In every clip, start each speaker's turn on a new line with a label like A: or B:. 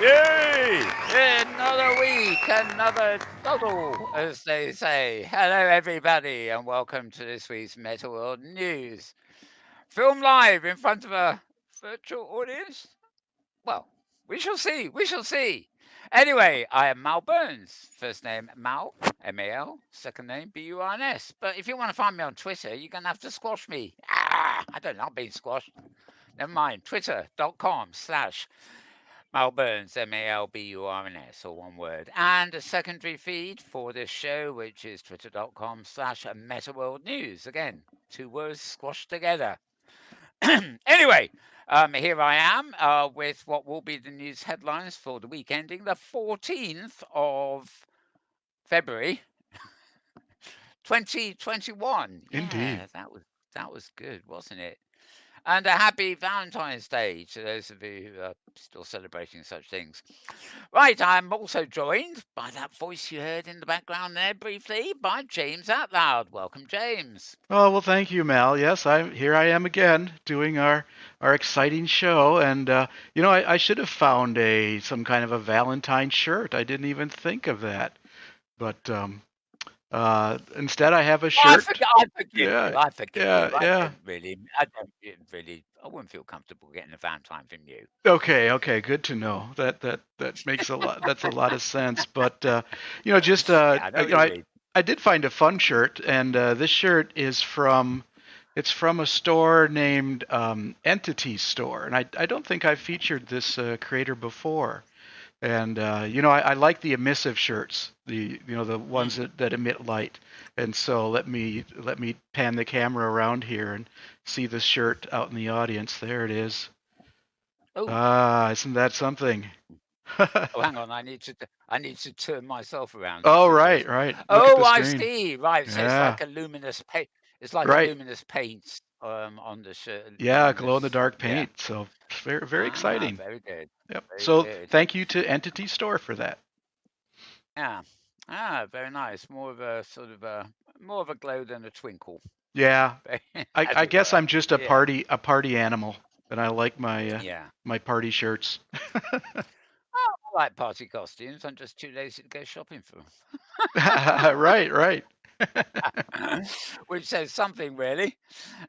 A: Yay! Another week, another doddle, as they say. Hello, everybody, and welcome to this week's Metaworld News. Film live in front of a virtual audience? Well, we shall see, we shall see. Anyway, I am Mal Burns. First name Mal, M-A-L. Second name B-U-R-N-S. But if you want to find me on Twitter, you're going to have to squash me. I don't like being squashed. Never mind. Twitter.com/. Mal Burns, Malburns, all one word. And a secondary feed for this show, which is twitter.com/Metaworld News. Again, two words squashed together. Anyway, here I am with what will be the news headlines for the week ending the 14th of February 2021.
B: Indeed.
A: Yeah, that was good, wasn't it? And a happy Valentine's Day to those of you who are still celebrating such things. Right, I'm also joined by that voice you heard in the background there briefly by James Out Loud. Welcome, James.
B: Oh, well, thank you, Mal. Yes, I'm here. I am again doing our exciting show, and I should have found a some kind of a Valentine shirt. I didn't even think of that, but instead I have a
A: Oh,
B: shirt.
A: I forgive you.
B: Yeah,
A: I forgive
B: yeah,
A: you. I
B: yeah.
A: don't really. I don't really. I wouldn't feel comfortable getting a Valentine from you.
B: Okay, okay, good to know. That makes a lot. That's a lot of sense. But just
A: Yeah, I know what you mean.
B: I did find a fun shirt, and this shirt is from it's from a store named Entity Store, and I don't think I've featured this creator before. And I like the emissive shirts, the ones
A: Mm.
B: that emit light. And so let me pan the camera around here and see the shirt out in the audience. There it is.
A: Oh,
B: Ah, isn't that something?
A: oh, hang on. I need to turn myself around to
B: Oh,
A: see
B: right,
A: this.
B: right. Look at
A: Oh,
B: the
A: I
B: screen.
A: see. Right. So it's
B: Yeah,
A: like a luminous paint. It's like a
B: right.
A: luminous paint on the shirt.
B: Yeah,
A: On
B: glow in the
A: this.
B: dark
A: Yeah.
B: paint. So very, very
A: Ah,
B: exciting.
A: very good.
B: Yep.
A: Very
B: So
A: good.
B: thank you to Entity Store for that.
A: Yeah. Ah, very nice. More of a glow than a twinkle,
B: Yeah,
A: as
B: I
A: it
B: guess
A: were.
B: I'm just
A: Yeah.
B: a party animal, and I like
A: Yeah.
B: my party shirts.
A: Oh, I like party costumes. I'm just too lazy to go shopping for
B: Right, right.
A: them, which says something, really.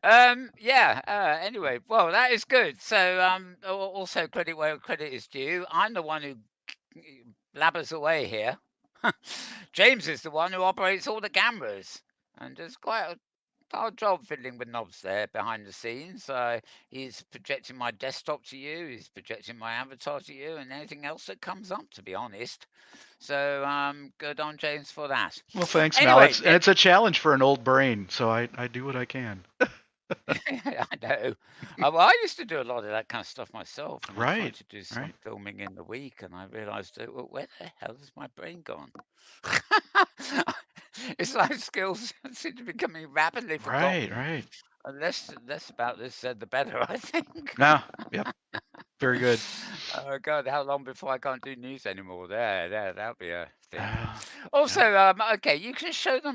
A: Yeah. Anyway, well, that is good. So, also credit where credit is due. I'm the one who blabbers away here. James is the one who operates all the cameras, and does quite a hard job fiddling with knobs there behind the scenes. He's projecting my desktop to you. He's projecting my avatar to you, and anything else that comes up. To be honest, so good on James for that.
B: Well, thanks, Mal.
A: Anyway,
B: It's a challenge for an old brain, so I do what I can.
A: I know. Well, I used to do a lot of that kind of stuff myself, and I tried
B: Right,
A: to do some
B: right.
A: filming in the week, and I realised, well, where the hell has my brain gone? It's like skills seem to be becoming rapidly
B: Right,
A: forgotten.
B: right.
A: Less about this said, the better, I think.
B: Nah, yep. Very good.
A: Oh God, how long before I can't do news anymore? That'll be a thing.
B: Yeah.
A: Also, okay, you can show me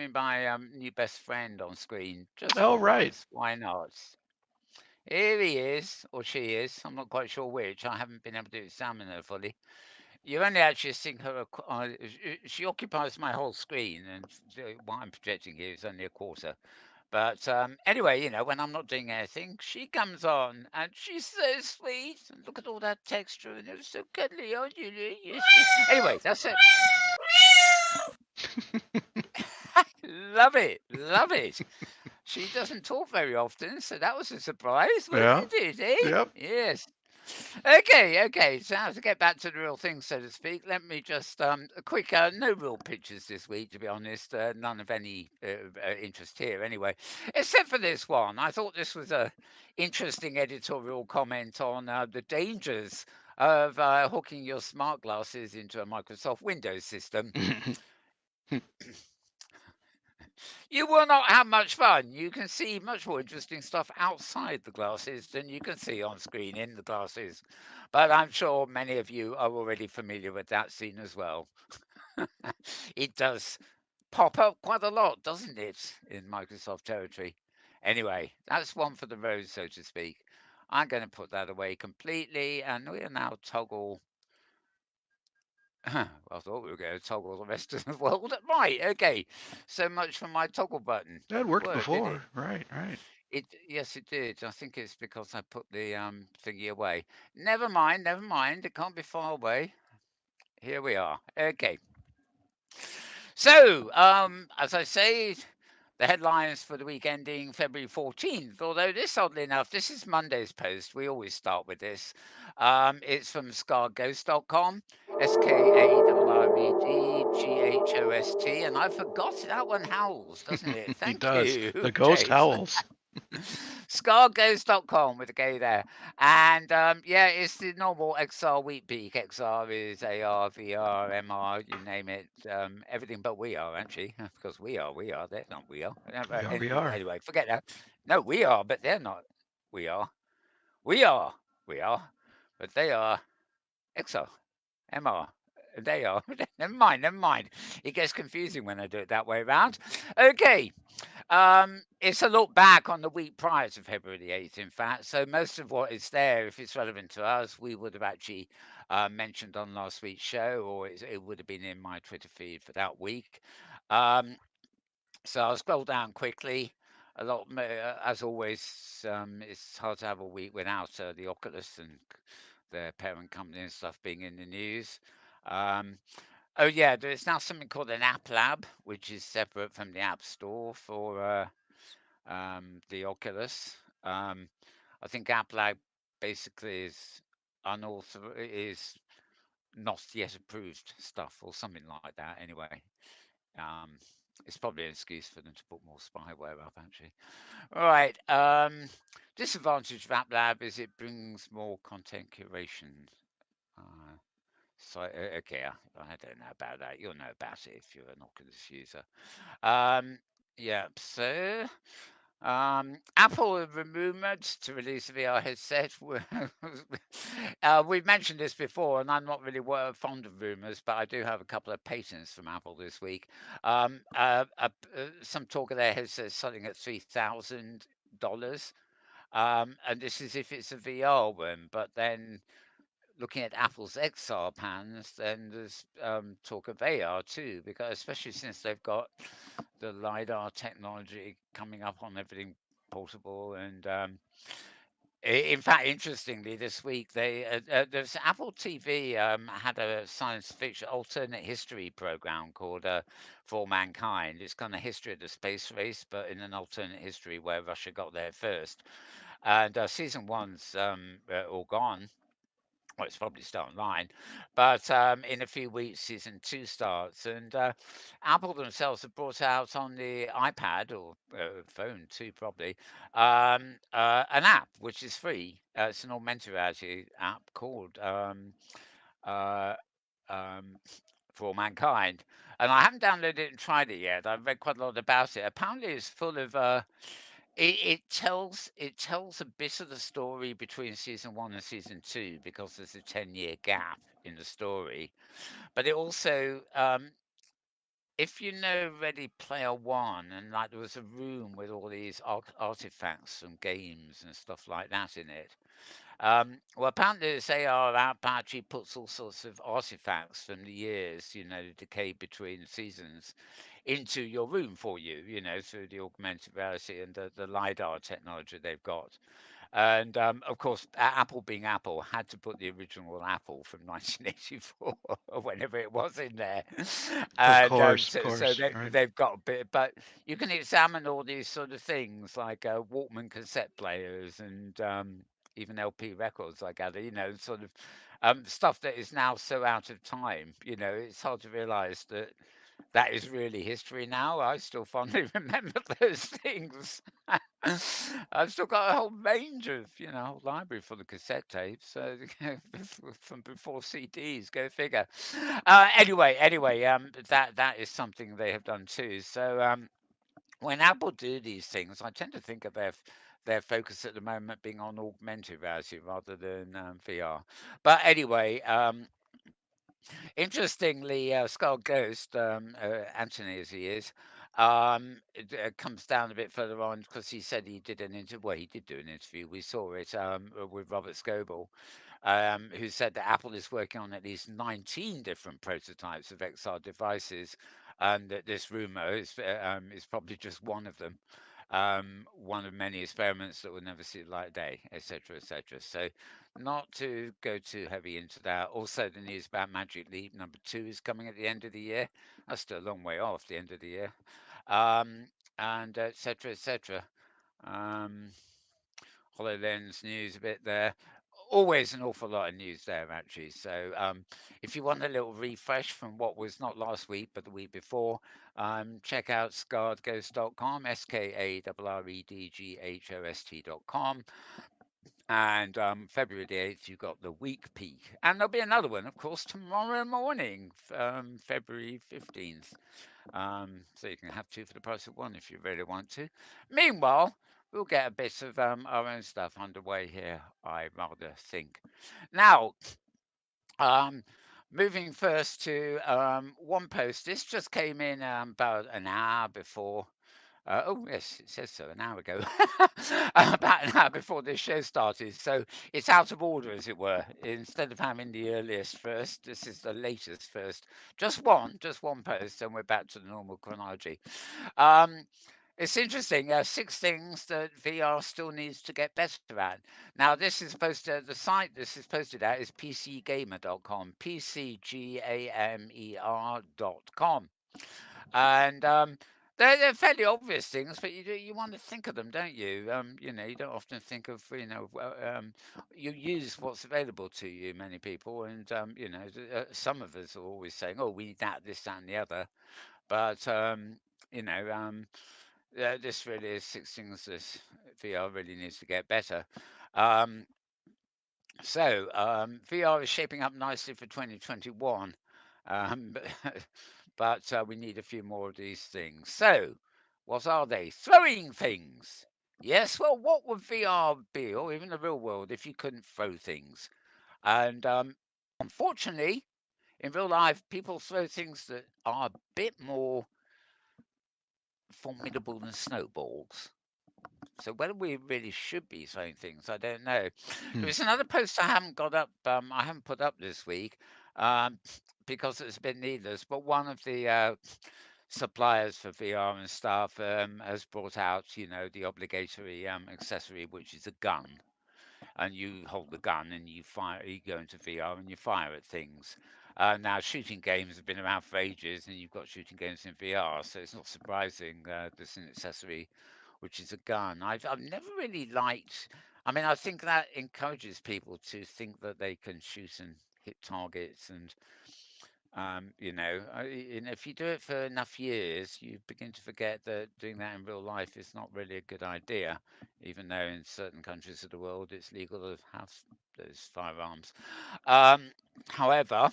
A: my new best friend on screen just
B: Oh,
A: for
B: right.
A: once. Why not? Here he is, or she is. I'm not quite sure which. I haven't been able to examine her fully. You only actually see her. She occupies my whole screen, and what I'm projecting here is only a quarter. But anyway, when I'm not doing anything, she comes on and she's so sweet. And look at all that texture, and it's so cuddly, aren't you? Anyway, that's it. Love it, love it. She doesn't talk very often, so that was a surprise,
B: Yeah.
A: wasn't it? Eh?
B: Yep.
A: Yes. Okay. So now to get back to the real thing, so to speak, let me just a quick no real pictures this week, to be honest. None of any interest here, anyway, except for this one. I thought this was a interesting editorial comment on the dangers of hooking your smart glasses into a Microsoft Windows system. You will not have much fun. You can see much more interesting stuff outside the glasses than you can see on screen in the glasses. But I'm sure many of you are already familiar with that scene as well. It does pop up quite a lot, doesn't it, in Microsoft territory? Anyway, that's one for the road, so to speak. I'm going to put that away completely, and we'll now toggle. I thought we were going to toggle the rest of the world. Right, okay. So much for my toggle button.
B: That
A: It
B: worked
A: worked, did it?
B: before. Right, right.
A: Yes, it did. I think it's because I put the thingy away. Never mind, never mind. It can't be far away. Here we are. Okay. So, as I say, the headlines for the week ending February 14th, although this, oddly enough, this is Monday's post. We always start with this. It's from scarghost.com, SKARREDGHOST, and I forgot that one howls, doesn't it?
B: He
A: Thank
B: does.
A: you,
B: The ghost
A: James.
B: howls.
A: Scarghost.com with a K there. And yeah, it's the normal XR Wheat Peak. XR is AR, VR, MR, you name it. Everything but we are, actually, because we are, they're not we are.
B: We are. We are.
A: Anyway, forget that. No, we are, but they're not. We are. We are. We are. But they are XR, MR. They are. Never mind, never mind. It gets confusing when I do it that way around. Okay, it's a look back on the week prior to February the 8th, in fact. So most of what is there, if it's relevant to us, we would have actually mentioned on last week's show, or it would have been in my Twitter feed for that week. Um, so I'll scroll down quickly. As always, it's hard to have a week without the Oculus and their parent company and stuff being in the news. Um, oh yeah, there's now something called an App Lab, which is separate from the App Store for the Oculus. I think AppLab basically is not yet approved stuff or something like that. Anyway, um, it's probably an excuse for them to put more spyware up. Actually, all right. Disadvantage of AppLab is it brings more content curation. Uh, okay, I don't know about that. You'll know about it if you're an Oculus user. Um, yeah, so Apple have been rumored to release a VR headset. We've mentioned this before, and I'm not really fond of rumors, but I do have a couple of patents from Apple this week. Some talk of their headset selling at $3,000. And this is if it's a VR one, but then looking at Apple's XR pans, then there's talk of AR too, because especially since they've got the LiDAR technology coming up on everything portable. And in fact, interestingly, this week there's Apple TV had a science fiction alternate history program called For Mankind. It's kind of history of the space race, but in an alternate history where Russia got there first. And season one's all gone. Well, it's probably still online, but in a few weeks, season two starts, and Apple themselves have brought out on the iPad or phone too, probably, an app which is free. It's an augmented reality app called uh, um, For Mankind, and I haven't downloaded it and tried it yet. I've read quite a lot about it. Apparently, it's full of it tells a bit of the story between season one and season two because there's a 10-year gap in the story. But it also, if you know Ready Player One, and like there was a room with all these artifacts from games and stuff like that in it. Well, apparently this AR app actually puts all sorts of artifacts from the years, the decay between seasons, into your room for you, through the augmented reality and the LiDAR technology they've got. And of course, Apple being Apple had to put the original Apple from 1984 or whenever it was in there.
B: Of
A: And
B: course. Of
A: so
B: course. Right.
A: they've got a bit, but you can examine all these sort of things like Walkman cassette players and even LP records, I gather, sort of stuff that is now so out of time. It's hard to realize that that is really history now. I still fondly remember those things. I've still got a whole range of, a whole library full of cassette tapes from before CDs. Go figure. Anyway, that is something they have done too. So when Apple do these things, I tend to think of their focus at the moment being on augmented reality rather than VR. But anyway, interestingly, Skull Ghost, Anthony as he is, It comes down a bit further on because he said he did an interview. Well, he did do an interview. We saw it with Robert Scoble, who said that Apple is working on at least 19 different prototypes of XR devices, and that this rumor is probably just one of them, one of many experiments that will never see the light of day, etc., etc. So, not to go too heavy into that. Also, the news about Magic Leap number 2 is coming at the end of the year. That's still a long way off the end of the year, and etc. etc. Um, HoloLens news a bit there. Always an awful lot of news there, actually. So, if you want a little refresh from what was not last week but the week before, check out scarredghost.com, SKARREDGHOST.com. And February the 8th, you've got the week peak. And there'll be another one, of course, tomorrow morning, February 15th. So you can have two for the price of one if you really want to. Meanwhile, we'll get a bit of our own stuff underway here, I rather think. Now, um, moving first to one post. This just came in about an hour before. Oh, yes, it says so an hour ago. About an hour before this show started. So it's out of order, as it were. Instead of having the earliest first, this is the latest first. Just one post, and we're back to the normal chronology. Um, it's interesting. 6 things that VR still needs to get better at. Now, this is posted. The site this is posted at is pcgamer.com, pcgamer.com, and they're fairly obvious things, but you want to think of them, don't you? You don't often think of you use what's available to you. Many people, and some of us are always saying, "Oh, we need that, this, that, and the other." But you know, this really is 6 things this VR really needs to get better. Um, VR is shaping up nicely for 2021, but, but we need a few more of these things. So, what are they? Throwing things. Yes, well, what would VR be, or even the real world, if you couldn't throw things? And unfortunately, in real life, people throw things that are a bit more formidable than snowballs. So whether we really should be saying things, I don't know. There
B: Hmm.
A: was another post I haven't got up. I haven't put up this week um, because it's a bit needless. But one of the suppliers for VR and stuff has brought out, the obligatory accessory, which is a gun, and you hold the gun and you fire. You go into VR and you fire at things. Now, shooting games have been around for ages, and you've got shooting games in VR, so it's not surprising there's an accessory which is a gun. I've never really liked. I mean, I think that encourages people to think that they can shoot and hit targets, and if you do it for enough years, you begin to forget that doing that in real life is not really a good idea, even though in certain countries of the world it's legal to have those firearms. Um, However,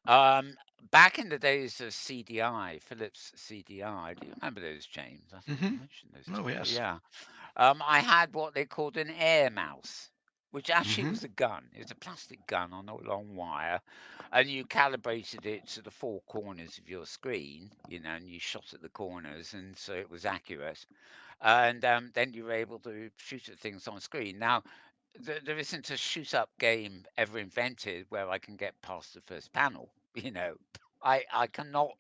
A: um, back in the days of CDI, Philips CDI, do you remember those, James? I think I
B: Hmm.
A: mentioned those to
B: Oh,
A: you.
B: yes.
A: Yeah. I had what they called an air mouse, which actually
B: Hmm.
A: was a gun. It was a plastic gun on a long wire, and you calibrated it to the four corners of your screen, and you shot at the corners, and so it was accurate. And then you were able to shoot at things on screen. Now, there isn't a shoot up game ever invented where I can get past the first panel. I cannot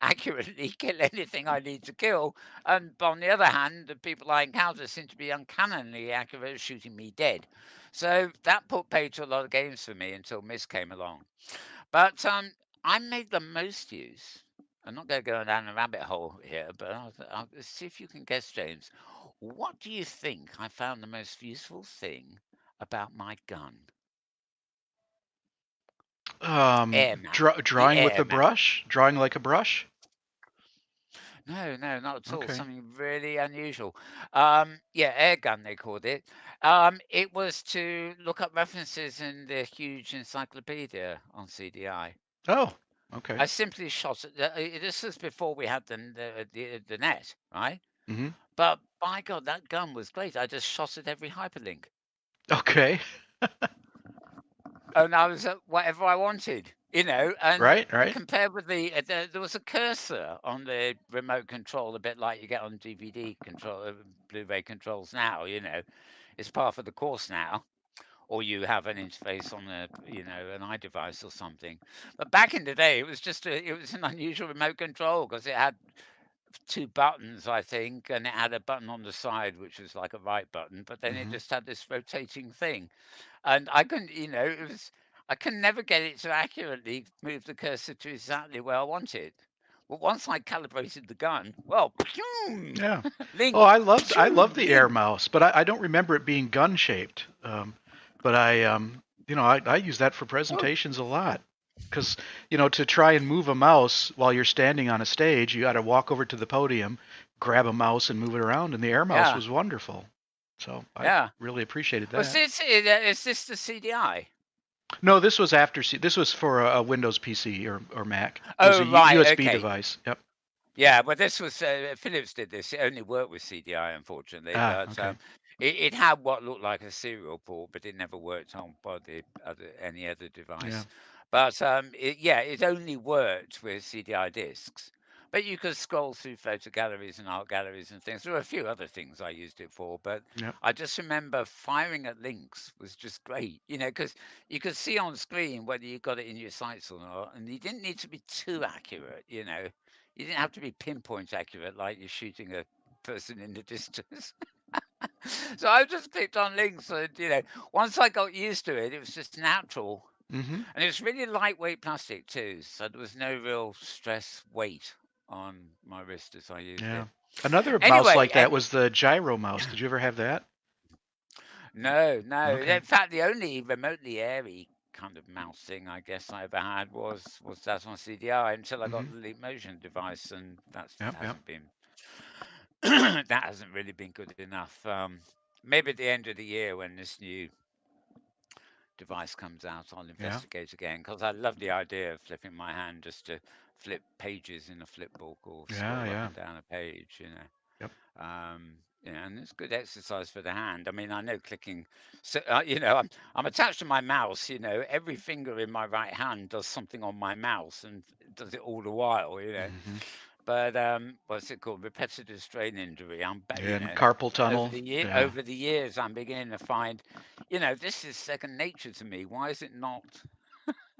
A: accurately kill anything I need to kill. And on the other hand, the people I encounter seem to be uncannily accurate at shooting me dead. So that put paid to a lot of games for me until Miss came along. But I made the most use. I'm not going to go down a rabbit hole here, but I'll see if you can guess, James. What do you think I found the most useful thing about my gun? Air mouse. The
B: Drawing with
A: air
B: a
A: mouse.
B: brush? Drawing like a brush?
A: No, no, not at all.
B: Okay.
A: Something really unusual. Yeah, air gun they called it. It was to look up references in the huge encyclopedia on CDI.
B: Oh, okay.
A: I simply shot it. This was before we had the net, right?
B: Hmm.
A: But by God, that gun was great. I just shot at every hyperlink.
B: Okay.
A: and I was at whatever I wanted, and
B: Right, right.
A: compared with there was a cursor on the remote control, a bit like you get on DVD control, Blu-ray controls now. It's part of the course now, or you have an interface on an iDevice or something. But back in the day, it was an unusual remote control because it had two buttons, I think, and it had a button on the side which was like a right button, but then it
B: Hmm.
A: just had this rotating thing, and I couldn't, I can never get it to accurately move the cursor to exactly where I want it. But once I calibrated the gun, well,
B: Yeah. Oh,
A: link,
B: I love the air
A: link.
B: mouse, but I don't remember it being gun shaped. But I use that for
A: Oh,
B: presentations a lot. Because, to try and move a mouse while you're standing on a stage, you got to walk over to the podium, grab a mouse, and move it around. And the air mouse
A: yeah,
B: was wonderful. So I
A: yeah.
B: really appreciated
A: Was
B: that.
A: this is this the CDI?
B: No, this was this was for a Windows PC or Mac. It was a
A: Oh, right.
B: USB
A: Okay.
B: device. Yep.
A: Yeah, but this was Philips did this. It only worked with CDI, unfortunately,
B: Ah,
A: but
B: okay.
A: it had what looked like a serial port, but it never worked on any other
B: Yeah.
A: device. But yeah, it only worked with CDI discs. But you could scroll through photo galleries and art galleries and things. There were a few other things I used it for, but
B: Yep.
A: I just remember firing at links was just great, because you could see on screen whether you got it in your sights or not, and you didn't need to be too accurate. You didn't have to be pinpoint accurate like you're shooting a person in the distance. So I just clicked on links, and once I got used to it, it was just natural,
B: Hmm.
A: and it was really lightweight plastic too, so there was no real stress weight on my wrist as I used
B: Yeah.
A: it.
B: Another mouse
A: Anyway,
B: like that was the gyro mouse. Did you ever have that?
A: no, no.
B: Okay.
A: In fact, the only remotely airy kind of mouse thing I guess I ever had was that on CDI until I got
B: Hmm.
A: the Leap Motion device, and that
B: Yep. Yep.
A: hasn't been that hasn't really been good enough. Maybe at the end of the year when this new device comes out, I'll
B: Yeah.
A: investigate again because I love the idea of flipping my hand just to flip pages in a flip book or
B: Yeah.
A: scroll up
B: Yeah.
A: and down a page.
B: Yep.
A: And it's good exercise for the hand. I mean, I know clicking. So, I'm attached to my mouse. Every finger in my right hand does something on my mouse and does it all the while.
B: Hmm.
A: But what's it called? Repetitive strain injury. I'm bet
B: Yeah, and carpal tunnel. Yeah.
A: over the years, I'm beginning to find, this is second nature to me. Why is it not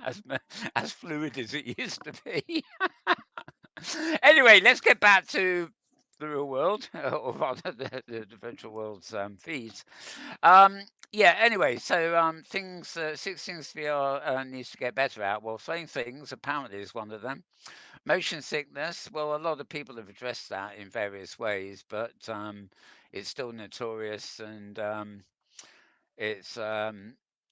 A: as as fluid as it used to be? Anyway, let's get back to the real world, or rather the virtual world's feeds. Um, yeah. Anyway, so six things VR needs to get better at. Well, saying things apparently is one of them. Motion sickness. Well, a lot of people have addressed that in various ways, but it's still notorious, and it's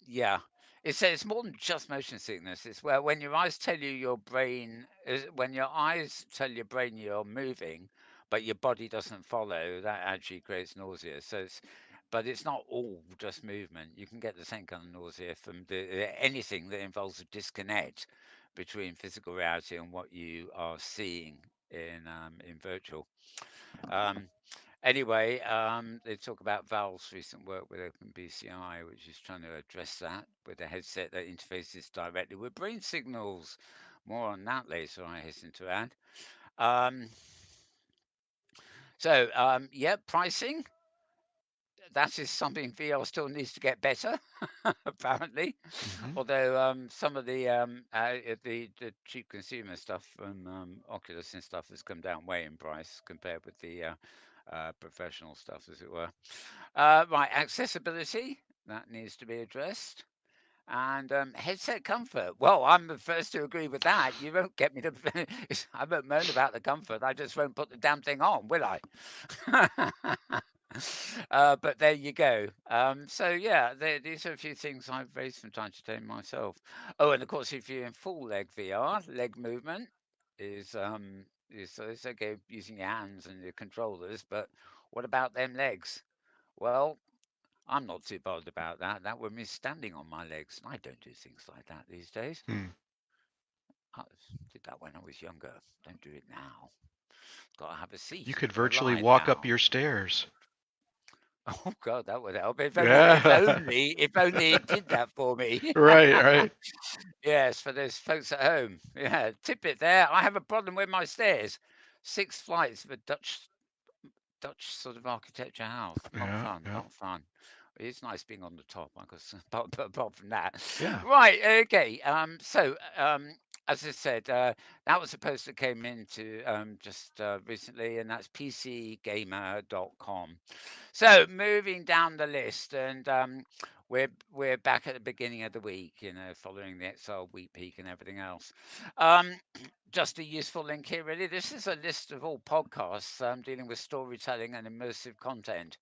A: yeah. It's more than just motion sickness. It's where when your eyes tell you your brain when your eyes tell your brain you're moving, but your body doesn't follow, that actually creates nausea. But it's not all just movement. You can get the same kind of nausea from anything that involves a disconnect between physical reality and what you are seeing in virtual. Um, Anyway, they talk about Valve's recent work with OpenBCI, which is trying to address that with a headset that interfaces directly with brain signals. More on that later, I hasten to add. Um, yeah, pricing. That is something VR still needs to get better, apparently.
B: Hmm.
A: Although some of the cheap consumer stuff from Oculus and stuff has come down way in price compared with the professional stuff, as it were. Right, accessibility, that needs to be addressed. And headset comfort. Well, I'm the first to agree with that. You won't get me to. I won't moan about the comfort. I just won't put the damn thing on, will I? But there you go. So yeah, these are a few things I've raised from time to time myself. Oh, and of course, if you're in full leg VR, leg movement is okay using your hands and your controllers. But what about them legs? Well, I'm not too bothered about that. That would mean standing on my legs. I don't do things like that these days.
B: Hmm.
A: I did that when I was younger. Don't do it now. Got to have a
B: You
A: seat
B: could
A: or
B: virtually
A: lie
B: walk up
A: down.
B: your stairs.
A: Oh God, that would help.
B: Yeah.
A: If only it did that for me.
B: Right, right.
A: Yes, for those folks at home. Yeah, tip it there. I have a problem with my stairs. 6 flights of a Dutch sort of architecture house. Not
B: Yeah,
A: fun,
B: yeah.
A: not fun. It's nice being on the top, I guess. Apart from that,
B: Yeah.
A: right? Okay. As I said, that was a post that came into just recently, and that's pcgamer.com. So moving down the list, and we're back at the beginning of the week, following the XR week peak and everything else. Um, just a useful link here, really. This is a list of all podcasts dealing with storytelling and immersive content.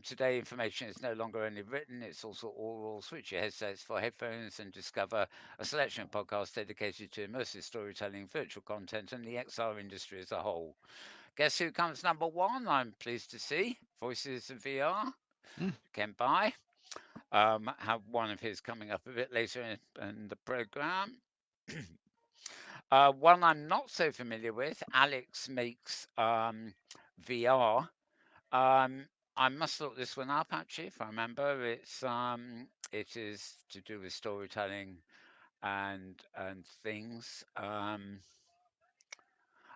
A: Today, information is no longer only written, it's also oral. Switch your headsets for headphones and discover a selection of podcasts dedicated to immersive storytelling, virtual content, and the XR industry as a whole. Guess who comes number one? I'm pleased to see Voices of VR,
B: Mm,
A: Ken Bai. Have one of his coming up a bit later in the program. One I'm not so familiar with, Alex Makes VR. Um, I must look this one up actually, if I remember. It is to do with storytelling and things.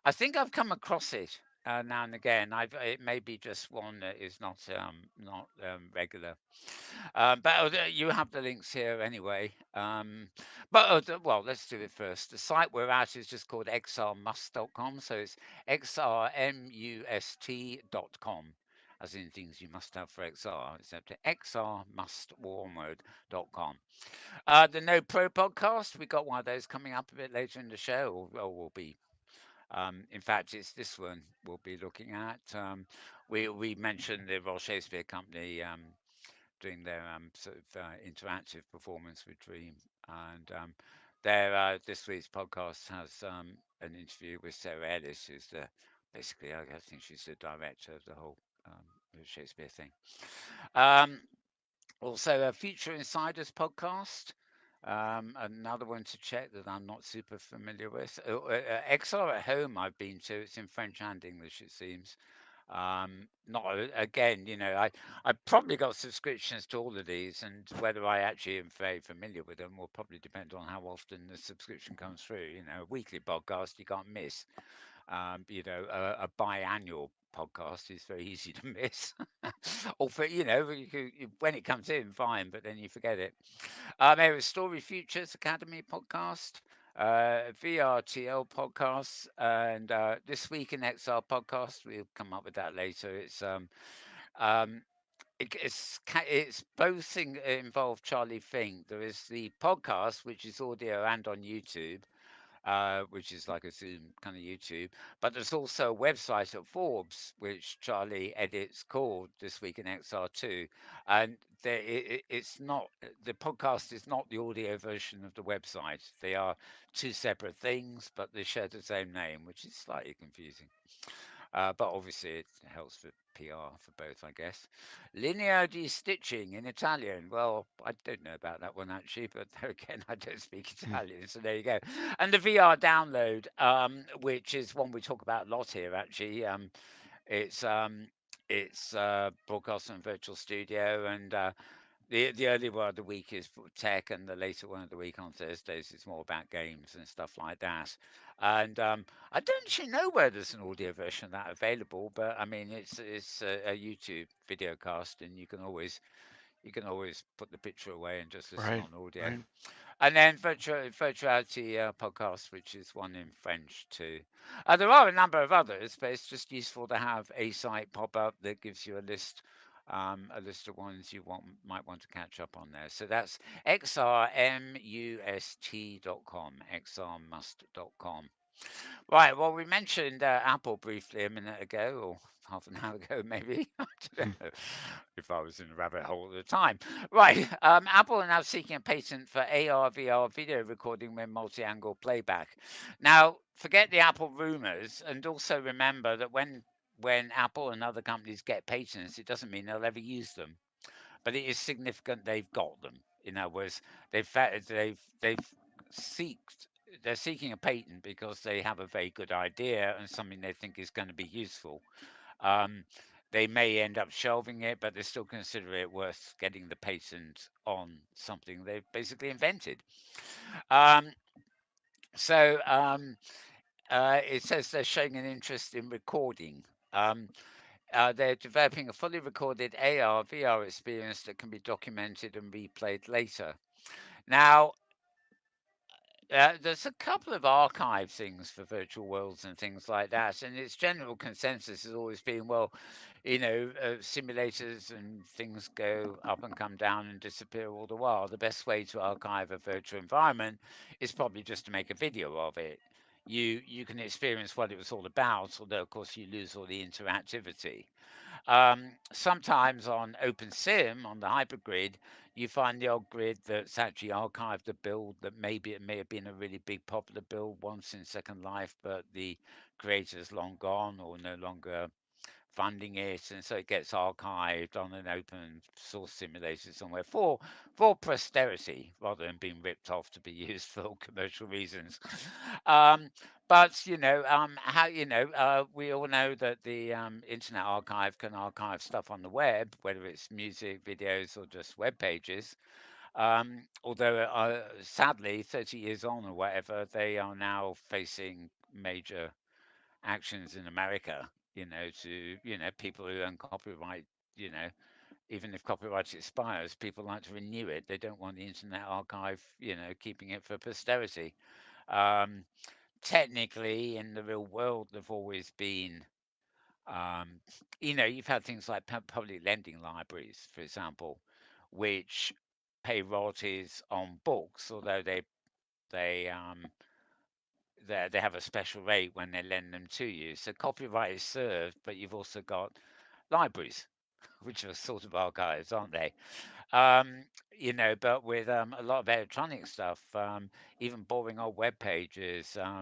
A: I think I've come across it now and again. It may be just one that is not regular. But you have the links here anyway. Well, let's do it first. The site we're at is just called xrmust.com. So it's xrmust.com, as in things you must have for XR, except xrmust.com. The No Pro podcast, we got one of those coming up a bit later in the show, or will be. In fact, it's this one we'll be looking at. We mentioned the Royal Shakespeare Company doing their sort of interactive performance with Dream, and their this week's podcast has an interview with Sarah Ellis, who's the basically I think she's the director of the whole Shakespeare thing. Um, Also, a Future Insiders podcast. Another one to check that I'm not super familiar with. XR at Home, I've been to. It's in French and English, it seems. Not again, I probably got subscriptions to all of these, and whether I actually am very familiar with them will probably depend on how often the subscription comes through. A weekly podcast you can't miss. A biannual podcast is very easy to miss. Or for when it comes in, fine, but then you forget it. There was Story Futures Academy podcast, VRTL podcasts, and This Week in XR podcast. We'll come up with that later. Um, it's both things involve Charlie Fink. There is the podcast, which is audio and on YouTube, which is like a Zoom kind of YouTube. But there's also a website at Forbes, which Charlie edits, called This Week in XR2. And it's not, the podcast is not the audio version of the website. They are two separate things, but they share the same name, which is slightly confusing. But obviously, it helps for PR for both, I guess. Linear de-stitching in Italian. Well, I don't know about that one actually, but there again, I don't speak
B: mm.
A: Italian, so there you go. And the VR download, which is one we talk about a lot here actually. It's broadcast on Virtual Studio, and the early one of the week is for tech, and the later one of the week on Thursdays is more about games and stuff like that. And I don't actually know where there's an audio version of that available, but I mean it's a YouTube video cast, and you can always put the picture away and just listen
B: Right,
A: on audio.
B: right.
A: And then virtuality podcast, which is one in French too. There are a number of others, but it's just useful to have a site pop up that gives you a list of ones you might want to catch up on there. So that's xrmust.com, xrmust.com. Right. Well, we mentioned Apple briefly a minute ago, or half an hour ago, maybe. I don't
B: Mm,
A: know if I was in a rabbit hole at the time. Right. Apple are now seeking a patent for AR/VR video recording with multi-angle playback. Now, forget the Apple rumors, and also remember that when Apple and other companies get patents, it doesn't mean they'll ever use them, but it is significant they've got them. In other words, they've seeked they're seeking a patent because they have a very good idea and something they think is going to be useful. Um, They may end up shelving it, but they still consider it worth getting the patent on something they've basically invented. Um, so it says they're showing an interest in recording. Um, they're developing a fully recorded AR VR experience that can be documented and replayed later. Now, there's a couple of archive things for virtual worlds and things like that, and its general consensus has always been, well, simulators and things go up and come down and disappear all the while. The best way to archive a virtual environment is probably just to make a video of it. You can experience what it was all about, although of course you lose all the interactivity. Sometimes on OpenSim, on the hypergrid, you find the old grid that's actually archived a build that maybe it may have been a really big popular build once in Second Life, but the creator's long gone or no longer funding it, and so it gets archived on an open source simulator somewhere for posterity rather than being ripped off to be used for commercial reasons. Um, but how we all know that the Internet Archive can archive stuff on the web, whether it's music, videos, or just web pages. Although sadly, 30 years on or whatever, they are now facing major actions in America, to, people who own copyright, you know, even if copyright expires, people like to renew it. They don't want the Internet Archive, keeping it for posterity. Um, Technically, in the real world, they've always been, um, you've had things like public lending libraries, for example, which pay royalties on books, although they have a special rate when they lend them to you. So copyright is served, but you've also got libraries, which are sort of archives, aren't they? Um, but with a lot of electronic stuff, even boring old web pages, there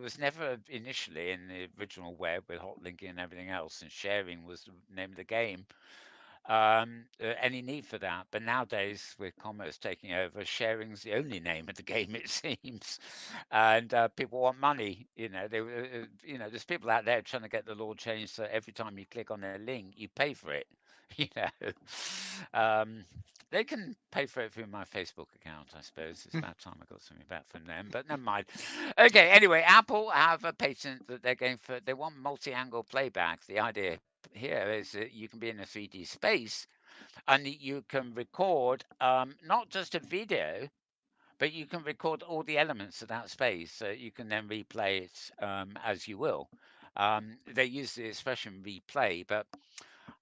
A: was never initially in the original web with hot linking and everything else, and sharing was the name of the game, any need for that. But nowadays, with commerce taking over, sharing's the only name of the game, it seems, and people want money. There's people out there trying to get the law changed so every time you click on a link, you pay for it. You know, um, they can pay for it through my Facebook account, I suppose. It's about time I got something back from them, but never mind. Okay, anyway, Apple have a patent that they're going for. They want multi-angle playback. The idea here is that you can be in a 3D space and you can record not just a video, but you can record all the elements of that space. So you can then replay it as you will. They use the expression replay, but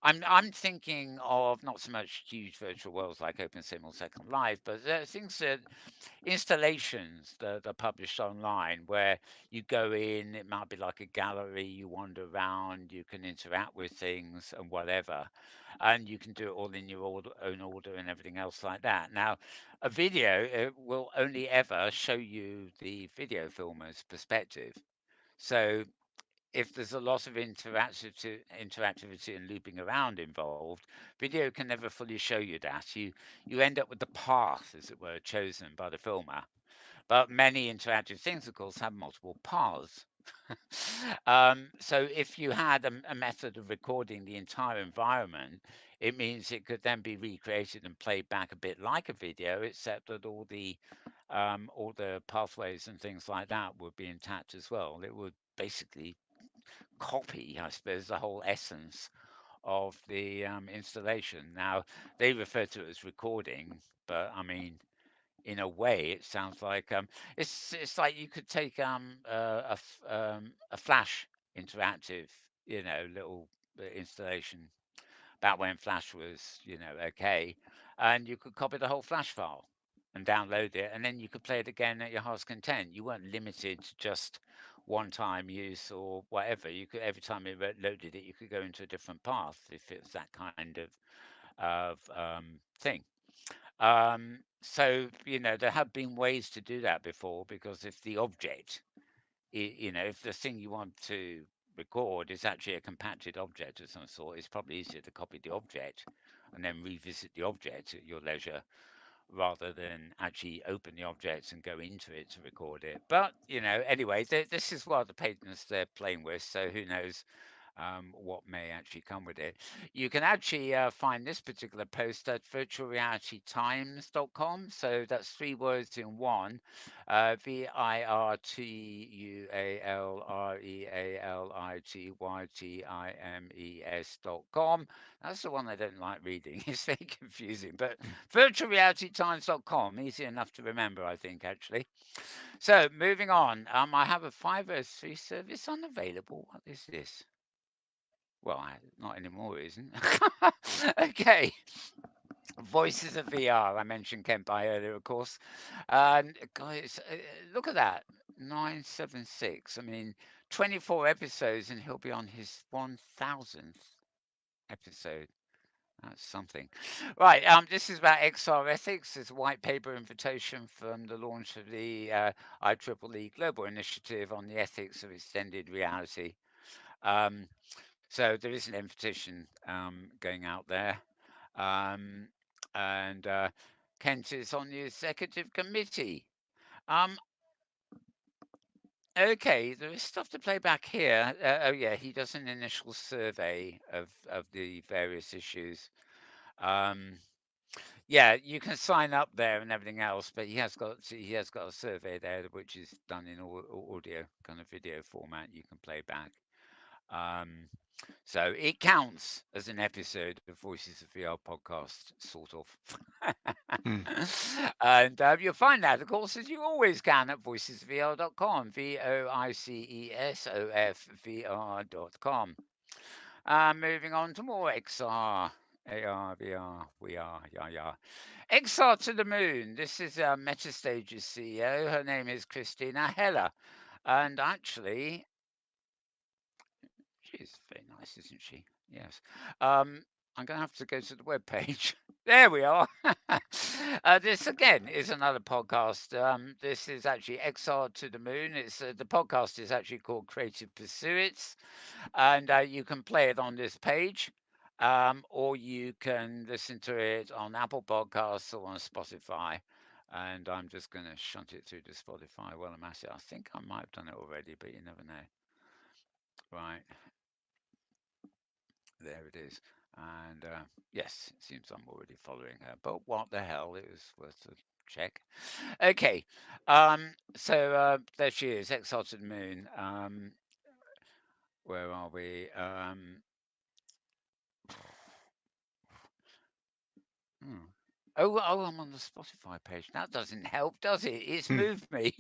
A: I'm thinking of not so much huge virtual worlds like OpenSim or Second Life, but things that installations that are published online where you go in, it might be like a gallery, you wander around, you can interact with things and whatever, and you can do it all in your own order and everything else like that. Now, a video will only ever show you the video filmer's perspective. So if there's a lot of interactivity and looping around involved, video can never fully show you that. You end up with the path, as it were, chosen by the filmer. But many interactive things, of course, have multiple paths. So if you had a method of recording the entire environment, it means it could then be recreated and played back a bit like a video, except that all the pathways and things like that would be intact as well. It would basically copy, I suppose, the whole essence of the installation. Now, they refer to it as recording, but I mean, in a way, it sounds like it's like you could take a Flash interactive, little installation back when Flash was, okay, and you could copy the whole Flash file and download it, and then you could play it again at your heart's content. You weren't limited to just one-time use or whatever. You could every time you loaded it, you could go into a different path if it's that kind of thing. So there have been ways to do that before because if the object, if the thing you want to record is actually a compacted object of some sort, it's probably easier to copy the object and then revisit the object at your leisure rather than actually open the object and go into it to record it. But anyway, this is what the patents they're playing with, so who knows? what may actually come with it. You can actually find this particular post at virtualrealitytimes.com. So that's three words in one, virtualrealitytimes.com. That's the one I don't like reading. It's very confusing, but virtualrealitytimes.com, easy enough to remember, I think, actually. So moving on, I have a 503 service unavailable. What is this? Well, not anymore, it isn't. Okay. Voices of VR. I mentioned Kempai earlier, of course. And guys, look at that. 976. I mean, 24 episodes, and he'll be on his 1000th episode. That's something. Right. This is about XR ethics. It's a white paper invitation from the launch of the IEEE Global Initiative on the Ethics of Extended Reality. Um, so there is an invitation going out there. Um, and Kent is on the executive committee. Um, okay, there is stuff to play back here. Oh yeah, he does an initial survey of the various issues. Um, yeah, you can sign up there and everything else, but he has got a survey there which is done in audio kind of video format. You can play back. Um, So it counts as an episode of Voices of VR podcast, sort of.
B: Hmm.
A: And you'll find that, of course, as you always can at voicesvr.com, voicesofvr.com. Moving on to more XR. AR, VR, we are, yeah, yeah. XR to the moon. This is Metastage's CEO. Her name is Christina Heller. And actually, she's very nice, isn't she? Yes. I'm going to have to go to the web page. There we are. This again is another podcast. This is actually XR to the Moon. It's the podcast is actually called Creative Pursuits, and you can play it on this page, or you can listen to it on Apple Podcasts or on Spotify. And I'm just going to shunt it through to Spotify while I'm at it. I think I might have done it already, but you never know. Right. There it is. And yes, it seems I'm already following her. But what the hell? It was worth a check. Okay. So there she is, Exile to the Moon. Where are we? Hmm. Oh, I'm on the Spotify page. That doesn't help, does it? It's
B: Hmm.
A: moved me.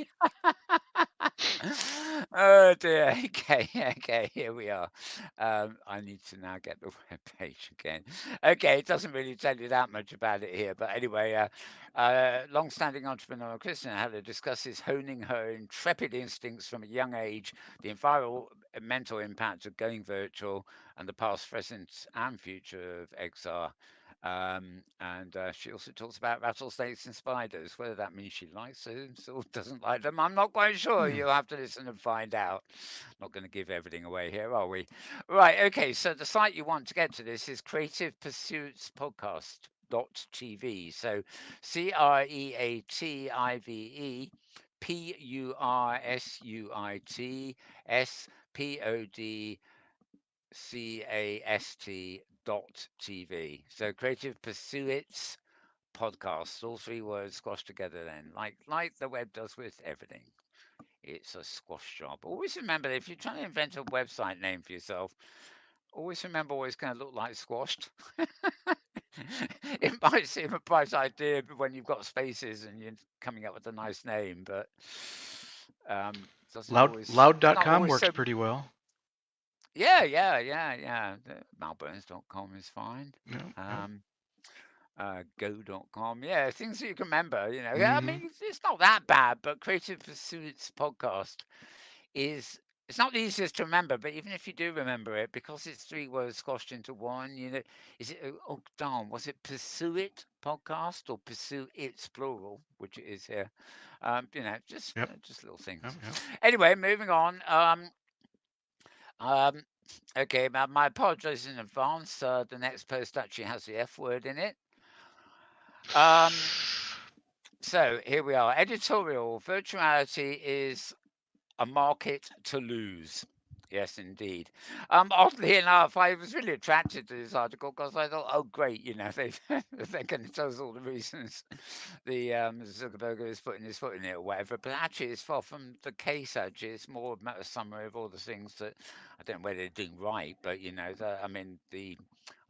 A: Oh dear. Okay, okay, here we are. I need to now get the web page again. Okay, it doesn't really tell you that much about it here, but anyway, long-standing entrepreneur Kristen Heller discusses honing her intrepid instincts from a young age, the environmental impact of going virtual, and the past, present, and future of XR. And she also talks about rattlesnakes and spiders. Whether that means she likes them or doesn't like them, I'm not quite sure.
B: Hmm.
A: You'll have to listen and find out. Not going to give everything away here, are we? Right. Okay. So the site you want to get to this is Creative Pursuits Podcast. .tv. So CreativePursuitsPodcast.tv. So Creative Pursuits Podcast, all three words squashed together then, like the web does with everything. It's a squash job. Always remember if you're trying to invent a website name for yourself, always remember what it's going to look like squashed. It might seem a bright idea when you've got spaces and you're coming up with a nice name, but doesn't always. It's not
B: Loud.com
A: always
B: works
A: so.
B: pretty well.
A: Yeah. Malburns.com is fine.
B: Yep, yep.
A: Um, go.com. Yeah, things that you can remember. Yeah, I
B: Mm-hmm.
A: mean, it's not that bad, but Creative Pursuits podcast is it's not the easiest to remember, but even if you do remember it, because it's three words squashed into one, is it, oh, darn, was it Pursue It podcast or Pursue It's plural, which it is here?
B: Yep,
A: Just little
B: yep,
A: things.
B: yep.
A: Anyway, moving on. Um, okay, my apologies in advance. The next post actually has the F word in it. So here we are. Editorial: virtuality is a market to lose. Yes, indeed. Oddly enough, I was really attracted to this article because I thought, oh, great, they're going to tell us all the reasons the Zuckerberg is putting his foot in it or whatever. But actually, it's far from the case. Actually, it's more a summary of all the things that I don't know whether they're doing right, but I mean, I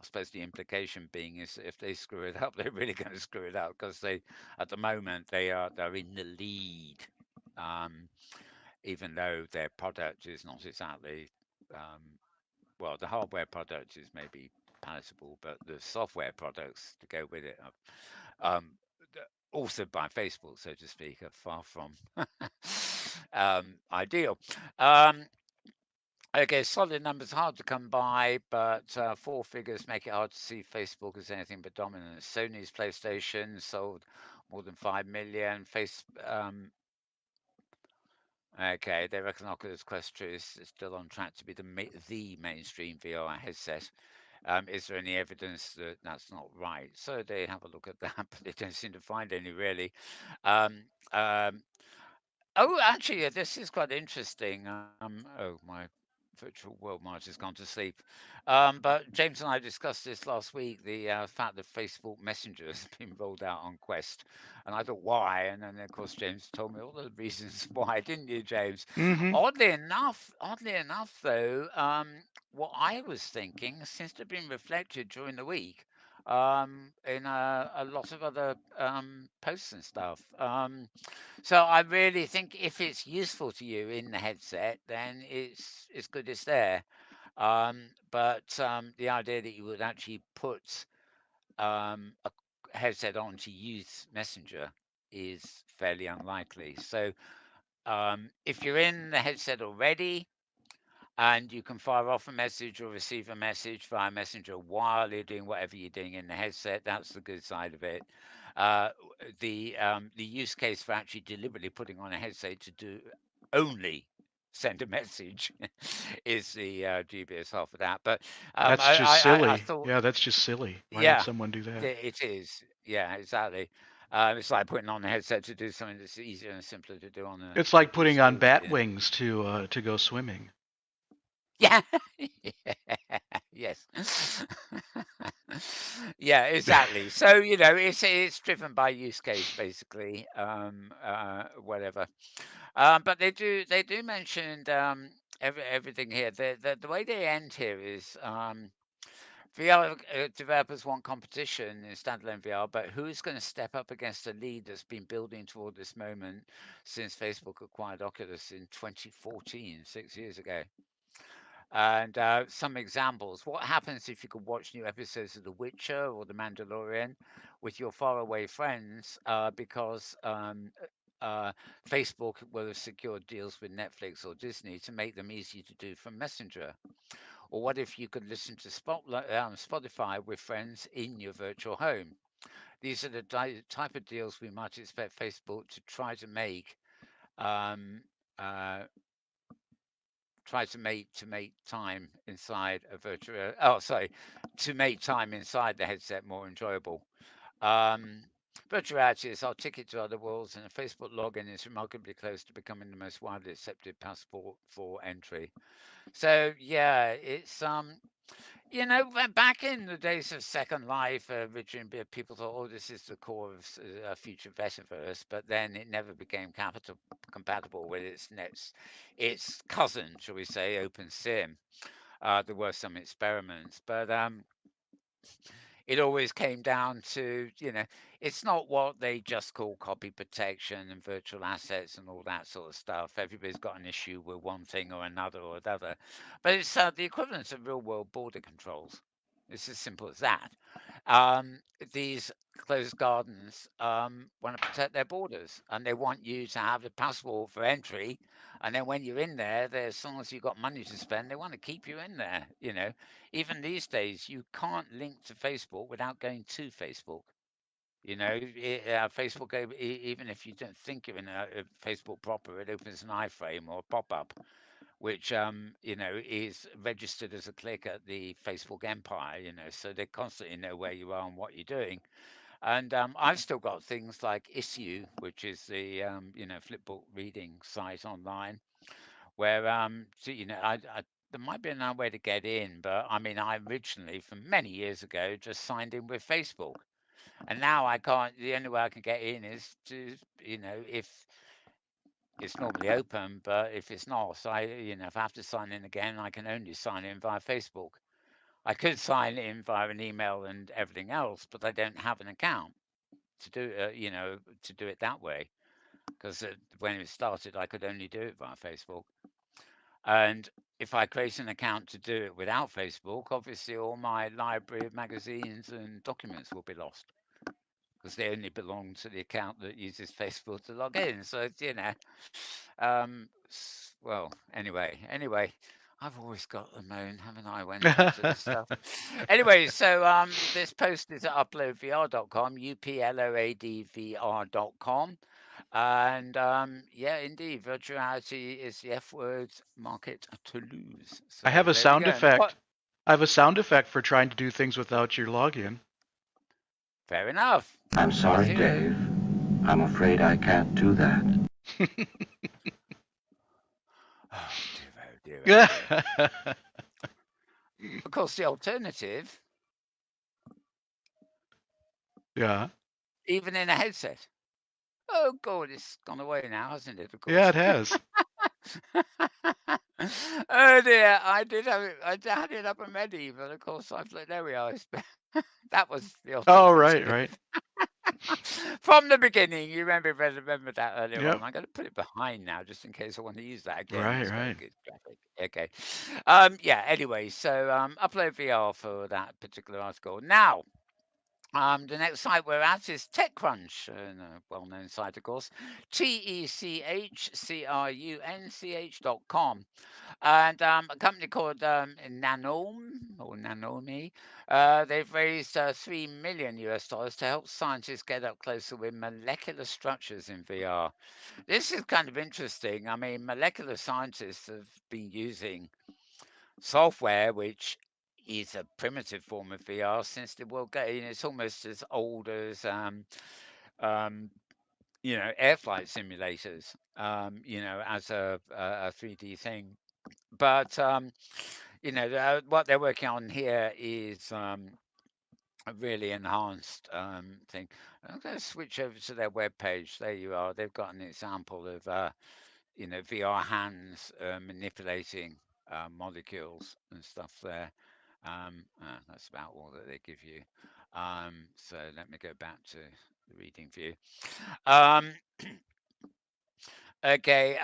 A: suppose the implication being is that if they screw it up, they're really going to screw it up because at the moment, they're in the lead. Um, Even though their product is not exactly, um, well, the hardware product is maybe palatable, but the software products to go with it, um, also by Facebook, so to speak, are far from ideal. Um, okay, solid numbers hard to come by, but four figures make it hard to see Facebook as anything but dominant. Sony's PlayStation sold more than 5 million. Okay, they reckon Oculus Quest 2 is still on track to be the mainstream VR headset. Is there any evidence that that's not right? So they have a look at that, but they don't seem to find any really. Um, um, Oh, actually, this is quite interesting. Oh, my virtual world Mars has gone to sleep. But James and I discussed this last week, the fact that Facebook Messenger has been rolled out on Quest. And I thought, why? And then, of course, James told me all the reasons why, didn't you, James?
B: Mm-hmm.
A: Oddly enough, though, what I was thinking seems to have been reflected during the week in a lot of other posts and stuff. So I really think if it's useful to you in the headset, then it's good it's there. But the idea that you would actually put a headset on to use Messenger is fairly unlikely. So if you're in the headset already, and you can fire off a message or receive a message via Messenger while you're doing whatever you're doing in the headset. That's the good side of it. The use case for actually deliberately putting on a headset to do only send a message is the dubious half of that. But
B: That's just
A: I
B: silly.
A: thought,
B: Yeah, that's just silly. Why would
A: yeah,
B: someone do that?
A: it is. Yeah, exactly. It's like putting on a headset to do something that's easier and simpler to do on a
B: It's like putting on
A: PC.
B: bat wings to go swimming.
A: Yeah. Yes. Yeah, exactly. So, it's driven by use case basically, whatever. But they do mention everything here. The way they end here is VR developers want competition in standalone VR, but who's going to step up against a lead that's been building toward this moment since Facebook acquired Oculus in 2014, 6 years ago? And some examples. What happens if you could watch new episodes of The Witcher or The Mandalorian with your faraway friends because Facebook will have secured deals with Netflix or Disney to make them easy to do from Messenger? Or what if you could listen to Spotify with friends in your virtual home? These are the type of deals we might expect Facebook to um, uh, try to make time inside a virtual sorry, to make time inside the headset more enjoyable. um Virtual reality is our ticket to other worlds, and a Facebook login is remarkably close to becoming the most widely accepted passport for entry. So yeah, it's back in the days of Second Life, Richard and people thought, oh, this is the core of a future metaverse, but then it never became compatible with its cousin, shall we say, OpenSim. There were some experiments, but it always came down to, it's not what they just call copy protection and virtual assets and all that sort of stuff. Everybody's got an issue with one thing or another. But it's the equivalent of real world border controls. It's as simple as that. Um, these closed gardens want to protect their borders, and they want you to have a passport for entry. And then when you're in there, as long as you've got money to spend, they want to keep you in there. Even these days, you can't link to Facebook without going to Facebook. Facebook, even if you don't think you're in a Facebook proper, it opens an iframe or a pop-up, which is registered as a click at the Facebook empire. So they constantly know where you are and what you're doing. And I've still got things like Issue, which is the flipbook reading site online, where so, there might be another way to get in, but I mean, I originally, from many years ago, just signed in with Facebook, and now I can't. The only way I can get in is to, if it's normally open, but if it's not, so if I have to sign in again, I can only sign in via Facebook. I could sign in via an email and everything else, but I don't have an account to do, to do it that way. Because when it started, I could only do it via Facebook. And if I create an account to do it without Facebook, obviously all my library of magazines and documents will be lost because they only belong to the account that uses Facebook to log in. So it's, well, anyway, I've always got the moan, haven't I, when it comes to this stuff? Anyway, so this post is at uploadvr.com, uploadvr.com. And yeah, indeed, virtual reality is the F word market to lose.
B: I have
A: So
B: a
A: there we
B: sound
A: go. And
B: effect. I have a sound effect for trying to do things without your login.
A: fair enough.
C: I'm sorry,
A: Let's hear it.
C: Dave. I'm afraid I can't do that.
A: Oh dear, oh dear, oh dear. Of course, the alternative,
B: Yeah.
A: even in a headset. Oh God, it's gone away now, hasn't it? Of
B: Yeah,
A: course.
B: it has.
A: Oh dear, I did have it. I had it up and ready, but of course I've let. There we are. That was the
B: Oh, right,
A: alternative.
B: right.
A: From the beginning, you remember that earlier on.
B: Yep.
A: I'm going to put it behind now, just in case I want to use that again.
B: Right,
A: It's got a
B: right.
A: good graphic. Okay. Yeah. Anyway, so upload VR for that particular article. Now, the next site we're at is TechCrunch, a well-known site, of course. TechCrunch.com. And a company called Nanome or Nanomi, they've raised $3 million to help scientists get up closer with molecular structures in VR. This is kind of interesting. I mean, molecular scientists have been using software, which is a primitive form of VR since the world. It's almost as old as um, air flight simulators. As a 3D thing. But what they're working on here is a really enhanced thing. I'm going to switch over to their webpage. There you are. They've got an example of VR hands manipulating molecules and stuff there. That's about all that they give you. So let me go back to the reading view. Um, okay.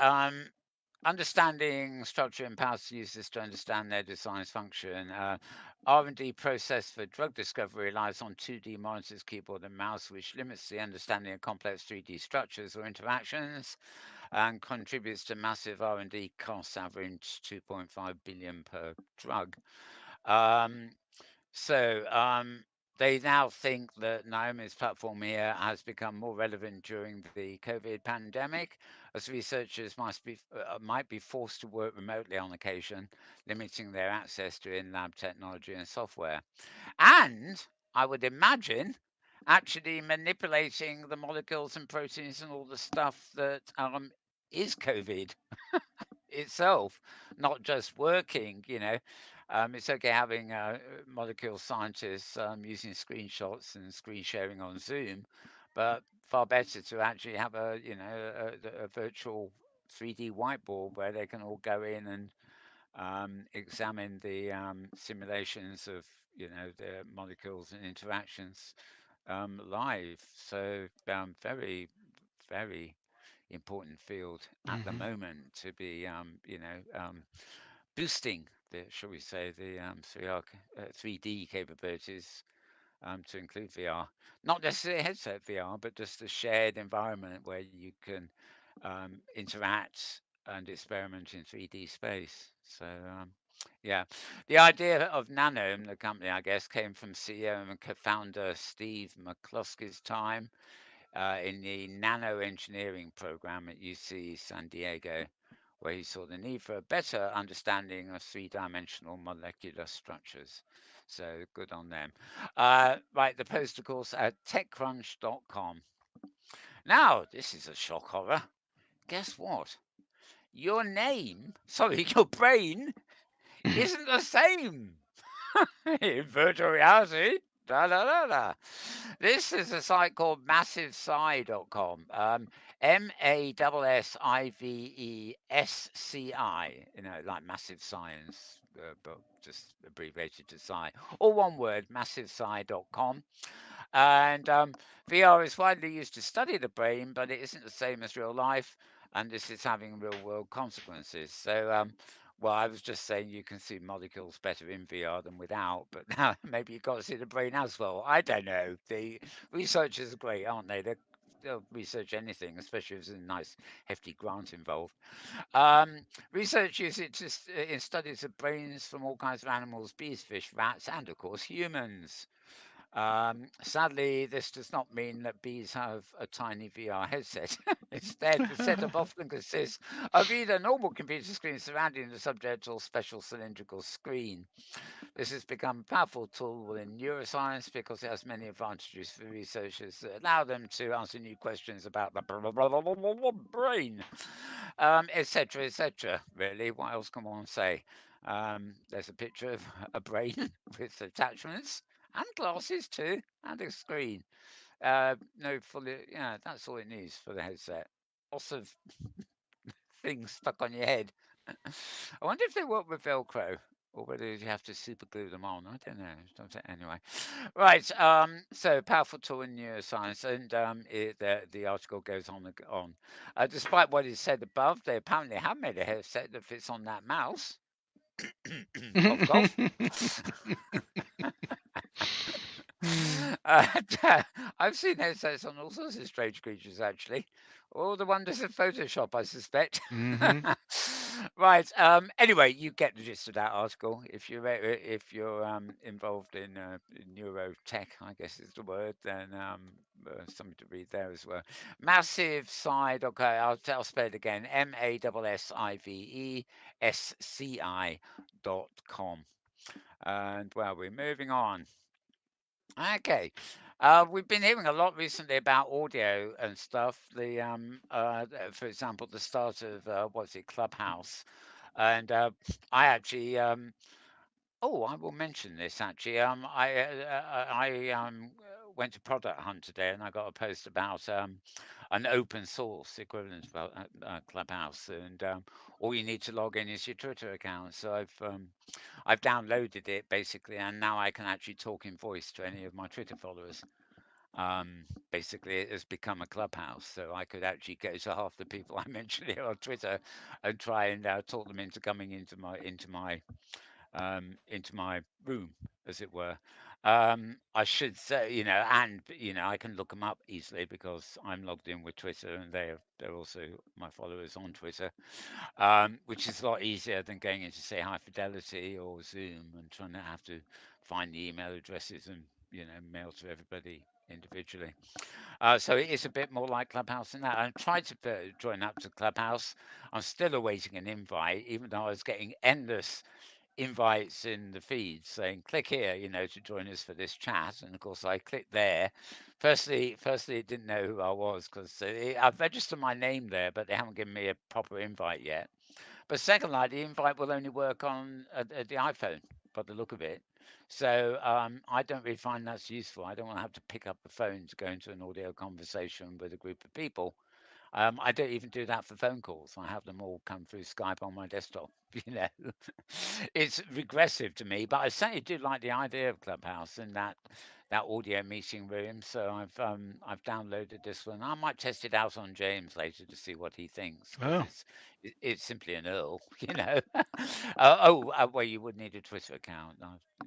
A: Understanding structure empowers users to understand their design's function. R&D process for drug discovery relies on 2D monitors, keyboard, and mouse, which limits the understanding of complex 3D structures or interactions and contributes to massive R&D costs, average 2.5 billion per drug. Um, so they now think that Naomi's platform here has become more relevant during the COVID pandemic, as researchers might be forced to work remotely on occasion, limiting their access to in-lab technology and software. And I would imagine actually manipulating the molecules and proteins and all the stuff that is COVID itself, not just working. It's okay having molecule scientists using screenshots and screen sharing on Zoom, but far better to actually have a virtual 3D whiteboard where they can all go in and examine the simulations of the molecules and interactions live. So very, very important field at the
B: Mm-hmm.
A: moment to be, boosting the, shall we say, the 3D capabilities to include VR. Not necessarily headset VR, but just a shared environment where you can interact and experiment in 3D space. So, yeah, the idea of Nanome, the company, I guess, came from CEO and co-founder Steve McCluskey's time in the nano engineering program at UC San Diego, where he saw the need for a better understanding of three-dimensional molecular structures. So good on them. Right, the post, of course, at techcrunch.com. Now, this is a shock horror. Guess what? your name, sorry, your brain isn't the same in virtual reality. Da, da, da, da. This is a site called massivesci.com. MASSIVESCI, like massive science, but just abbreviated to sci. All one word, massivesci.com. And VR is widely used to study the brain, but it isn't the same as real life, and this is having real world consequences. So, well, I was just saying you can see molecules better in VR than without, but now maybe you've got to see the brain as well. I don't know. The researchers are great, aren't they? They'll research anything, especially if there's a nice hefty grant involved. Um, Research uses it in studies of brains from all kinds of animals, bees, fish, rats, and of course humans. Sadly, this does not mean that bees have a tiny VR headset. Instead, the setup often consists of either a normal computer screen surrounding the subject or special cylindrical screen. This has become a powerful tool in neuroscience because it has many advantages for researchers that allow them to answer new questions about the brain, etc., etc. Really, what else can one say? There's a picture of a brain with attachments and glasses too, and a screen. No, fully, yeah, that's all it needs for the headset. Lots of things stuck on your head. I wonder if they work with Velcro or whether you have to super glue them on. I don't know. Anyway, right. So powerful tool in neuroscience, and the article goes on and on. Despite what is said above, they apparently have made a headset that fits on that mouse. Cough, cough. And, I've seen headsets on all sorts of strange creatures, actually. All the wonders of Photoshop, I suspect. Right. Anyway, you get the gist of that article. If you're involved in neurotech, I guess is the word, then something to read there as well. Massive side. Okay, I'll spell it again. MASSIVESCI.com. And well, we're moving on. Okay. We've been hearing a lot recently about audio and stuff. For example, the start of what's it, Clubhouse, and I actually, oh, I will mention this actually. I went to Product Hunt today, and I got a post about an open source equivalent of Clubhouse, and all you need to log in is your Twitter account. So I've downloaded it basically, and now I can actually talk in voice to any of my Twitter followers. Basically, it has become a clubhouse, so I could actually go to half the people I mentioned here on Twitter and try and talk them into coming into my room, as it were. I should say, and I can look them up easily because I'm logged in with Twitter, and they're also my followers on Twitter, which is a lot easier than going into say High Fidelity or Zoom and trying to have to find the email addresses and mail to everybody individually. So it is a bit more like Clubhouse in that. I tried to join up to Clubhouse. I'm still awaiting an invite, even though I was getting endless invites in the feed saying click here to join us for this chat, and of course I clicked there. Firstly it didn't know who I was because I've registered my name there, but they haven't given me a proper invite yet. But secondly, the invite will only work on the iPhone by the look of it. So I don't really find that's useful. I don't want to have to pick up the phone to go into an audio conversation with a group of people. I don't even do that for phone calls. I have them all come through Skype on my desktop. You know, it's regressive to me, but I certainly do like the idea of Clubhouse and that audio meeting room. So I've downloaded this one. I might test it out on James later to see what he thinks because
B: Oh,
A: it's simply an Earl, you know. Well, you would need a Twitter account.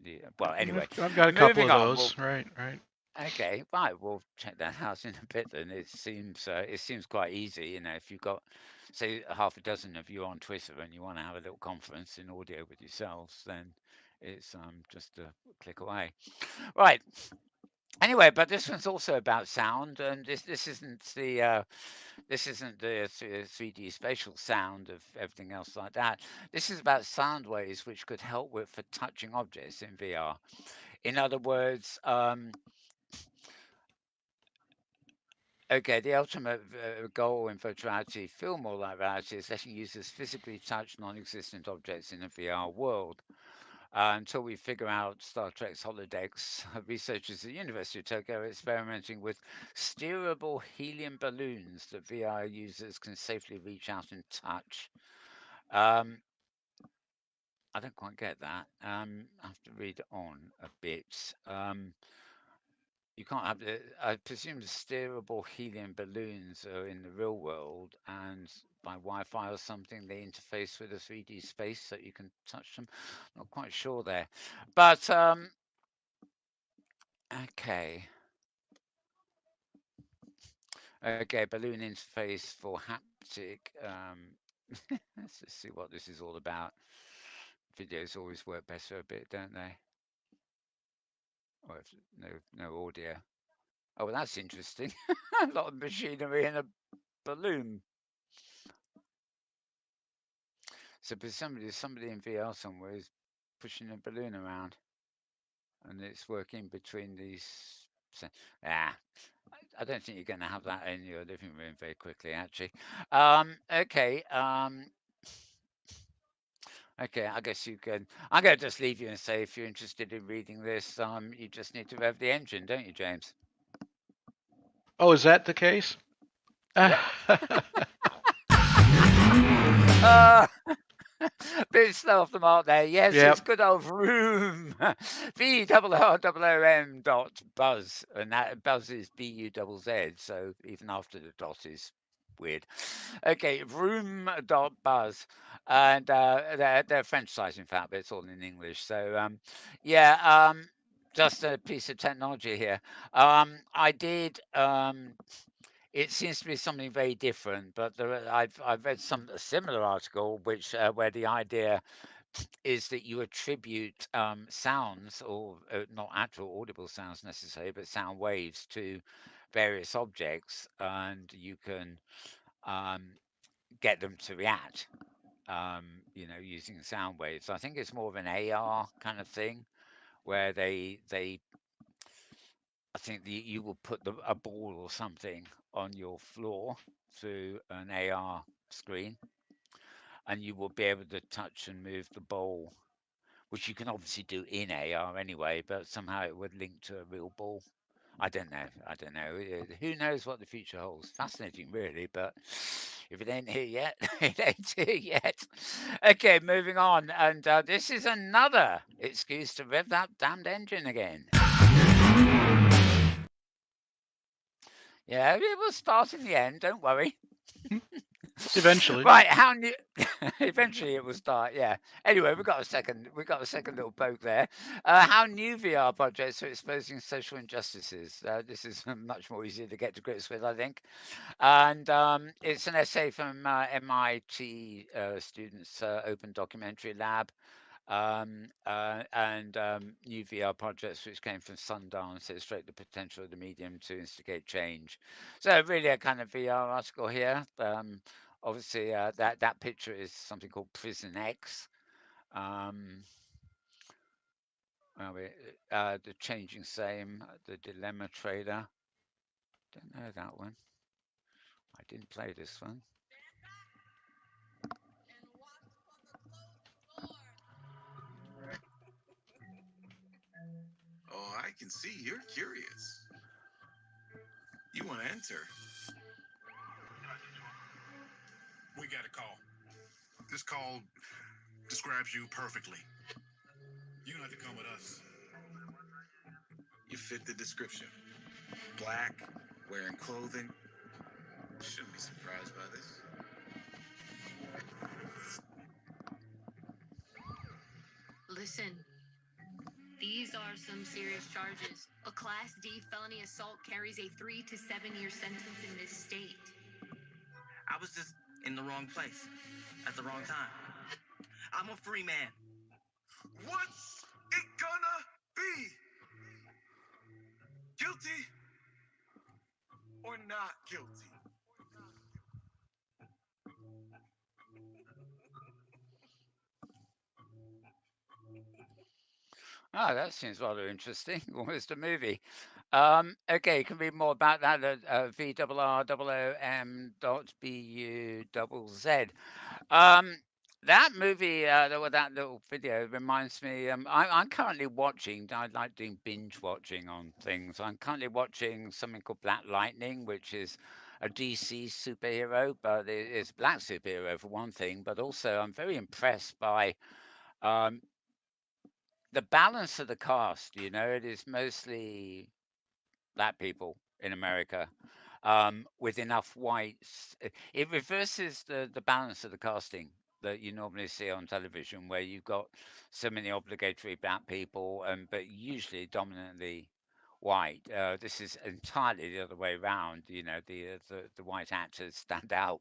A: Yeah, well, anyway,
B: I've got a couple
A: moving
B: of
A: on. Well,
B: those. Right, right.
A: okay, right. We'll check that out in a bit. Then it seems quite easy. If you've got say half a dozen of you on Twitter and you want to have a little conference in audio with yourselves, then it's just a click away. Right. Anyway, but this one's also about sound, and this isn't the 3D spatial sound of everything else like that. This is about sound waves which could help with for touching objects in VR. In other words, Okay, the ultimate goal in virtual reality, film or live reality, is letting users physically touch non-existent objects in a VR world. Until we figure out Star Trek's holodecks, researchers at the University of Tokyo are experimenting with steerable helium balloons that VR users can safely reach out and touch. Um, I don't quite get that. I have to read on a bit. You can't have the. I presume the steerable helium balloons are in the real world, and by Wi-Fi or something, they interface with a 3D space so you can touch them. Not quite sure there, but okay. Okay, balloon interface for haptic. Let's just see what this is all about. Videos always work better a bit, don't they? Or if no audio. Oh, well, that's interesting. A lot of machinery in a balloon. So somebody in VR somewhere is pushing a balloon around, and it's working between these. Ah, I don't think you're going to have that in your living room very quickly, actually. Okay. Okay, I guess you can. I'm going to just leave you and say if you're interested in reading this, you just need to rev the engine, don't you, James?
B: Oh, is that the case?
A: Yep. uh, Bit slow off the mark there. Yes,
B: Yep.
A: it's good old Vroom. VRROM dot buzz. And that buzz is BUZZ. So even after the dot is weird. Okay, Vroom dot buzz. And they're French sites, in fact, but it's all in English. So, yeah, just a piece of technology here. I did. It seems to be something very different, but I've read a similar article which where the idea is that you attribute sounds or not actual audible sounds necessarily, but sound waves to various objects, and you can um, get them to react. Using sound waves. I think it's more of an AR kind of thing where they I think you will put a ball or something on your floor through an AR screen, and you will be able to touch and move the ball, which you can obviously do in AR anyway, but somehow it would link to a real ball. I don't know. I don't know. Who knows what the future holds? Fascinating, really, but if it ain't here yet, it ain't here yet. Okay, moving on. And this is another excuse to rev that damned engine again. Yeah, it will start in the end. Don't worry.
B: Eventually.
A: Right, how new? Eventually, it will start. Yeah. Anyway, we got a second. We got a second little poke there. How new VR projects are exposing social injustices. This is much more easier to get to grips with, I think. And it's an essay from MIT students' Open Documentary Lab. And new VR projects which came from Sundance illustrate the potential of the medium to instigate change. So really a kind of VR article here. Obviously, that picture is something called Prison X. The Changing Same, the Dilemma Trader. Don't know that one. I didn't play this one.
D: Oh, I can see you're curious. You want to enter? We got a call. This call describes you perfectly. You don't have to come with us. You fit the description. Black, wearing clothing. Shouldn't be surprised by this.
E: Listen, these are some serious charges. A Class D felony assault carries a 3 to 7 year sentence in this state.
F: I was just in the wrong place at the wrong time. I'm a free man.
D: What's it gonna be? Guilty or not guilty?
A: Ah, that seems rather interesting. Almost a movie. Okay, you can read more about that at VRROOM.BU Z. That movie, that little video reminds me. I'm currently watching. I like doing binge watching on things. I'm currently watching something called Black Lightning, which is a DC superhero, but it's a black superhero for one thing. But also, I'm very impressed by um, the balance of the cast. It is mostly black people in America, with enough whites. It reverses the balance of the casting that you normally see on television, where you've got so many obligatory black people, but usually dominantly white. This is entirely the other way around. The white actors stand out.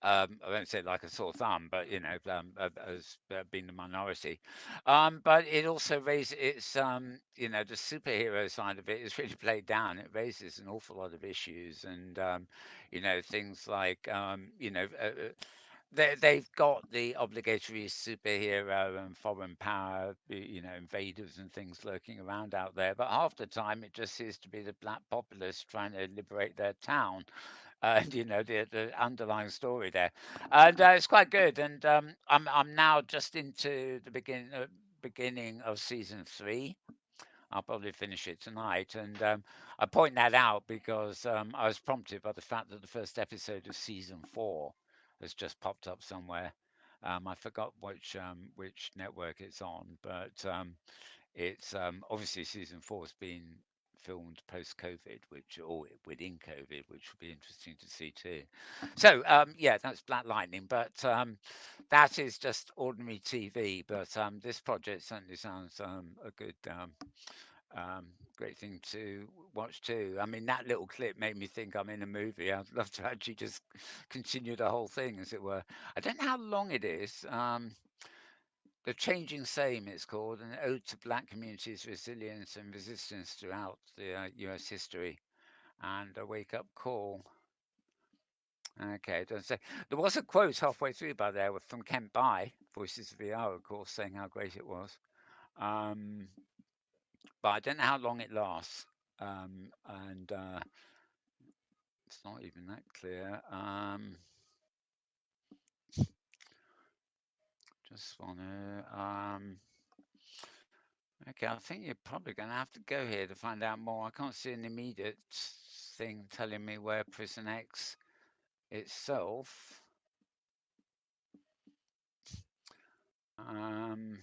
A: I won't say like a sore thumb, but as being the minority. But it also raises the superhero side of it is really played down. It raises an awful lot of issues, and things like they've got the obligatory superhero and foreign power, invaders and things lurking around out there. But half the time, it just seems to be the black populace trying to liberate their town, and the underlying story there, and it's quite good. And I'm now just into the beginning of season 3. I'll probably finish it tonight. And I point that out because I was prompted by the fact that the first episode of season 4 has just popped up somewhere. I forgot which network it's on, but it's obviously season 4 has been filmed post COVID, or within COVID, which would be interesting to see too. So yeah, that's Black Lightning, but that is just ordinary TV. But this project certainly sounds a good um, great thing to watch too. I mean, that little clip made me think I'm in a movie. I'd love to actually just continue the whole thing, as it were. I don't know how long it is. The Changing Same, it's called, an ode to black communities' resilience and resistance throughout the US history, and a wake up call. Okay, it doesn't say. There was a quote halfway through by there from Kent By, Voices of VR, of course, saying how great it was. Um, but I don't know how long it lasts. And it's not even that clear. Just want to. Okay, I think you're probably going to have to go here to find out more. I can't see an immediate thing telling me where Prison X itself um,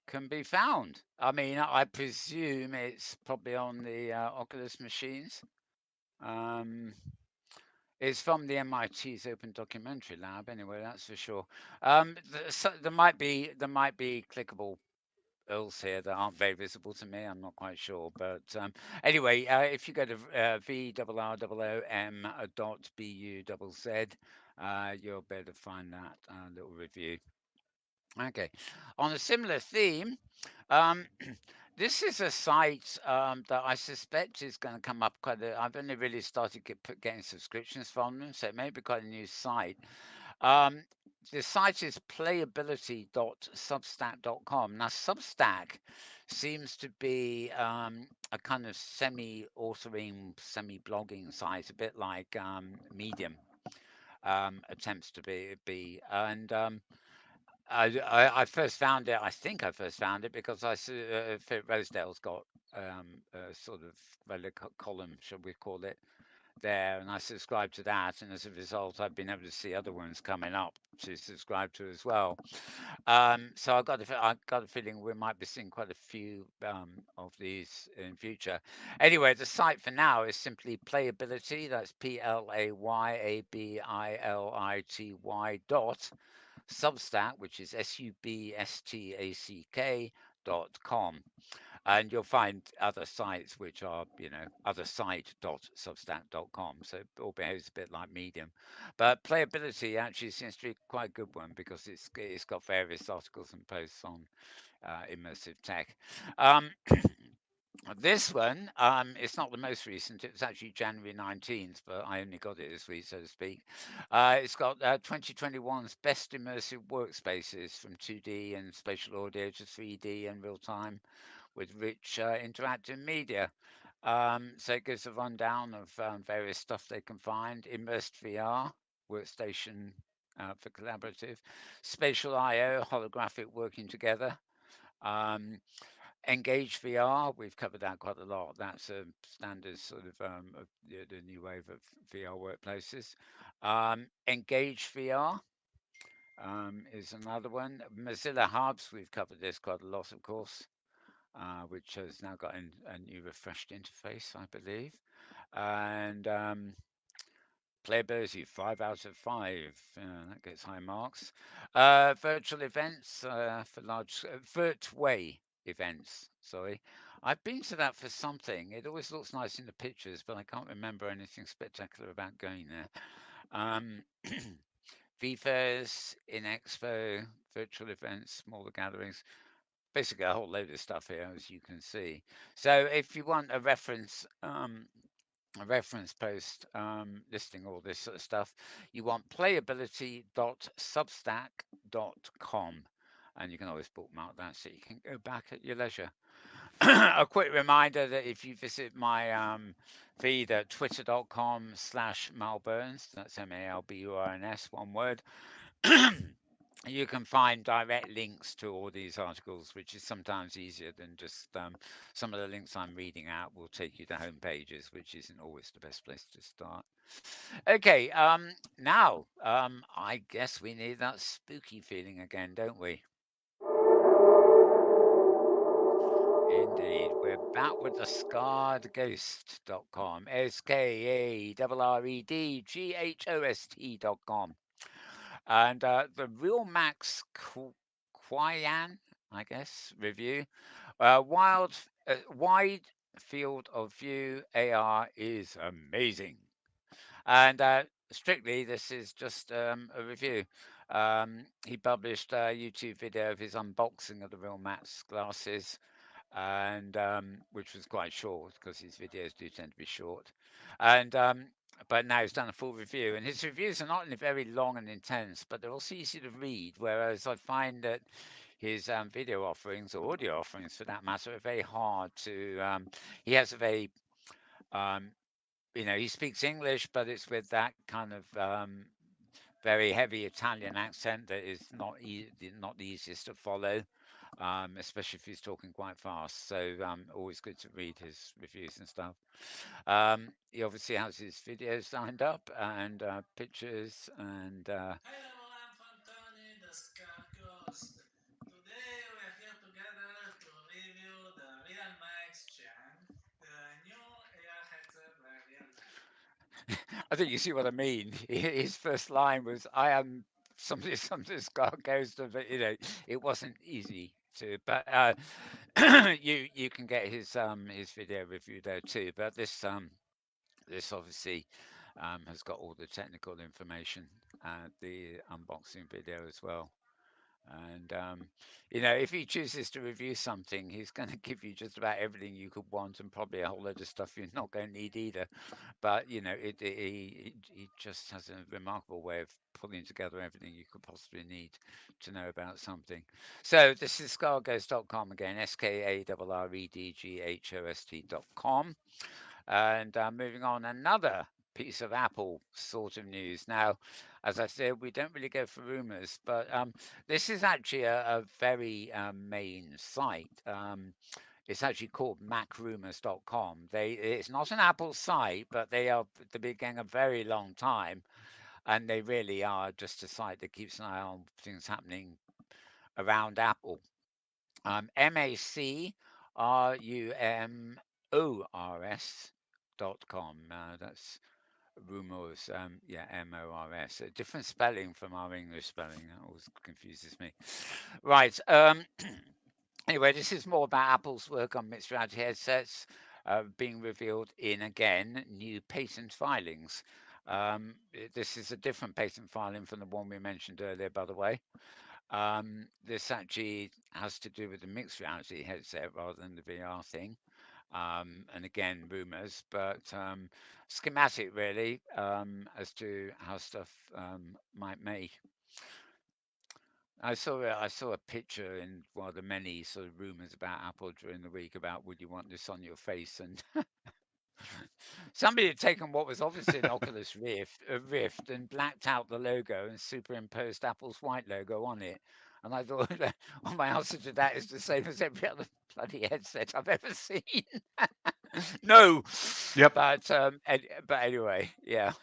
A: can be found. I mean, I presume it's probably on the Oculus machines. Um, it's from the MIT's Open Documentary Lab, anyway. That's for sure. There might be clickable ills here that aren't very visible to me. I'm not quite sure, but anyway, if you go to VRROOM.BUZZ, you'll be able to find that little review. Okay, on a similar theme, um, this is a site that I suspect is going to come up quite a. I've only really started getting subscriptions from them, so it may be quite a new site. Um, the site is playability.substack.com. Now, Substack seems to be a kind of semi-authoring, semi-blogging site, a bit like Medium attempts to be. And I first found it. I think I first found it because Rosedale's got a sort of column, shall we call it, there, and I subscribe to that, and as a result, I've been able to see other ones coming up to subscribe to as well. So I got a feeling we might be seeing quite a few of these in future. Anyway, the site for now is simply Playability. That's PLAYABILITY dot Substack, which is SUBSTACK.com. And you'll find other sites which are, othersite.substack.com. So it all behaves a bit like Medium. But Playability actually seems to be quite a good one because it's got various articles and posts on immersive tech. This one, it's not the most recent. It was actually January 19th, but I only got it this week, so to speak. It's got 2021's best immersive workspaces from 2D and spatial audio to 3D and real time, with rich interactive media. So it gives a rundown of various stuff they can find. Immersed VR, workstation for collaborative, spatial IO, holographic working together. Um, Engage VR, we've covered that quite a lot. That's a standard sort of the new wave of VR workplaces. Engage VR is another one. Mozilla Hubs, we've covered this quite a lot, of course, which has now got a new refreshed interface, I believe. And Playability, 5 out of 5. That gets high marks. Virtual events for large, Virtway events, sorry. I've been to that for something. It always looks nice in the pictures, but I can't remember anything spectacular about going there. Um, VFairs, in Expo, virtual events, smaller gatherings, basically a whole load of stuff here, as you can see. So if you want a reference post listing all this sort of stuff, you want playability.substack.com. And you can always bookmark that so you can go back at your leisure. A quick reminder that if you visit my feed at twitter.com/malburns, that's MALBURNS, one word, you can find direct links to all these articles, which is sometimes easier than just some of the links I'm reading out will take you to home pages, which isn't always the best place to start. Okay, now I guess we need that spooky feeling again, don't we? Indeed, we're back with the scarredghost.com, SKARREDGHOST.com. And the Real Max Quayan, I guess, review. Wide field of view AR is amazing. And strictly, this is just a review. He published a YouTube video of his unboxing of the Real Max glasses, and which was quite short because his videos do tend to be short. And but now he's done a full review, and his reviews are not only very long and intense, but they're also easy to read. Whereas I find that his video offerings, or audio offerings for that matter, are very hard to. He has a very um, he speaks English, but it's with that kind of very heavy Italian accent that is not the easiest to follow, especially if he's talking quite fast. So always good to read his reviews and stuff. He obviously has his videos lined up and pictures and.
G: Hi everyone, I'm Fantoni, the Scar Ghost. Today we are here together to review the Real Max Chan, the new AR headset by Real Life.
A: I think you see what I mean. His first line was, "I am something Scott goes to," but it wasn't easy to. But you can get his video review there too. But this obviously has got all the technical information, the unboxing video as well. And if he chooses to review something, he's going to give you just about everything you could want, and probably a whole load of stuff you're not going to need either. But he just has a remarkable way of pulling together everything you could possibly need to know about something. So this is scarghost.com again, SKARREDGHOST.com. And moving on, another piece of Apple sort of news. Now, as I said, we don't really go for rumors, but this is actually a very main site. It's actually called macrumors.com. It's not an Apple site, but they've been going a very long time, and they really are just a site that keeps an eye on things happening around Apple. MACRUMORS.com. That's rumors. Yeah, MORS. A different spelling from our English spelling. That always confuses me. Right. Anyway, this is more about Apple's work on mixed reality headsets being revealed in, again, new patent filings. This is a different patent filing from the one we mentioned earlier, by the way. This actually has to do with the mixed reality headset rather than the VR thing. And again, rumors, but schematic really as to how stuff might make. I saw a picture in one of the many sort of rumors about Apple during the week about would you want this on your face, and somebody had taken what was obviously an Oculus Rift and blacked out the logo and superimposed Apple's white logo on it. And I thought, well, my answer to that is the same as every other bloody headset I've ever seen. No,
B: Yep.
A: but anyway, yeah.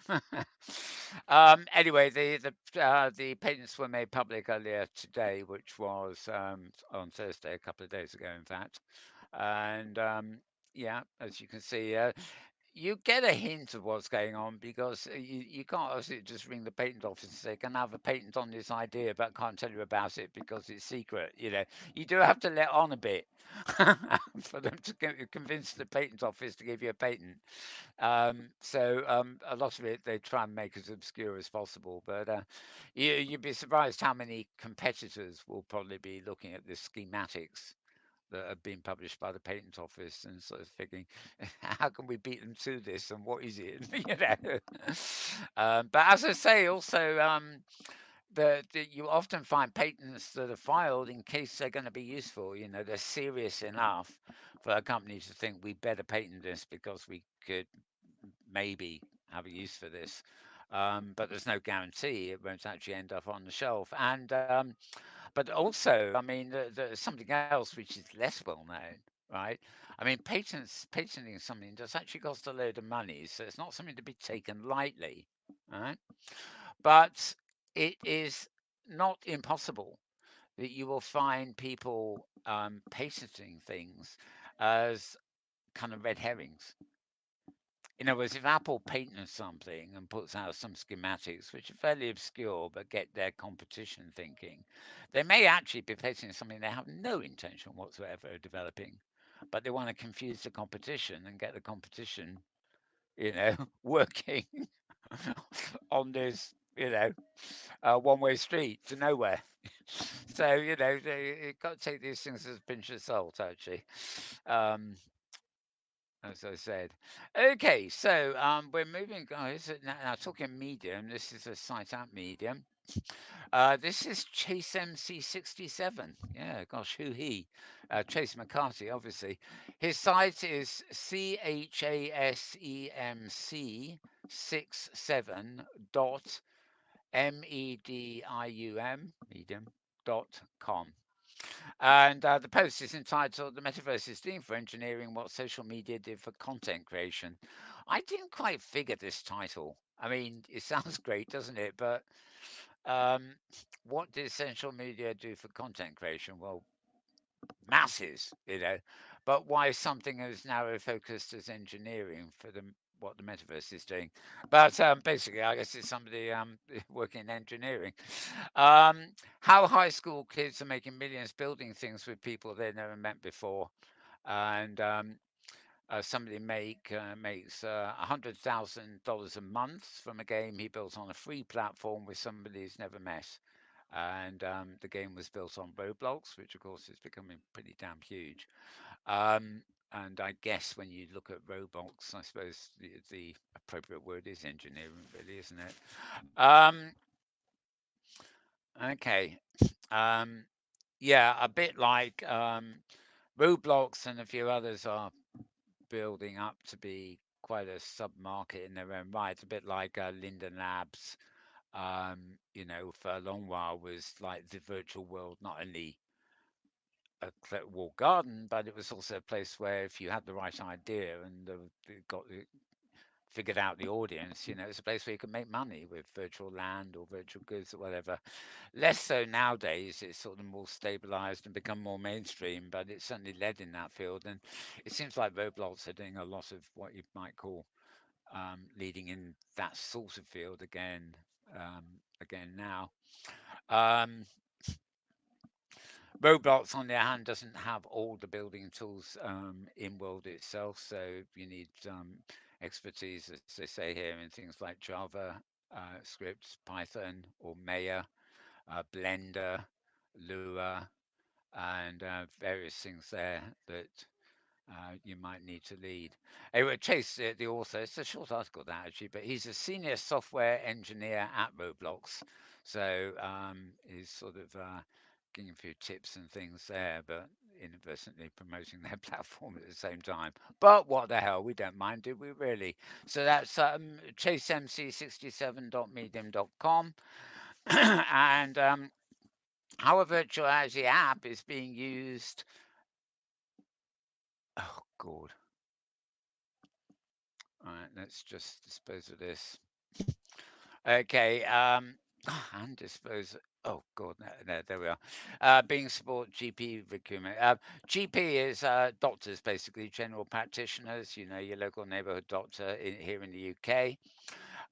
A: Anyway, the patents were made public earlier today, which was on Thursday, a couple of days ago, in fact. And yeah, as you can see, you get a hint of what's going on because you can't obviously just ring the patent office and say, "Can I have a patent on this idea?" But I can't tell you about it because it's secret. You do have to let on a bit for them to convince the patent office to give you a patent. So a lot of it they try and make as obscure as possible. But you'd be surprised how many competitors will probably be looking at the schematics that have been published by the patent office and sort of thinking, how can we beat them to this and what is it? But as I say, also you often find patents that are filed in case they're going to be useful. They're serious enough for a company to think we better patent this because we could maybe have a use for this. But there's no guarantee it won't actually end up on the shelf. But also, I mean, there's something else which is less well known, right? I mean, patenting something does actually cost a load of money, so it's not something to be taken lightly, right? But it is not impossible that you will find people patenting things as kind of red herrings. In other words, if Apple patents something and puts out some schematics, which are fairly obscure but get their competition thinking, they may actually be patenting something they have no intention whatsoever of developing, but they want to confuse the competition and get the competition, working on this, one-way street to nowhere. So, you've got to take these things as a pinch of salt, actually. Um, as I said. Okay, so we're moving, guys. Now talking Medium, this is a site app Medium. This is Chase MC67. Yeah, gosh, who he? Chase McCarthy, obviously. His site is CHASEMC 67 dot medium.com. And the post is entitled "The Metaverse is Doing for Engineering What Social Media Did for Content Creation." I didn't quite figure this title. I mean, it sounds great, doesn't it? But um, what did social media do for content creation? Well, masses, But why something as narrow focused as engineering for what the metaverse is doing? But basically, I guess it's somebody working in engineering. How high school kids are making millions building things with people they've never met before, and somebody makes $100,000 a month from a game he built on a free platform with somebody he's never met. And the game was built on Roblox, which of course is becoming pretty damn huge. And I guess when you look at Roblox, I suppose the appropriate word is engineering, really, isn't it? Okay. Um, yeah, a bit like Roblox and a few others are building up to be quite a sub-market in their own right, a bit like Linden Labs, for a long while was like the virtual world, not only a walled garden, but it was also a place where if you had the right idea and figured out the audience, it's a place where you can make money with virtual land or virtual goods or whatever. Less so nowadays. It's sort of more stabilized and become more mainstream, but it's certainly led in that field. And it seems like Roblox are doing a lot of what you might call leading in that sort of field again now. Um, Roblox, on the other hand, doesn't have all the building tools in world itself, so you need expertise, as they say here, in things like Java scripts, Python, or Maya, Blender, Lua, and various things there that you might need to lead. Anyway, Chase, the author, it's a short article that actually, but he's a senior software engineer at Roblox. So he's sort of giving a few tips and things there, but inadvertently promoting their platform at the same time. But what the hell, we don't mind, do we really? So that's chasemc67.medium.com. And our virtual reality app is being used. Oh, God. All right, let's just dispose of this. Okay, and dispose. Oh God, no, there we are. Being support GP recruitment. GP is doctors, basically general practitioners. You know, your local neighbourhood doctor here in the UK.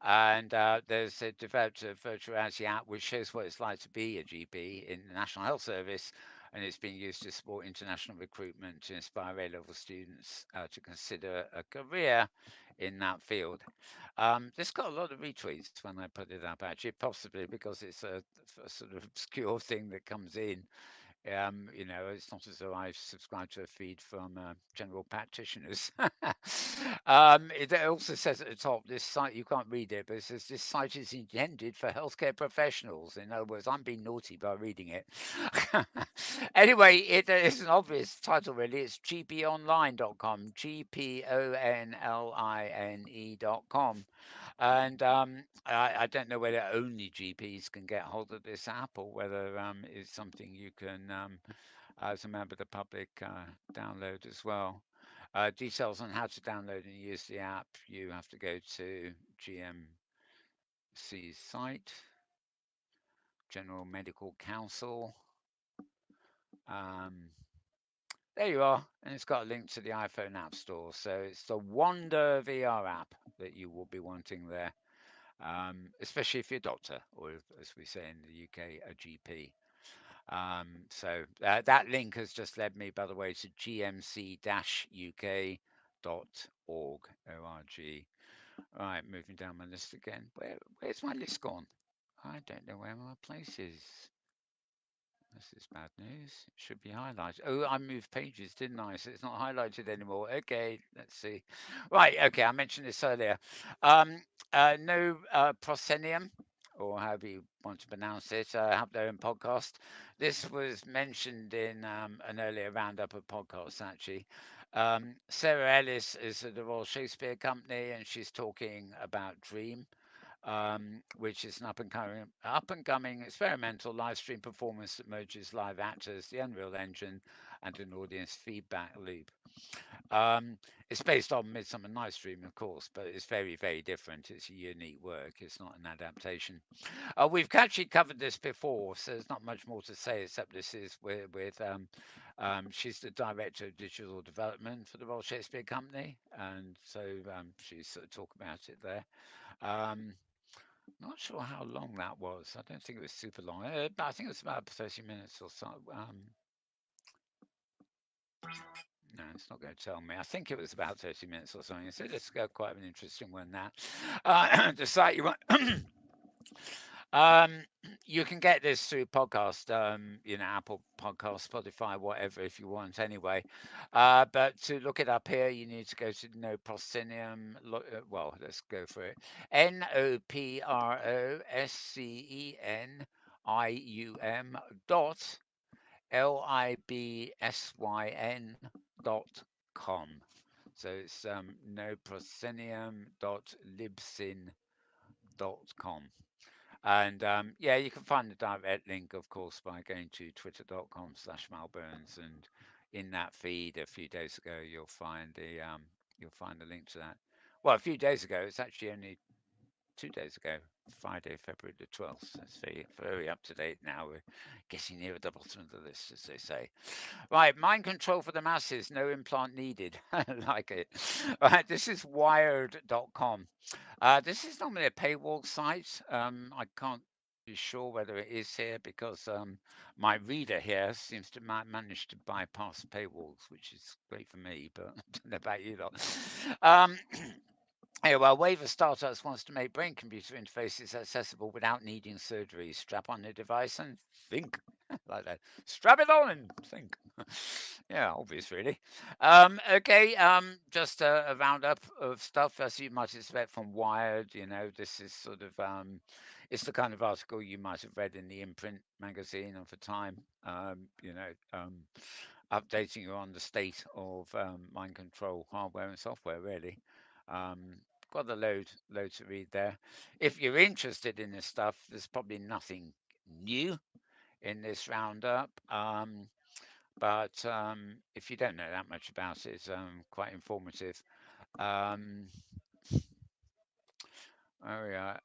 A: And there's a developed a virtual reality app which shows what it's like to be a GP in the National Health Service, and it's being used to support international recruitment to inspire A-level students to consider a career in that field. This got a lot of retweets when I put it up, actually, possibly because it's a sort of obscure thing that comes in. You know, it's not as though I subscribe to a feed from general practitioners. It also says at the top, this site, you can't read it, but it says this site is intended for healthcare professionals. In other words, I'm being naughty by reading it. Anyway, it is an obvious title, really. It's gponline.com, GPONLINE.com. And I don't know whether only GPs can get hold of this app or whether it's something you can, as a member of the public, download as well. Details on how to download and use the app, you have to go to GMC's site, General Medical Council. There you are, and it's got a link to the iPhone App Store. So it's the Wonder VR app that you will be wanting there. Especially if you're a doctor, or as we say in the UK, a GP. So that link has just led me, by the way, to gmc-uk.org. O-R-G. Right, moving down my list again. Where's my list gone? I don't know where my place is. This is bad news. It should be highlighted. Oh, I moved pages, didn't I? So it's not highlighted anymore. Okay, let's see. Right, okay, I mentioned this earlier. No proscenium, or however you want to pronounce it, have their own podcast. This was mentioned in an earlier roundup of podcasts, actually. Sarah Ellis is at the Royal Shakespeare Company, and she's talking about Dream, which is an up and coming experimental live stream performance that merges live actors, the Unreal Engine, and an audience feedback loop. It's based on Midsummer Night's Dream, of course, but it's very, very different. It's a unique work. It's not an adaptation. We've actually covered this before, so there's not much more to say except this is with she's the director of digital development for the Royal Shakespeare Company, and so she's sort of talking about it there. Not sure how long that was. I don't think it was super long. But I think it was about 30 minutes or so. No, it's not going to tell me. I think it was about 30 minutes or something. So let's go quite an interesting one now. The site you want. You can get this through podcast, Apple Podcast, Spotify, whatever, if you want anyway. But to look it up here, you need to go to No Proscenium. Well, let's go for it. NOPROSCENIUM dot LIBSYN.com. So it's noproscenium.libsyn.com. And yeah, you can find the direct link, of course, by going to twitter.com/malburns, and in that feed a few days ago, you'll find the link to that. Well, a few days ago, it's actually only 2 days ago, Friday, February the 12th. That's very, very up to date now. We're getting near the bottom of the list, as they say. Right, mind control for the masses, no implant needed. I like it. Right, this is wired.com. This is normally a paywall site. I can't be sure whether it is here because my reader here seems to manage to bypass paywalls, which is great for me, but I don't know about you lot. Yeah, well, Wave of Startups wants to make brain-computer interfaces accessible without needing surgery. Strap on the device and think. like that. Strap it on and think. Yeah, obvious, really. Okay, just a roundup of stuff as you might expect from Wired. You know, this is sort of it's the kind of article you might have read in the imprint magazine of the time. You know, updating you on the state of mind control hardware and software. Really, um, got a load to read there. If you're interested in this stuff, there's probably nothing new in this roundup. But if you don't know that much about it, it's quite informative. Um, oh yeah.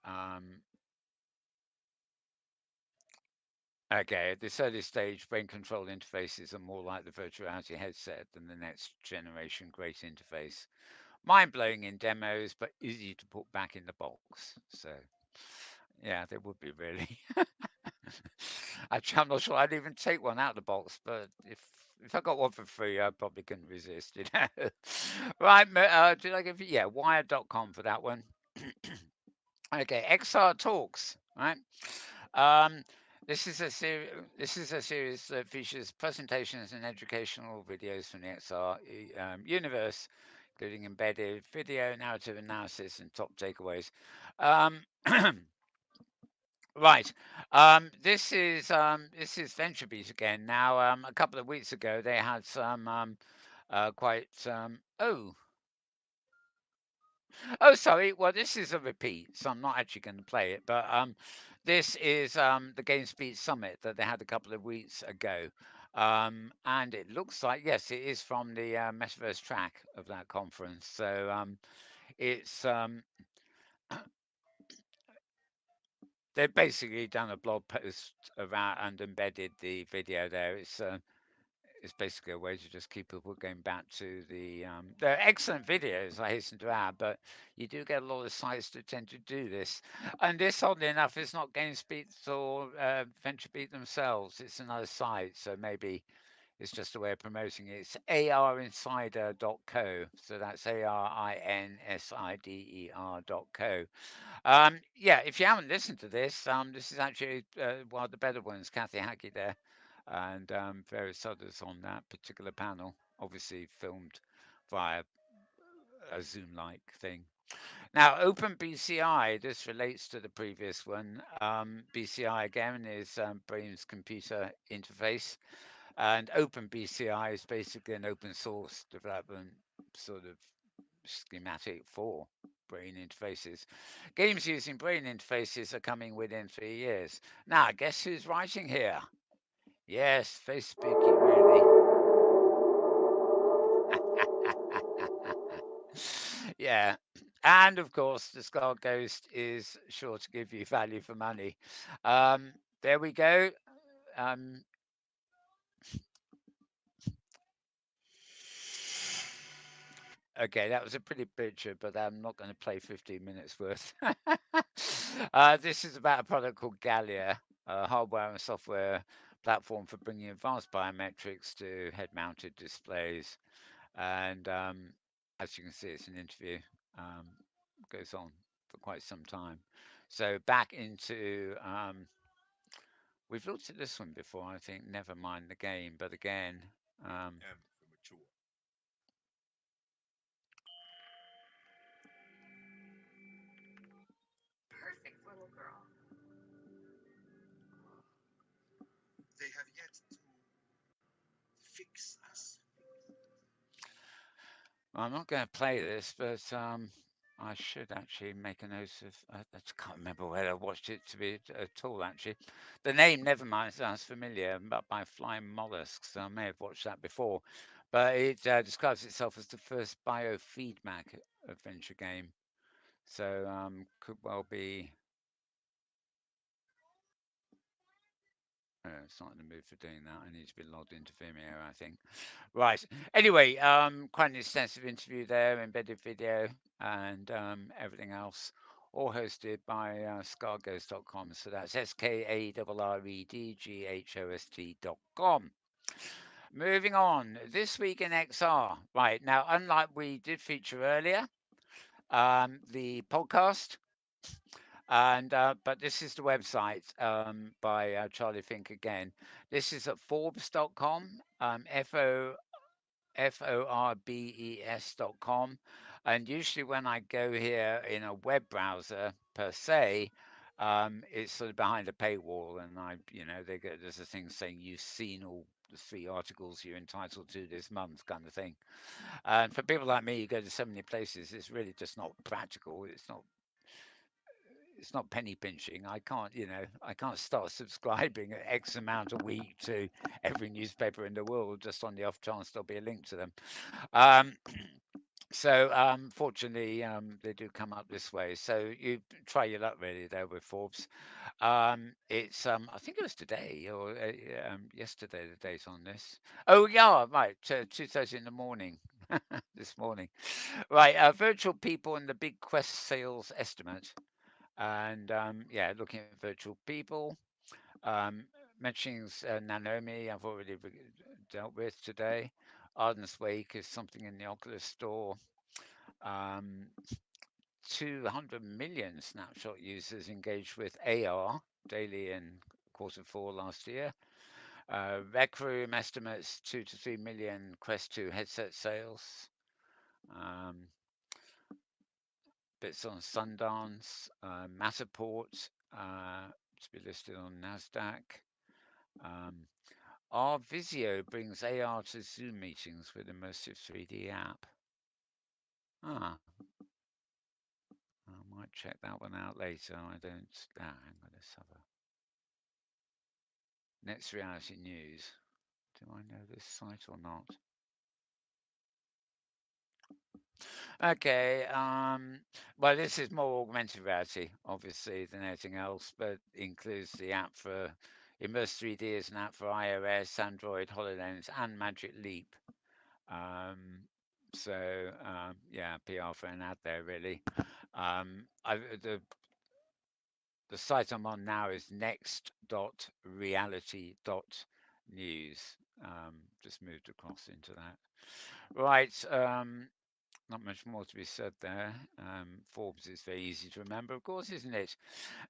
A: Okay, at this early stage, brain control interfaces are more like the virtual reality headset than the next generation great interface. Mind blowing in demos, but easy to put back in the box. So, yeah, they would be really. Actually, I'm not sure I'd even take one out of the box, but if I got one for free, I probably couldn't resist, you know. Right, did I give you? Yeah, wired.com for that one. Okay, XR Talks, right? Um, this is a series that features presentations and educational videos from the XR universe, including embedded video, narrative analysis, and top takeaways. Um, Right. This is VentureBeat again. Now, a couple of weeks ago, they had some quite sorry. Well, this is a repeat, so I'm not actually going to play it. But this is the GameSpeed Summit that they had a couple of weeks ago, and it looks like yes, it is from the Metaverse track of that conference. So it's they've basically done a blog post around and embedded the video there. It's basically a way to just keep people going back to the. They're excellent videos, I hasten to add, but you do get a lot of sites that tend to do this. And this, oddly enough, is not GameSpeed or VentureBeat themselves. It's another site, so maybe it's just a way of promoting it. It's arinsider.co. So that's ARINSIDER.co. Yeah, if you haven't listened to this is actually one of the better ones. Kathy Hackett there, and various others on that particular panel, obviously filmed via a Zoom-like thing. Now, OpenBCI, this relates to the previous one. BCI again is Brain's computer interface, and OpenBCI is basically an open source development sort of schematic for brain interfaces. Games using brain interfaces are coming within 3 years. Now, guess who's writing here? Yes, face spooky, really. Yeah. And of course, the Skull Ghost is sure to give you value for money. There we go. Um, Okay, that was a pretty picture, but I'm not going to play 15 minutes worth. This is about a product called Gallia, a hardware and software platform for bringing advanced biometrics to head-mounted displays. And as you can see, it's an interview. Um, Goes on for quite some time. So back into we've looked at this one before, I think. Never mind the game, but again, um,
D: And for mature.
E: Perfect little girl.
D: They have yet to fix us.
A: I'm not going to play this, but I should actually make a note of. I just can't remember where I watched it to be at all. Actually, the name never mind sounds familiar, but by Flying Mollusks. So I may have watched that before, but it describes itself as the first biofeedback adventure game. So could well be. It's not in the mood for doing that. I need to be logged into Vimeo, I think. Right. Anyway, quite an extensive interview there, embedded video, and everything else, all hosted by scarghost.com. So that's SKARREDGHOST.com. Moving on, this week in XR. Right. Now, unlike we did feature earlier, the podcast, And but this is the website by Charlie Fink again. This is at Forbes.com, Forbes.com. And usually when I go here in a web browser per se, it's sort of behind a paywall, and there's a thing saying you've seen all the 3 articles you're entitled to this month, kind of thing. And for people like me, you go to so many places, it's really just not practical. It's not penny pinching. I can't start subscribing at X amount a week to every newspaper in the world just on the off chance there'll be a link to them. Um, so fortunately, they do come up this way. So you try your luck really there with Forbes. It's I think it was today or yesterday. The date on this. Oh yeah, right. 2:30 in the morning. This morning, right? Virtual people and the big Quest sales estimate. And yeah, looking at virtual people, um, mentioning Nanomi, I've already dealt with today. Arden's Wake is something in the Oculus store. Um, 200 million snapshot users engaged with AR daily in Q4 last year. Rec Room estimates 2 to 3 million Quest 2 headset sales. Um, Bits on Sundance, Matterport, to be listed on NASDAQ. Um, our Visio brings AR to Zoom meetings with immersive 3D app. Ah, I might check that one out later. I don't. Hang on, let's have a Next Reality News. Do I know this site or not? Okay. Well, this is more augmented reality, obviously, than anything else, but includes the app for Immerse 3D is an app for iOS, Android, HoloLens, and Magic Leap. Um, yeah, PR for an ad there, really. Um, I, the the site I'm on now is next.reality.news. Just moved across into that. Right. Not much more to be said there. Forbes is very easy to remember, of course, isn't it?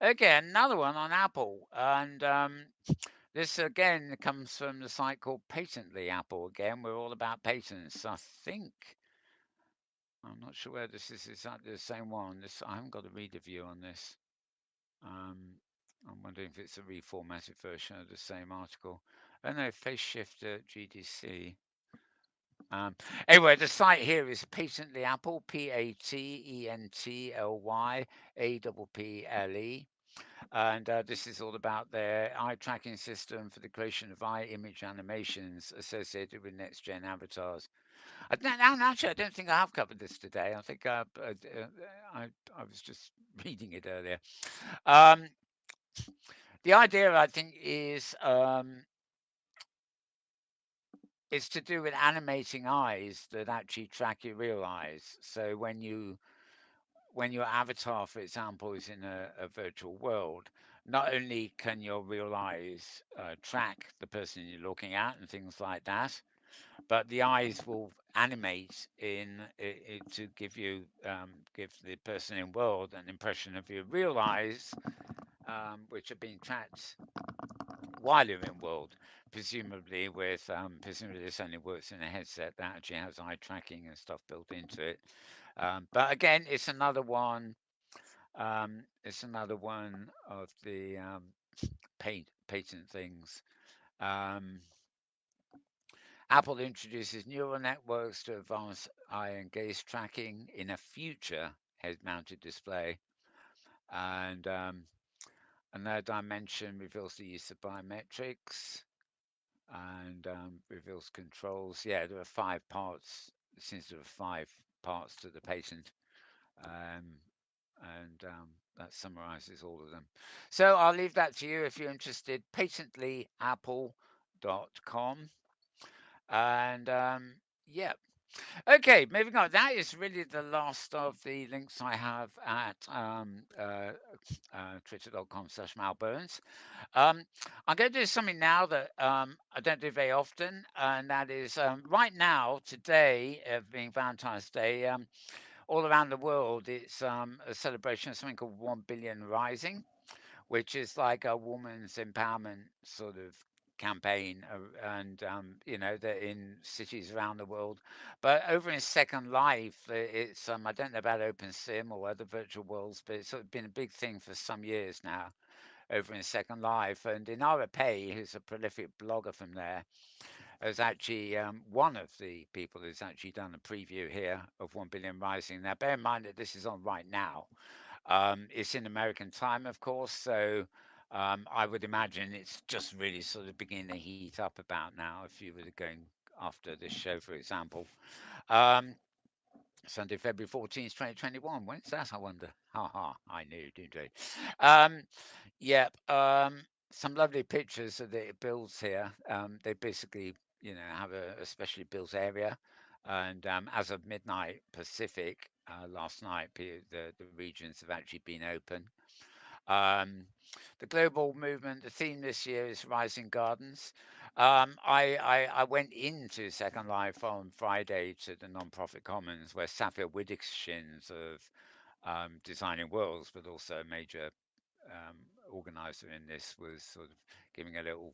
A: Okay, another one on Apple. And this again comes from the site called Patently Apple. Again, we're all about patents. I think, I'm not sure whether this is exactly the same one. I haven't got a reader view on this. I'm wondering if it's a reformatted version of the same article. Oh no, Face Shift at GDC. Anyway, the site here is Patently Apple, PATENTLY and this is all about their eye tracking system for the creation of eye image animations associated with next gen avatars. Actually, I don't think I have covered this today. I think I was just reading it earlier. Um, the idea, I think, is to do with animating eyes that actually track your real eyes. So when your avatar, for example, is in a virtual world, not only can your real eyes track the person you're looking at and things like that, but the eyes will animate to give the person in world an impression of your real eyes, which are being tracked while you're in world. Presumably this only works in a headset that actually has eye tracking and stuff built into it. But again, it's another one. It's another one of the patent things. Um, Apple introduces neural networks to advance eye and gaze tracking in a future head-mounted display, and another dimension reveals the use of biometrics and reveals controls. Yeah, there are 5 parts. It seems there are 5 parts to the patent, um, and that summarizes all of them. So I'll leave that to you if you're interested. Patentlyapple.com. And yeah. Okay, moving on. That is really the last of the links I have at twitter.com/malburns. I'm going to do something now that I don't do very often, and that is right now, today, being Valentine's Day, all around the world, it's a celebration of something called 1 Billion Rising, which is like a woman's empowerment sort of campaign, and they're in cities around the world. But over in Second Life, it's I don't know about OpenSim or other virtual worlds, but it's sort of been a big thing for some years now over in Second Life. And Inara Pay, who's a prolific blogger from there, is actually one of the people who's actually done a preview here of 1 Billion Rising. Now, bear in mind that this is on right now. It's in American time, of course, so I would imagine it's just really sort of beginning to heat up about now if you were going after this show, for example. Um, Sunday, February 14th, 2021. When's that, I wonder? Ha ha, I knew, didn't I? Yep. Some lovely pictures of the builds here. They basically, have a specially built area, and as of midnight Pacific last night, the regions have actually been open. Um, the global movement, the theme this year is Rising Gardens. I went into Second Life on Friday to the non-profit commons where Safir Widdicshins of Designing Worlds, but also a major organizer in this, was sort of giving a little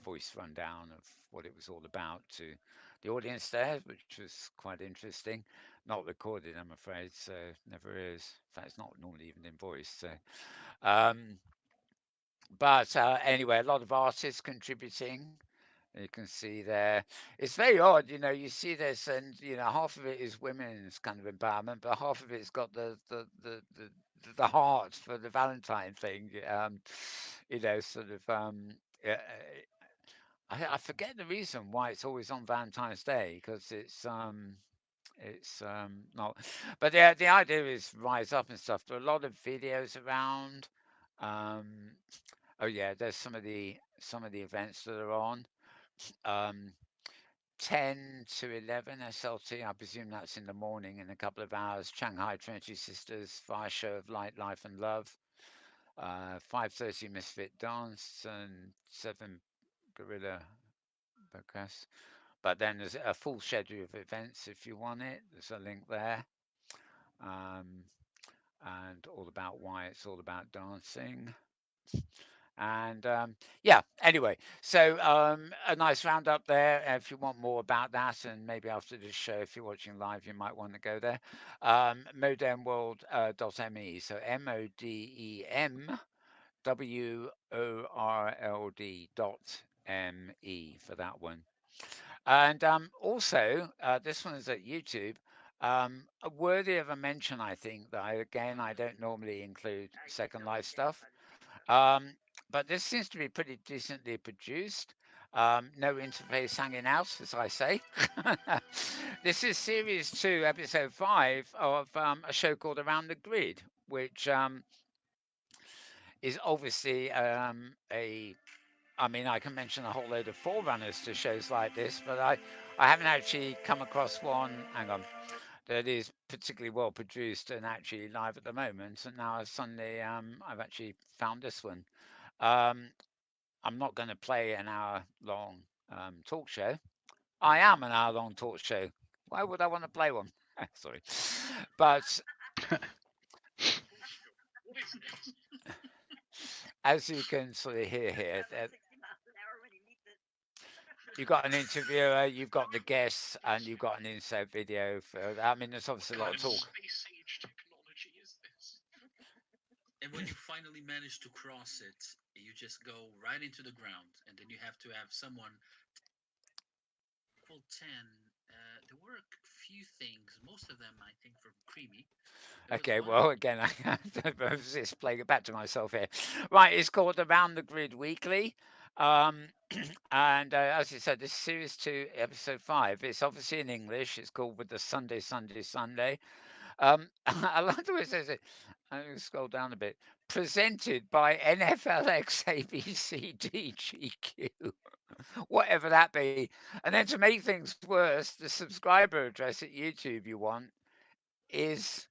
A: voice rundown of what it was all about to the audience there, which was quite interesting. Not recorded, I'm afraid, so never is. In fact, it's not normally even in voice. So, um, but anyway, a lot of artists contributing. You can see there. It's very odd, you see this, and half of it is women's kind of empowerment, but half of it's got the heart for the Valentine thing. Sort of. Yeah, I forget the reason why it's always on Valentine's Day, because it's not. But the idea is rise up and stuff. There are a lot of videos around. Um, oh yeah, there's some of the events that are on. Um, 10 to 11 SLT. I presume that's in the morning in a couple of hours. Shanghai Trinity Sisters Fire Show of Light, Life and Love. 5:30 Misfit Dance and 7 Gorilla Podcast. But then there's a full schedule of events if you want it. There's a link there. Um, and all about why it's all about dancing. And yeah, anyway, so a nice roundup there. If you want more about that, and maybe after this show, if you're watching live, you might want to go there. Modemworld.me. So MODEMWORLD.me for that one. And also, this one is at YouTube. Worthy of a mention, I think, that I don't normally include Second Life stuff. Um, but this seems to be pretty decently produced. No interface hanging out, as I say. This is series 2, episode 5 of a show called Around the Grid, which is obviously a. I mean, I can mention a whole load of forerunners to shows like this, but I haven't actually come across one. Hang on, that is particularly well produced and actually live at the moment. And now suddenly, I've actually found this one. Um, I'm not going to play an hour long talk show. I am an hour long talk show. Why would I want to play one? Sorry. But as you can sort of hear here, you've got an interviewer, you've got the guests, and you've got an insert video. I mean, there's obviously a lot of talk.
H: Space age technology is this?
F: And when you finally manage to cross it, you just go right into the ground, and then you have to have someone. Level 10, there were a few things, most of them I think from Creamy.
A: Okay, well, again, I was just playing it back to myself here. Right, it's called Around the Grid Weekly. And as you said, this is series 2, episode 5. It's obviously in English. It's called With the Sunday, Sunday, Sunday. I like the way it says it. I'm going to scroll down a bit. Presented by NFLX ABCDGQ, whatever that be. And then to make things worse, the subscriber address at YouTube you want is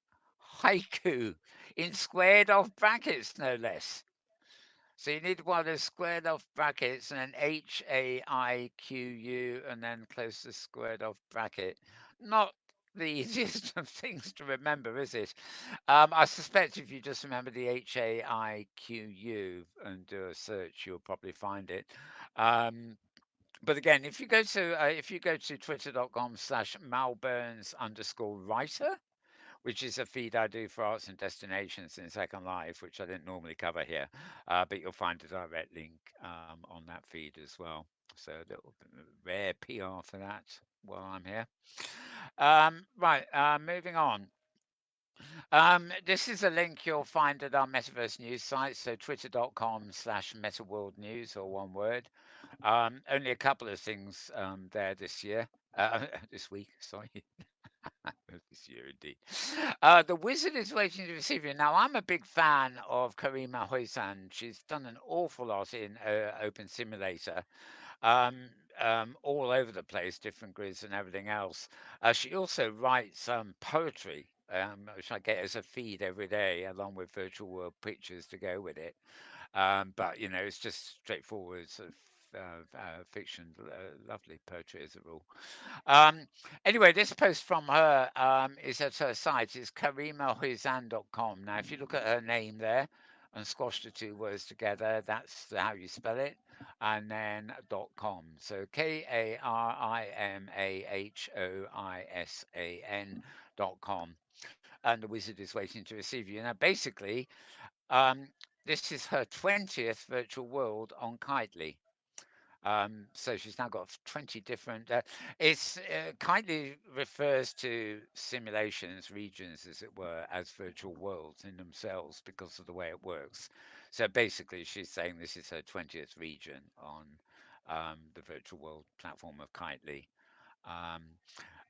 A: haiku in squared off brackets, no less. So you need one of those squared off brackets and then HAIQU and then close the squared off bracket. Not the easiest of things to remember, is it? I suspect if you just remember the HAIQU and do a search, you'll probably find it. Um, but again, if you go to twitter.com/malburns_writer, which is a feed I do for arts and destinations in Second Life, which I didn't normally cover here, but you'll find a direct link on that feed as well. So a little rare PR for that while I'm here. Right, moving on. This is a link you'll find at our Metaverse news site, so twitter.com/metaworldnews, or one word. Only a couple of things there this year, this week, sorry. This year indeed. The Wizard is waiting to receive you. Now, I'm a big fan of Karima Hoisan. She's done an awful lot in Open Simulator, um, all over the place, different grids and everything else. She also writes poetry, which I get as a feed every day, along with virtual world pictures to go with it. But it's just straightforward sort of fiction, lovely poetry as a rule. Um, anyway, this post from her is at her site. It's karimahuizan.com. Now, if you look at her name there and squash the two words together, that's how you spell it. And then .com. So KARIMAHOISAN.com. And the wizard is waiting to receive you. Now, basically, um, this is her 20th virtual world on Kitely. So she's now got 20 different. It's kindly refers to simulations, regions, as it were, as virtual worlds in themselves because of the way it works. So basically, she's saying this is her 20th region on the virtual world platform of Kitely. Um,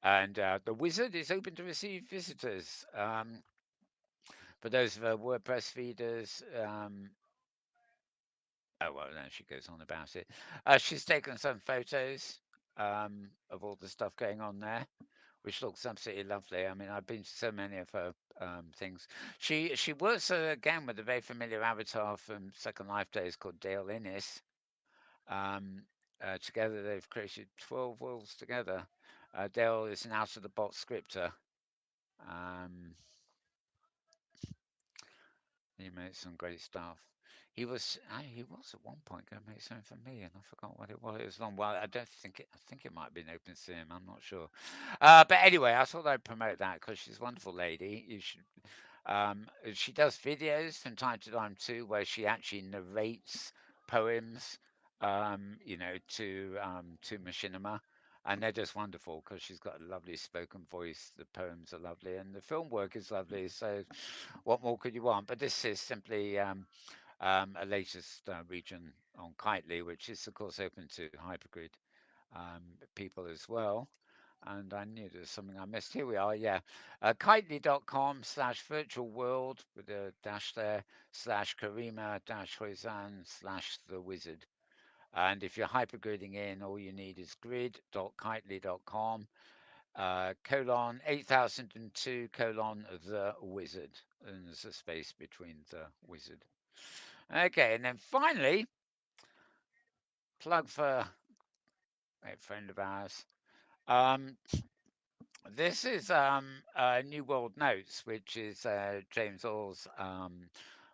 A: and the wizard is open to receive visitors. For those of her WordPress feeders, oh, well, then she goes on about it. She's taken some photos of all the stuff going on there, which looks absolutely lovely. I mean, I've been to so many of her things. She works again with a very familiar avatar from Second Life days called Dale Innes. Um, Together, they've created 12 worlds together. Dale is an out of the box scripter. Um, He made some great stuff. He was at one point going to make something for me, and I forgot what it was. It was long. Well, I don't think it. I think it might have been Open Sim. I'm not sure. But anyway, I thought I'd promote that because she's a wonderful lady. You should. She does videos from time to time too, where she actually narrates poems. To machinima. And they're just wonderful because she's got a lovely spoken voice. The poems are lovely, and the film work is lovely. So, what more could you want? But this is simply a latest region on Kitely, which is, of course, open to hypergrid people as well. And I knew there was something I missed. Here we are, yeah. Kitely.com/virtual world with a dash there /Karima-Hoisan/the wizard. And if you're hypergridding in, all you need is grid.kitely.com colon 8002 colon the wizard, and there's a space between the wizard. Okay, and then finally, plug for a friend of ours. This is New World Notes, which is James Orr's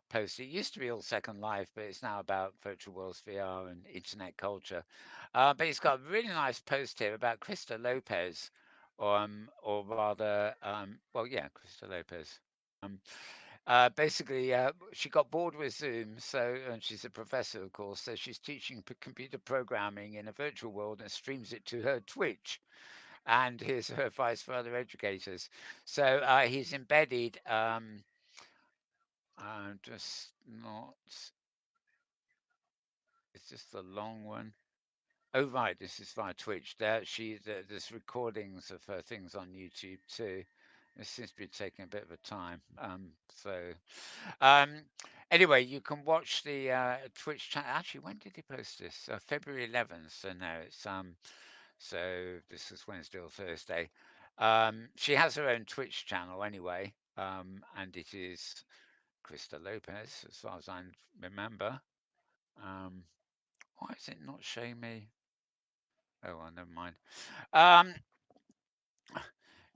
A: post. It used to be all Second Life, but it's now about virtual worlds, VR, and internet culture. But he's got a really nice post here about Krista Lopez, or rather, well, yeah, Krista Lopez. Basically, she got bored with Zoom, and she's a professor, of course, so she's teaching computer programming in a virtual world and streams it to her Twitch. And here's her advice for other educators. So he's embedded, just not, it's just a long one. Oh, right, this is via Twitch. There's recordings of her things on YouTube too. This seems to be taking a bit of a time. Um, anyway, you can watch the Twitch channel. Actually, when did he post this? February 11th. So no, so this is Wednesday or Thursday. She has her own Twitch channel anyway, and it is Krista Lopez, as far as I remember. Um, why is it not showing me? Oh, well, never mind. Um,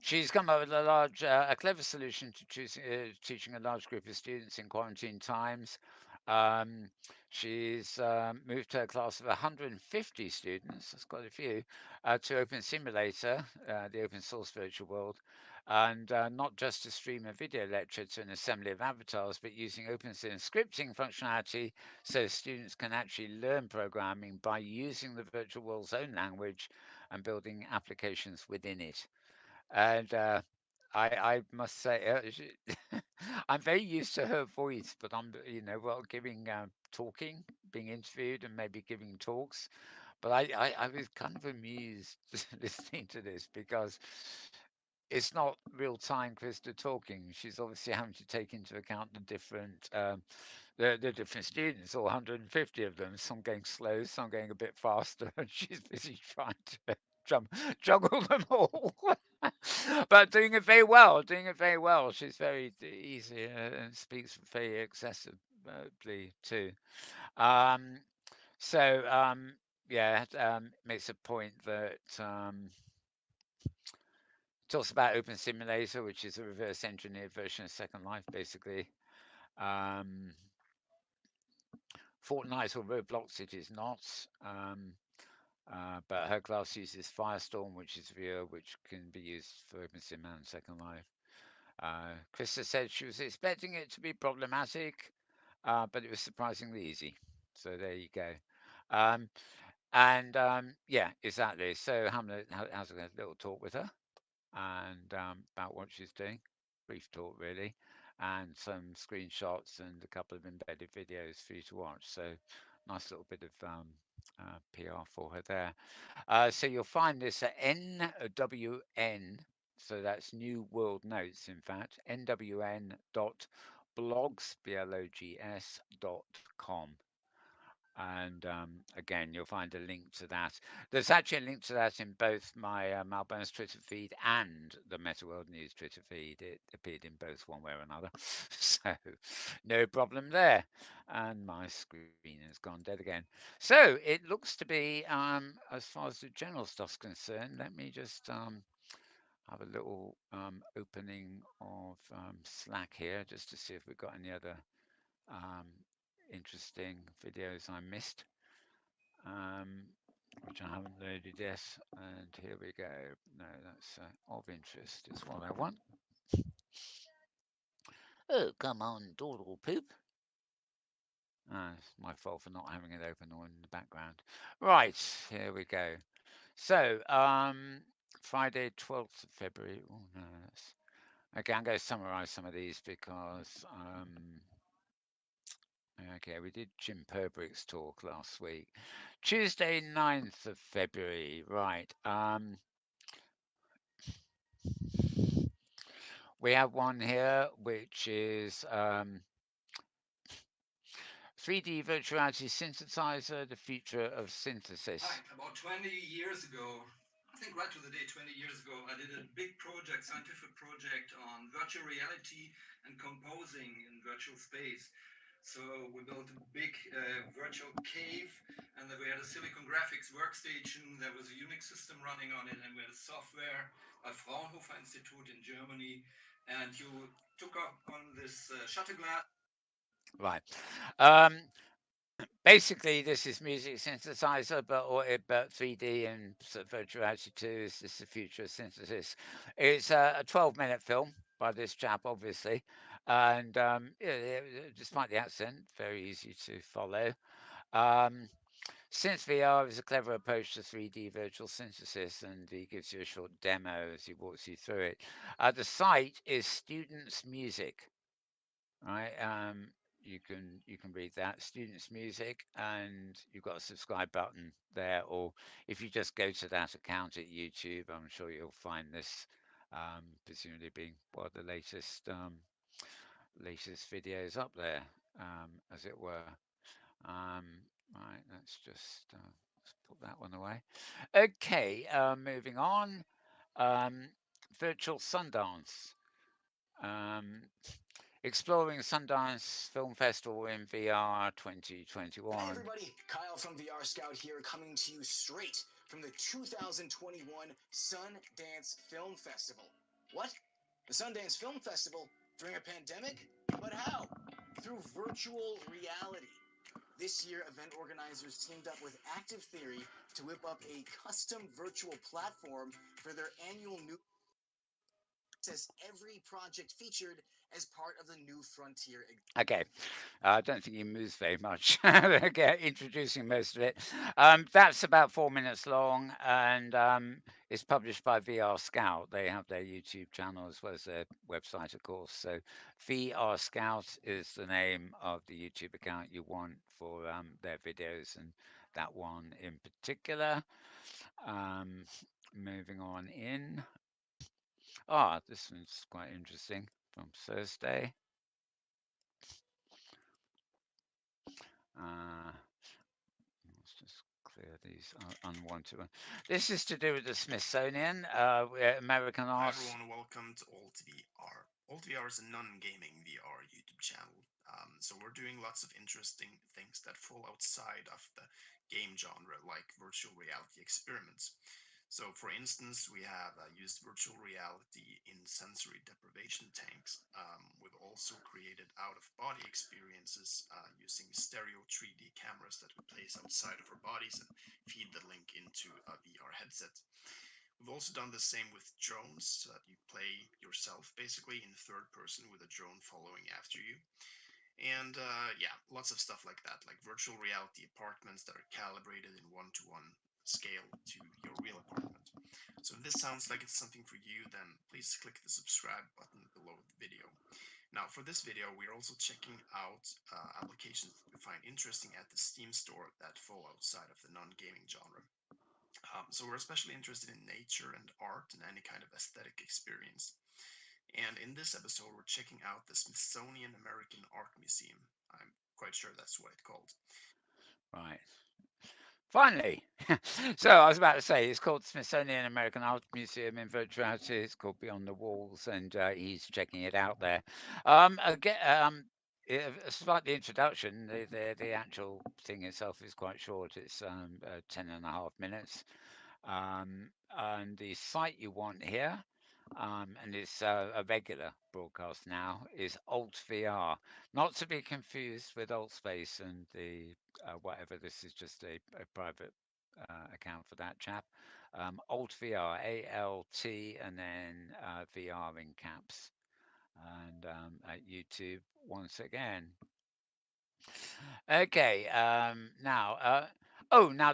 A: She's come up with a clever solution to teaching a large group of students in quarantine times. Um, she's moved her class of 150 students, that's quite a few, to Open Simulator, the open source virtual world, and not just to stream a video lecture to an assembly of avatars, but using OpenSim scripting functionality so students can actually learn programming by using the virtual world's own language and building applications within it. And I must say, I'm very used to her voice, but I'm, well, giving talking, being interviewed, and maybe giving talks. But I was kind of amused listening to this because it's not real time Krista talking. She's obviously having to take into account the different students, all 150 of them. Some going slow, some going a bit faster, and she's busy trying to jump, juggle them all. But doing it very well. Doing it very well. She's very easy and speaks very accessibly too. Um, so yeah, makes a point that talks about Open Simulator, which is a reverse engineered version of Second Life, basically. Um, Fortnite or Roblox, it is not. But her class uses Firestorm, which is viewer, which can be used for OpenSim and Second Life. Krista said she was expecting it to be problematic, but it was surprisingly easy. So there you go. Um, and yeah, exactly. So Hamlet has a little talk with her and about what she's doing. Brief talk, really, and some screenshots and a couple of embedded videos for you to watch. So, nice little bit of PR for her there. So, you'll find this at NWN. So, that's New World Notes, in fact, nwn.blogs.com. And again, you'll find a link to that. There's actually a link to that in both my Malbone's Twitter feed and the Metaworld News Twitter feed. It appeared in both one way or another. So no problem there. And my screen has gone dead again. So it looks to be, as far as the general stuff's concerned, let me just have a little opening of Slack here just to see if we've got any other um, interesting videos I missed, um, which I haven't loaded yet. And here we go. No, that's of interest is what I want. Oh, come on, doodle poop. It's my fault for not having it open or in the background. Right, here we go. So, Friday, 12th of February. Oh, no, okay, I'm going to summarize some of these because okay, we did Jim Perbrick's talk last week. Tuesday, 9th of February, right. We have one here which is 3D virtual reality synthesizer, the future of synthesis.
I: Hi, about 20 years ago, I think right to the day 20 years ago, I did a big project, scientific project on virtual reality and composing in virtual space. So we built a big virtual cave, and then we had a Silicon Graphics workstation. There was a Unix system running on it, and we had a software by Fraunhofer Institute in Germany. And you took up on this shutter glass.
A: Right. Um, Basically, this is music synthesizer, but 3D and sort of virtual reality too. Is this the future of synthesis? It's a 12-minute film by this chap, obviously, and yeah, despite the accent, very easy to follow. Um, Synth VR is a clever approach to 3D virtual synthesis, and he gives you a short demo as he walks you through it. The site is Students Music, right? You can read that Students Music, and you've got a subscribe button there, or if you just go to that account at YouTube, I'm sure you'll find this, presumably being one of the latest videos up there, as it were. Um, right, let's put that one away. Okay, moving on. Um, Virtual Sundance. Um, Exploring Sundance Film Festival in VR 2021.
J: Hey everybody, Kyle from VR Scout here, coming to you straight from the 2021 Sundance Film Festival. What? The Sundance Film Festival during a pandemic? But how? Through virtual reality. This year, event organizers teamed up with Active Theory to whip up a custom virtual platform for their annual new access every project featured as part of the New Frontier.
A: Okay, I don't think he moves very much. Okay, introducing most of it. That's about 4 minutes long, and it's published by VR Scout. They have their YouTube channel as well as their website, of course. So, VR Scout is the name of the YouTube account you want for their videos, and that one in particular. Um, moving on in. Ah, this one's quite interesting from Thursday. Uh, let's just clear these unwanted ones. This is to do with the Smithsonian, American
K: Hi
A: Art.
K: everyone, welcome to Alt VR. Alt VR is a non-gaming VR YouTube channel. So we're doing lots of interesting things that fall outside of the game genre, like virtual reality experiments. So, for instance, we have used virtual reality in sensory deprivation tanks. We've also created out-of-body experiences using stereo 3D cameras that we place outside of our bodies and feed the link into a VR headset. We've also done the same with drones, so that you play yourself basically in third person with a drone following after you. And yeah, lots of stuff like that, like virtual reality apartments that are calibrated in one-to-one scale to your real apartment. So if this sounds like it's something for you, then please click the subscribe button below the video. Now, for this video, we're also checking out applications that we find interesting at the Steam store that fall outside of the non-gaming genre. So we're especially interested in nature and art and any kind of aesthetic experience. And in this episode, we're checking out the Smithsonian American Art Museum. I'm quite sure that's what it's called.
A: Right. Finally. So I was about to say it's called Smithsonian American Art Museum in virtuality. It's called Beyond the Walls, and he's checking it out there. Again, a slight introduction. The actual thing itself is quite short. It's 10.5 minutes. And the site you want here, and it's a regular broadcast now, is Alt VR, not to be confused with Alt Space and the whatever. This is just a private account for that chap. Alt VR, ALT, and then VR in caps, and at YouTube once again. Okay, now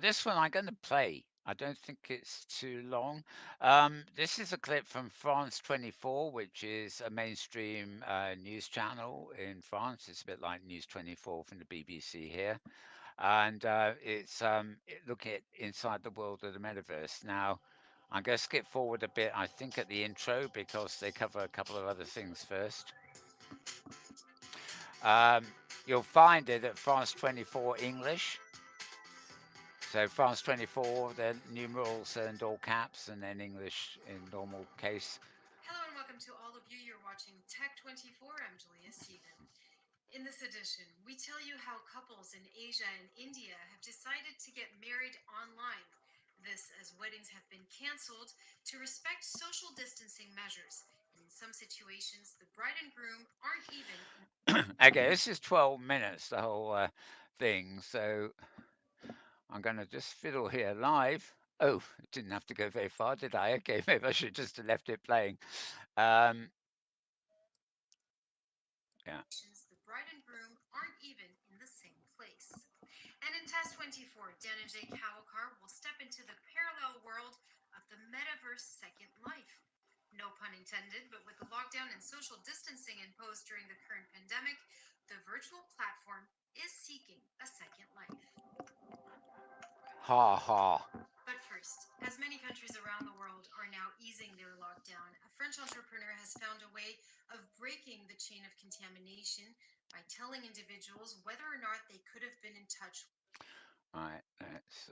A: this one I'm going to play. I don't think it's too long. This is a clip from France 24, which is a mainstream news channel in France. It's a bit like News 24 from the BBC here, and looking at inside the world of the metaverse. Now, I'm going to skip forward a bit, I think, at the intro because they cover a couple of other things first. Um, you'll find it at France 24 English. So France 24, the numerals and all caps, and then English in normal case.
E: Hello and welcome to all of you. You're watching Tech 24. I'm Julia Stephen. In this edition, we tell you how couples in Asia and India have decided to get married online. This as weddings have been canceled to respect social distancing measures. And in some situations, the bride and groom aren't even.
A: Okay, this is 12 minutes, the whole thing. So I'm going to just fiddle here live. Oh, didn't have to go very far, did I? Okay, maybe I should just have left it playing. Yeah.
E: The bride and groom aren't even in the same place. And in Test 24, Dan and Jake Howelkar will step into the parallel world of the metaverse Second Life. No pun intended, but with the lockdown and social distancing imposed during the current pandemic, the virtual platform is seeking a second life.
A: Ha ha.
E: But first, as many countries around the world are now easing their lockdown, a French entrepreneur has found a way of breaking the chain of contamination by telling individuals whether or not they could have been in touch.
A: Right, let's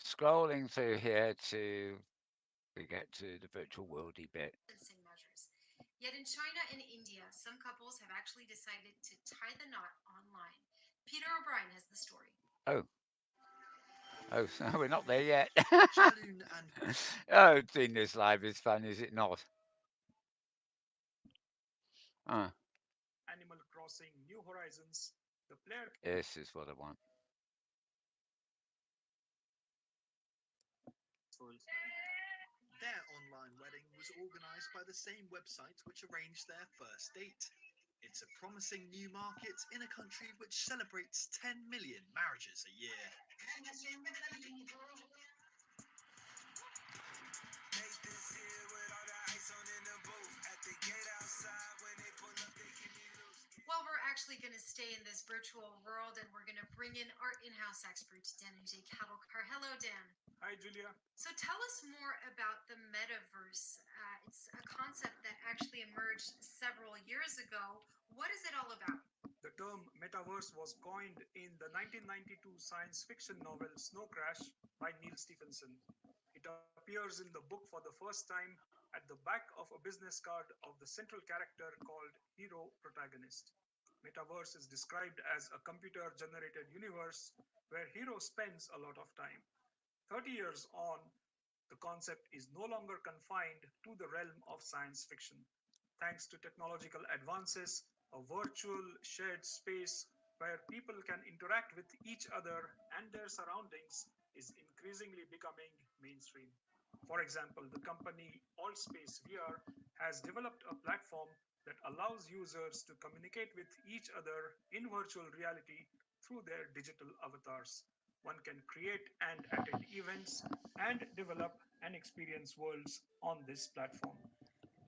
A: scrolling through here to we get to the virtual worldy bit.
E: Measures. Yet in China and India, some couples have actually decided to tie the knot online. Peter O'Brien has the story.
A: Oh. Oh, so we're not there yet.
J: Shalun and
A: Oh, doing this live is fun, is it not? Ah,
H: Animal Crossing New Horizons, the player
A: this is what I want.
J: their online wedding was organised by the same website which arranged their first date. It's a promising new market in a country which celebrates 10 million marriages a year.
E: Well, we're actually going to stay in this virtual world and we're going to bring in our in-house expert, Dan and J. Cattlecar. Hello, Dan.
H: Hi, Julia.
E: So tell us more about the metaverse. It's a concept that actually emerged several years ago. What is it all about?
H: The term metaverse was coined in the 1992 science fiction novel Snow Crash by Neil Stephenson. It appears in the book for the first time at the back of a business card of the central character called Hero Protagonist. Metaverse is described as a computer generated universe where Hero spends a lot of time. 30 years on, the concept is no longer confined to the realm of science fiction. Thanks to technological advances, a virtual shared space where people can interact with each other and their surroundings is increasingly becoming mainstream. For example, the company Allspace VR has developed a platform that allows users to communicate with each other in virtual reality through their digital avatars. One can create and attend events and develop and experience worlds on this platform.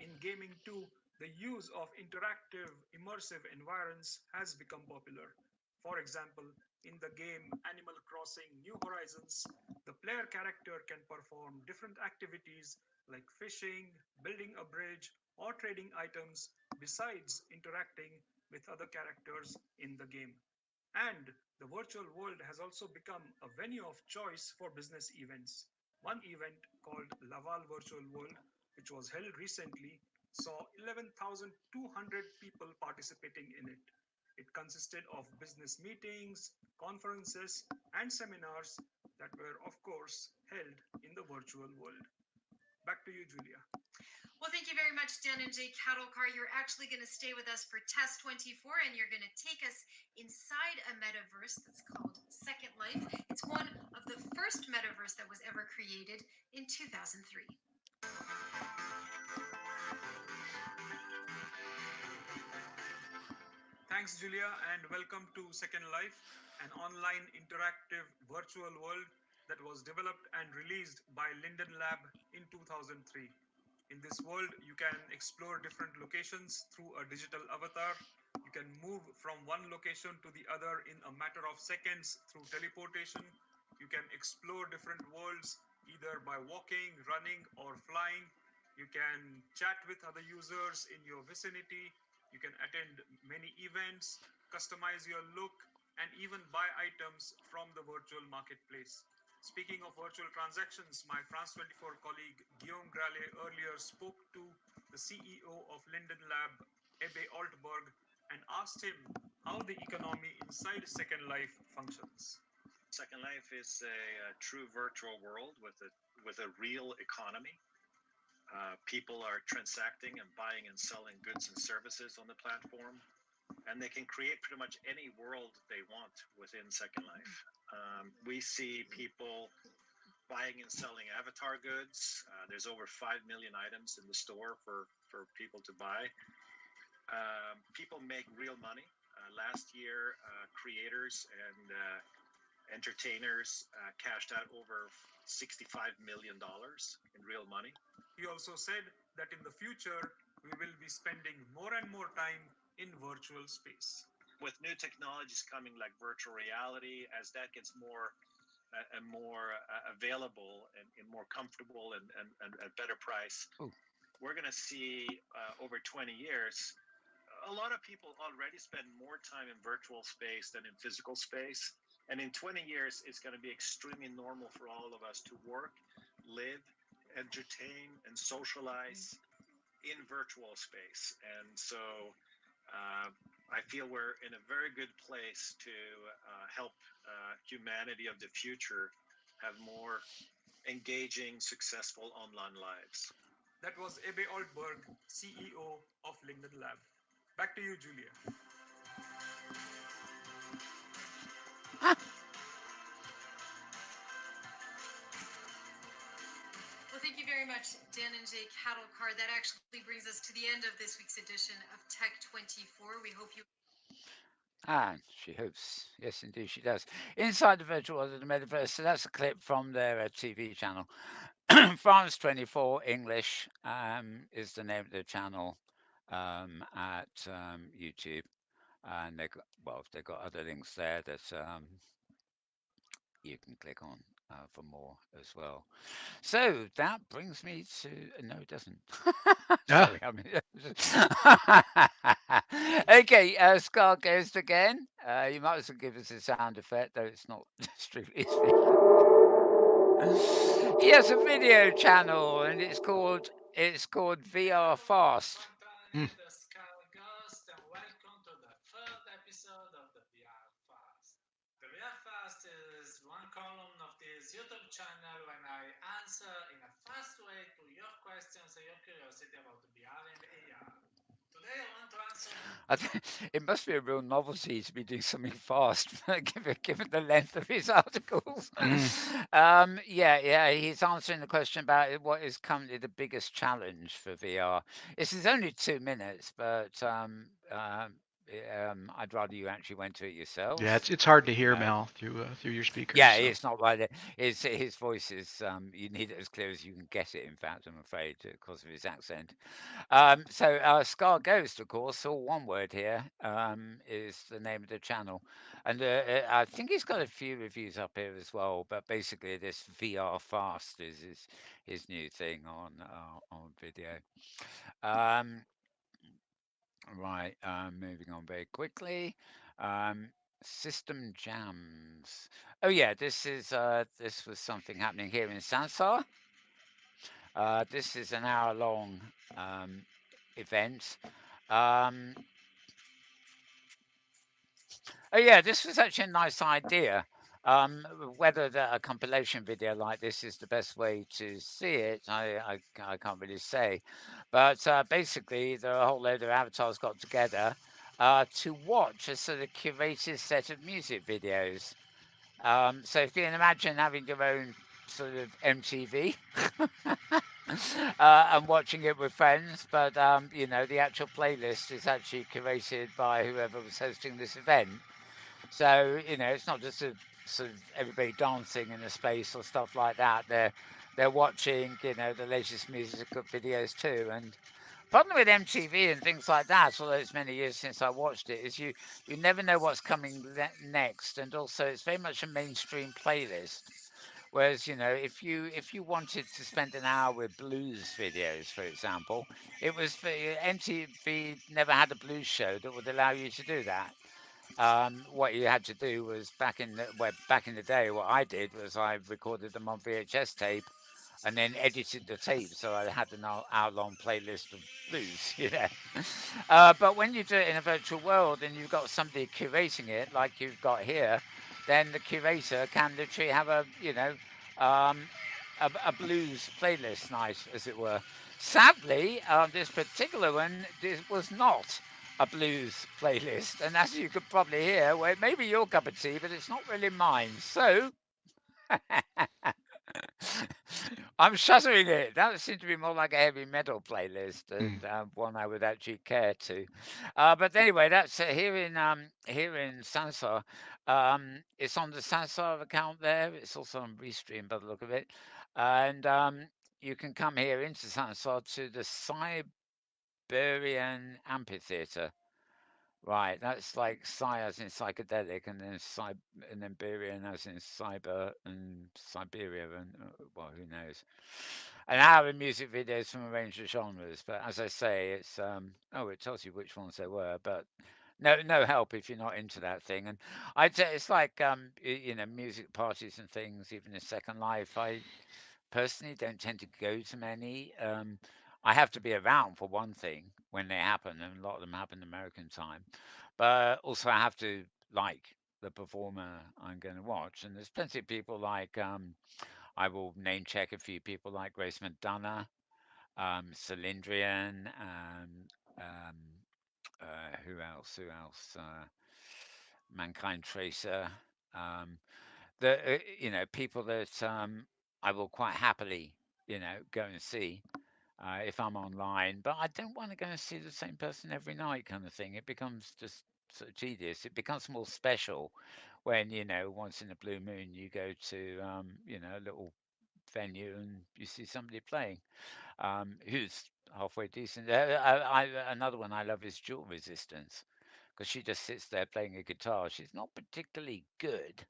H: In gaming too, the use of interactive, immersive environments has become popular. For example, in the game Animal Crossing New Horizons, the player character can perform different activities like fishing, building a bridge, or trading items besides interacting with other characters in the game. And the virtual world has also become a venue of choice for business events. One event called Laval Virtual World, which was held recently, saw 11,200 people participating in it. It consisted of business meetings, conferences, and seminars that were, of course, held in the virtual world. Back to you, Julia.
E: Well, thank you very much, Dan and Jay Cattlecar. You're actually going to stay with us for Test 24, and you're going to take us inside a metaverse that's called Second Life. It's one of the first metaverse that was ever created in 2003.
H: Thanks, Julia, and welcome to Second Life, an online interactive virtual world that was developed and released by Linden Lab in 2003. In this world, you can explore different locations through a digital avatar. You can move from one location to the other in a matter of seconds through teleportation. You can explore different worlds either by walking, running, or flying. You can chat with other users in your vicinity. You can attend many events, customize your look, and even buy items from the virtual marketplace. Speaking of virtual transactions, my France 24 colleague Guillaume Grallet earlier spoke to the CEO of Linden Lab, Ebbe Altberg, and asked him how the economy inside Second Life functions.
L: Second Life is a true virtual world with a real economy. People are transacting and buying and selling goods and services on the platform, and they can create pretty much any world they want within Second Life. We see people buying and selling avatar goods. There's over 5 million items in the store for people to buy. People make real money. Last year, creators and entertainers cashed out over $65 million in real money.
H: He also said that in the future, we will be spending more and more time in virtual space.
L: With new technologies coming like virtual reality, as that gets more and more available and more comfortable and at better price, we're going to see over 20 years, a lot of people already spend more time in virtual space than in physical space. And in 20 years, it's going to be extremely normal for all of us to work, live, entertain, and socialize in virtual space. And so I feel we're in a very good place to help humanity of the future have more engaging, successful online lives.
H: That was Ebbe Altberg, CEO of Linden Lab. Back to you, Julia.
E: Well, thank you very much, Dan and Jay Cattlecar. That actually brings us to the end of this week's edition of Tech 24. We hope you.
A: Ah, she hopes. Yes, indeed, she does. Inside the virtual world of the metaverse. So that's a clip from their TV channel. France 24 English is the name of the channel at YouTube. And they got, well, they've got other links there that you can click on for more as well. So that brings me to no, it doesn't.
B: Ah,
A: Sorry, I mean, okay. Scar Ghost again. You might as well give us a sound effect, though it's not strictly speaking. He has a video channel, and it's called VR Fast.
B: mm,
G: Antony, the Skull Ghost, and welcome to the third episode of the VR Fast. The VR Fast is one column of this YouTube channel when I answer in a fast way to your questions and your curiosity about VR and AR. Today I want to answer.
A: It must be a real novelty to be doing something fast, given the length of his articles.
B: mm.
A: Yeah, he's answering the question about what is currently the biggest challenge for VR. This is only 2 minutes, but I'd rather you actually went to it
B: Yeah,
A: yourselves.
B: it's hard to
A: You
B: hear
A: know,
B: Mel through your speakers.
A: yeah,
B: So
A: it's not right. His voice is you need it as clear as you can get it. In fact, I'm afraid because of his accent. Scar Ghost, of course, all one word here, is the name of the channel. And I think he's got a few reviews up here as well. But basically, this VR Fast is his new thing on video. Um, right, moving on very quickly. Um, System jams. Oh yeah, this was something happening here in Sansar. This is an hour-long um, event. Um, oh yeah, this was actually a nice idea. Um, Whether a compilation video like this is the best way to see it, I can't really say. But basically, there are a whole load of avatars got together to watch a sort of curated set of music videos. So if you can imagine having your own sort of MTV and watching it with friends, but the actual playlist is actually curated by whoever was hosting this event. So it's not just a sort of everybody dancing in a space or stuff like that. They're watching the latest music videos too. And problem with MTV and things like that, although it's many years since I watched it, is you never know what's coming next, and also it's very much a mainstream playlist. Whereas, if you wanted to spend an hour with blues videos, for example, it was for MTV never had a blues show that would allow you to do that. What you had to do was back in the day, what I did was I recorded them on VHS tape and then edited the tape so I had an hour-long playlist of blues, But when you do it in a virtual world and you've got somebody curating it, like you've got here, then the curator can literally have um, a blues playlist night, as it were. Sadly, this particular one this was not a blues playlist, and as you could probably hear, well, it may be your cup of tea, but it's not really mine. So I'm shuttering it. That seemed to be more like a heavy metal playlist
B: Mm.
A: and one I would actually care to. But anyway, that's here in Sansar. It's on the Sansar account there. It's also on Restream by the look of it, and you can come here into Sansar to the Siberian Amphitheatre. Right, that's like Psy as in psychedelic, and then and then Berian as in cyber and Siberia, and well, who knows? An hour of music videos from a range of genres, but as I say, it's it tells you which ones there were, but no help if you're not into that thing. And I'd say it's like music parties and things, even in Second Life. I personally don't tend to go to many. I have to be around for one thing when they happen, and a lot of them happen American time. But also, I have to like the performer I'm going to watch. And there's plenty of people like I will name check a few people like Grace McDonough, Cylindrian, um, who else? Who else? Mankind Tracer. Um, the people that I will quite happily go and see if I'm online, but I don't want to go and see the same person every night, kind of thing. It becomes just sort of tedious. It becomes more special when once in a blue moon you go to a little venue and you see somebody playing who's halfway decent. Another one I love is Dual Resistance because she just sits there playing a guitar. She's not particularly good,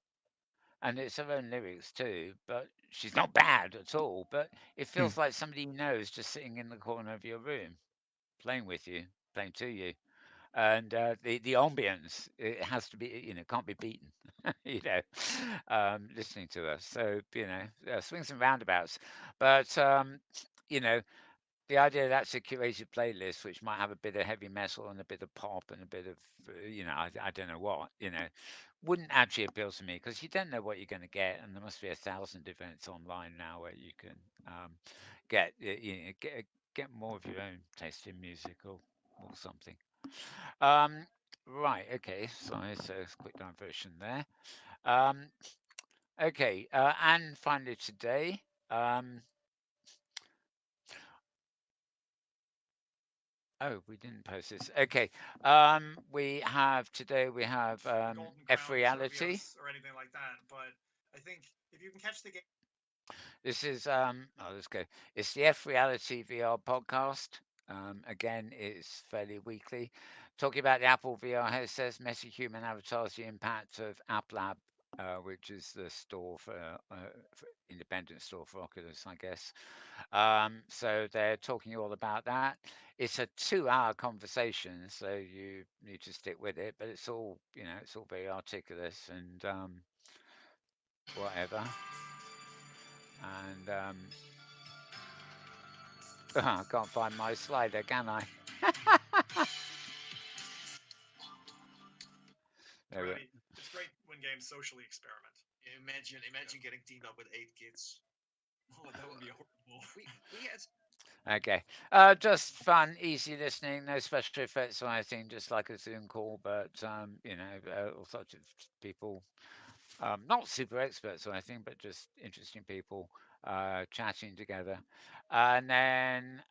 A: and it's her own lyrics too, but she's not bad at all. But it
B: Hmm.
A: feels like somebody you know is just sitting in the corner of your room, playing with you, playing to you, and the ambience it has to be can't be beaten. you know, listening to us. So swings and roundabouts, but you know the idea that's a curated playlist which might have a bit of heavy metal and a bit of pop and a bit of I don't know what wouldn't actually appeal to me because you don't know what you're going to get, and there must be 1,000 events online now where you can get get more of your own taste in music or something. um right, okay, sorry, so it's a quick diversion there. um okay, and finally today, um oh, we didn't post this. Okay. We have
H: Golden
A: F
H: Crowns or
A: Reality.
H: VRs or anything like that. But I think if you can catch the game.
A: This is oh, let's go. It's the F Reality VR podcast. Again, it's fairly weekly. Talking about the Apple VR headsets, Messy Human Avatars, the impact of App Lab, which is the store for independent store for Oculus, I guess. So they're talking all about that. It's a 2-hour conversation, so you need to stick with it. But it's all it's all very articulate and whatever. And I can't find my slider, can I?
H: It's
A: There we go.
H: great. It's great when games socially experiment.
J: Imagine getting teamed up with 8 kids.
H: Oh, that would be horrible.
J: We had
A: Okay. Just fun, easy listening, no special effects or anything, just like a Zoom call, but all sorts of people, not super experts or anything, but just interesting people chatting together. And then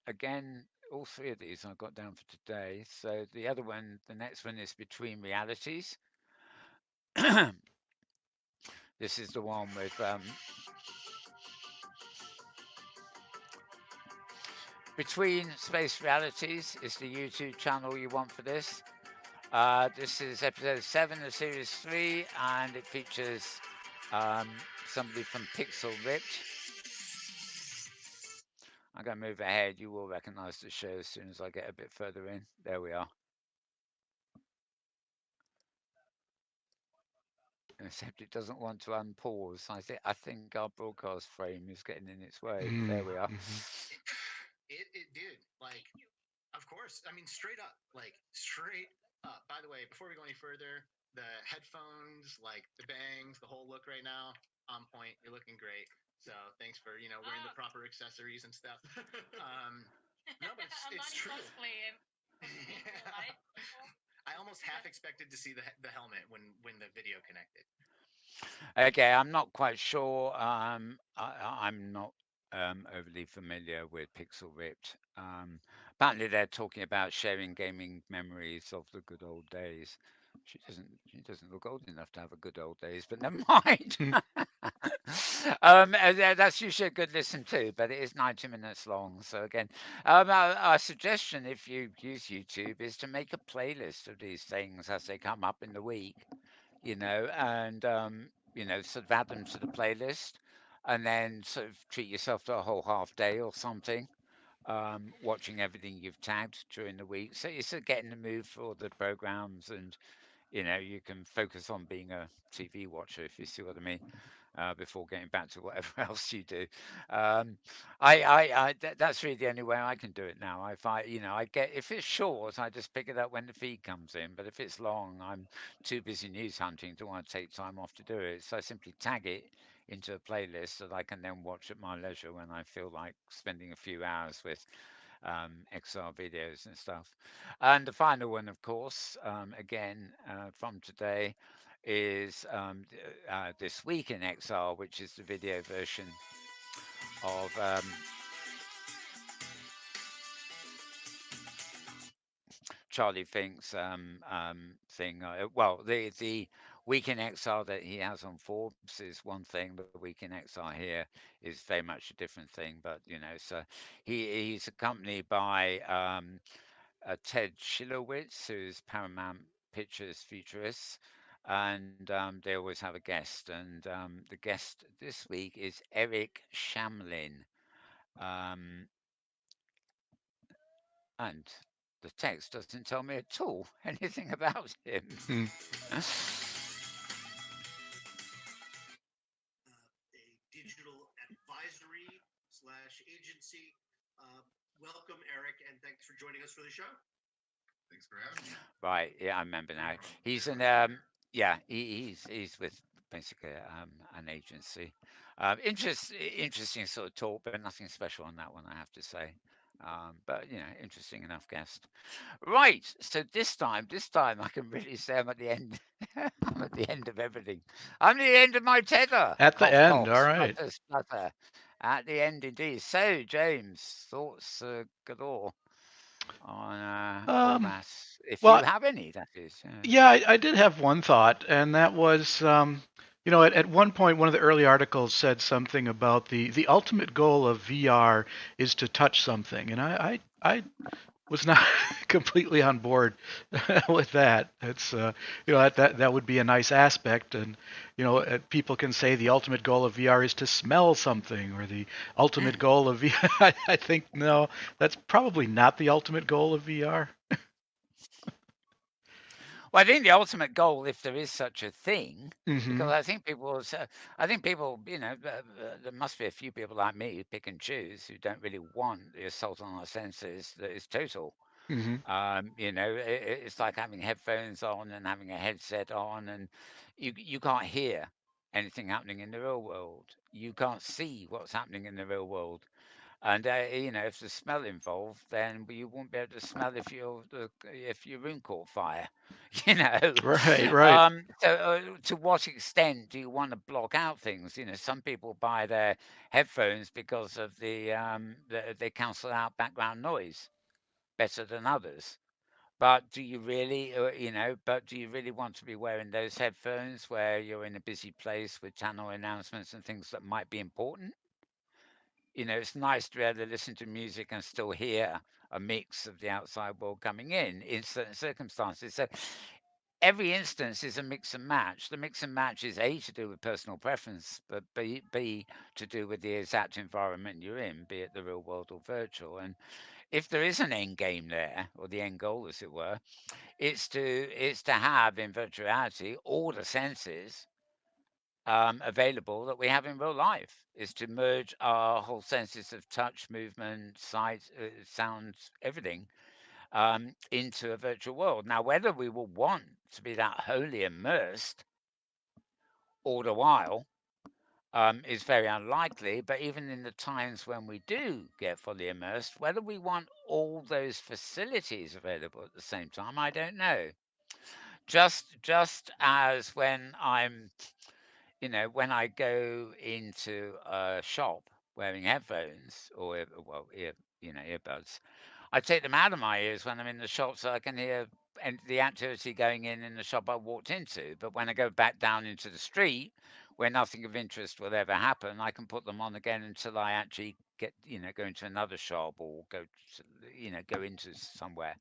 A: again, all three of these I've got down for today. So the other one, the next one is Between Realities. This is the one with Between Space Realities is the YouTube channel you want for this. This is episode 7 of series 3, and it features um, somebody from Pixel Ripped. I'm going to move ahead. You will recognize the show as soon as I get a bit further in. There we are. Except it doesn't want to unpause. I think our broadcast frame is getting in its way. There we are.
B: Mm-hmm.
J: it did like, of course. I mean, straight up, like straight up. By the way, before we go any further, the headphones, like the bangs, the whole look right now, on point. You're looking great. So thanks for wearing the proper accessories and stuff. No, but it's true. I almost half expected to see the helmet when the video connected.
A: Okay, I'm not quite sure. I'm not overly familiar with Pixel Ripped. Apparently, they're talking about sharing gaming memories of the good old days. She doesn't look old enough to have a good old days, but never mind. That's usually a good listen too, but it is 90 minutes long. So again, our suggestion, if you use YouTube, is to make a playlist of these things as they come up in the week, and sort of add them to the playlist, and then sort of treat yourself to a whole half day or something, watching everything you've tagged during the week. So you sort of get in the mood for the programs, and you can focus on being a TV watcher, if you see what I mean. before getting back to whatever else you do. Um, that's really the only way I can do it now. If I get if it's short, I just pick it up when the feed comes in. But if it's long, I'm too busy news hunting to want to take time off to do it. So I simply tag it into a playlist that I can then watch at my leisure when I feel like spending a few hours with XR videos and stuff. And the final one, of course, again from today, is This Week in XR, which is the video version of Charlie Fink's thing. Well, the Week in XR that he has on Forbes is one thing. The Week in XR here is very much a different thing. But so he's accompanied by Ted Schilowitz, who's Paramount Pictures futurist, and they always have a guest. And the guest this week is Eric Shamlin, um, and the text doesn't tell me at all anything about him.
B: Hmm.
J: A digital advisory slash agency. Uh, Welcome, Eric, and thanks for joining us for the show.
D: Thanks for having me.
A: Right, yeah, I remember now. He's an yeah, he's with basically an agency. Interesting sort of talk, but nothing special on that one, I have to say. But interesting enough guest. Right, so this time I can really say I'm at the end. I'm at the end of everything. I'm at the end of my tether.
B: At the
A: Cough,
B: end,
A: cough,
B: all right.
A: splutter, splutter. At the end, indeed. So, James, thoughts galore on all
B: Um,
A: that, if you
B: well,
A: have any, that is.
B: yeah, I did have one thought, and that was, at one point, one of the early articles said something about the ultimate goal of VR is to touch something, and I was not completely on board with that. It's that would be a nice aspect, and people can say the ultimate goal of VR is to smell something, or the ultimate goal of VR. I think no, that's probably not the ultimate goal of VR.
A: Well, I think the ultimate goal, if there is such a thing, because
B: Hmm.
A: I think people, there must be a few people like me who pick and choose who don't really want the assault on our senses that is total.
B: Hmm.
A: It's like having headphones on and having a headset on, and you can't hear anything happening in the real world. You can't see what's happening in the real world. And if there's smell involved, then you won't be able to smell if your room caught fire. You know,
B: Right, right.
A: to what extent do you want to block out things? Some people buy their headphones because of they cancel out background noise better than others. But do you really, but do you really want to be wearing those headphones where you're in a busy place with channel announcements and things that might be important? It's nice to be able to listen to music and still hear a mix of the outside world coming in certain circumstances. So every instance is a mix and match. The mix and match is A, to do with personal preference, but B, to do with the exact environment you're in, be it the real world or virtual. And if there is an end game there, or the end goal, as it were, it's to have in virtual reality all the senses available that we have in real life, is to merge our whole senses of touch, movement, sight, sound, everything into a virtual world. Now, whether we will want to be that wholly immersed all the while is very unlikely. But even in the times when we do get fully immersed, whether we want all those facilities available at the same time, I don't know. Just as when I go into a shop wearing headphones or earbuds, I take them out of my ears when I'm in the shop so I can hear and the activity going in the shop I walked into. But when I go back down into the street where nothing of interest will ever happen, I can put them on again until I actually go into another shop or go into somewhere.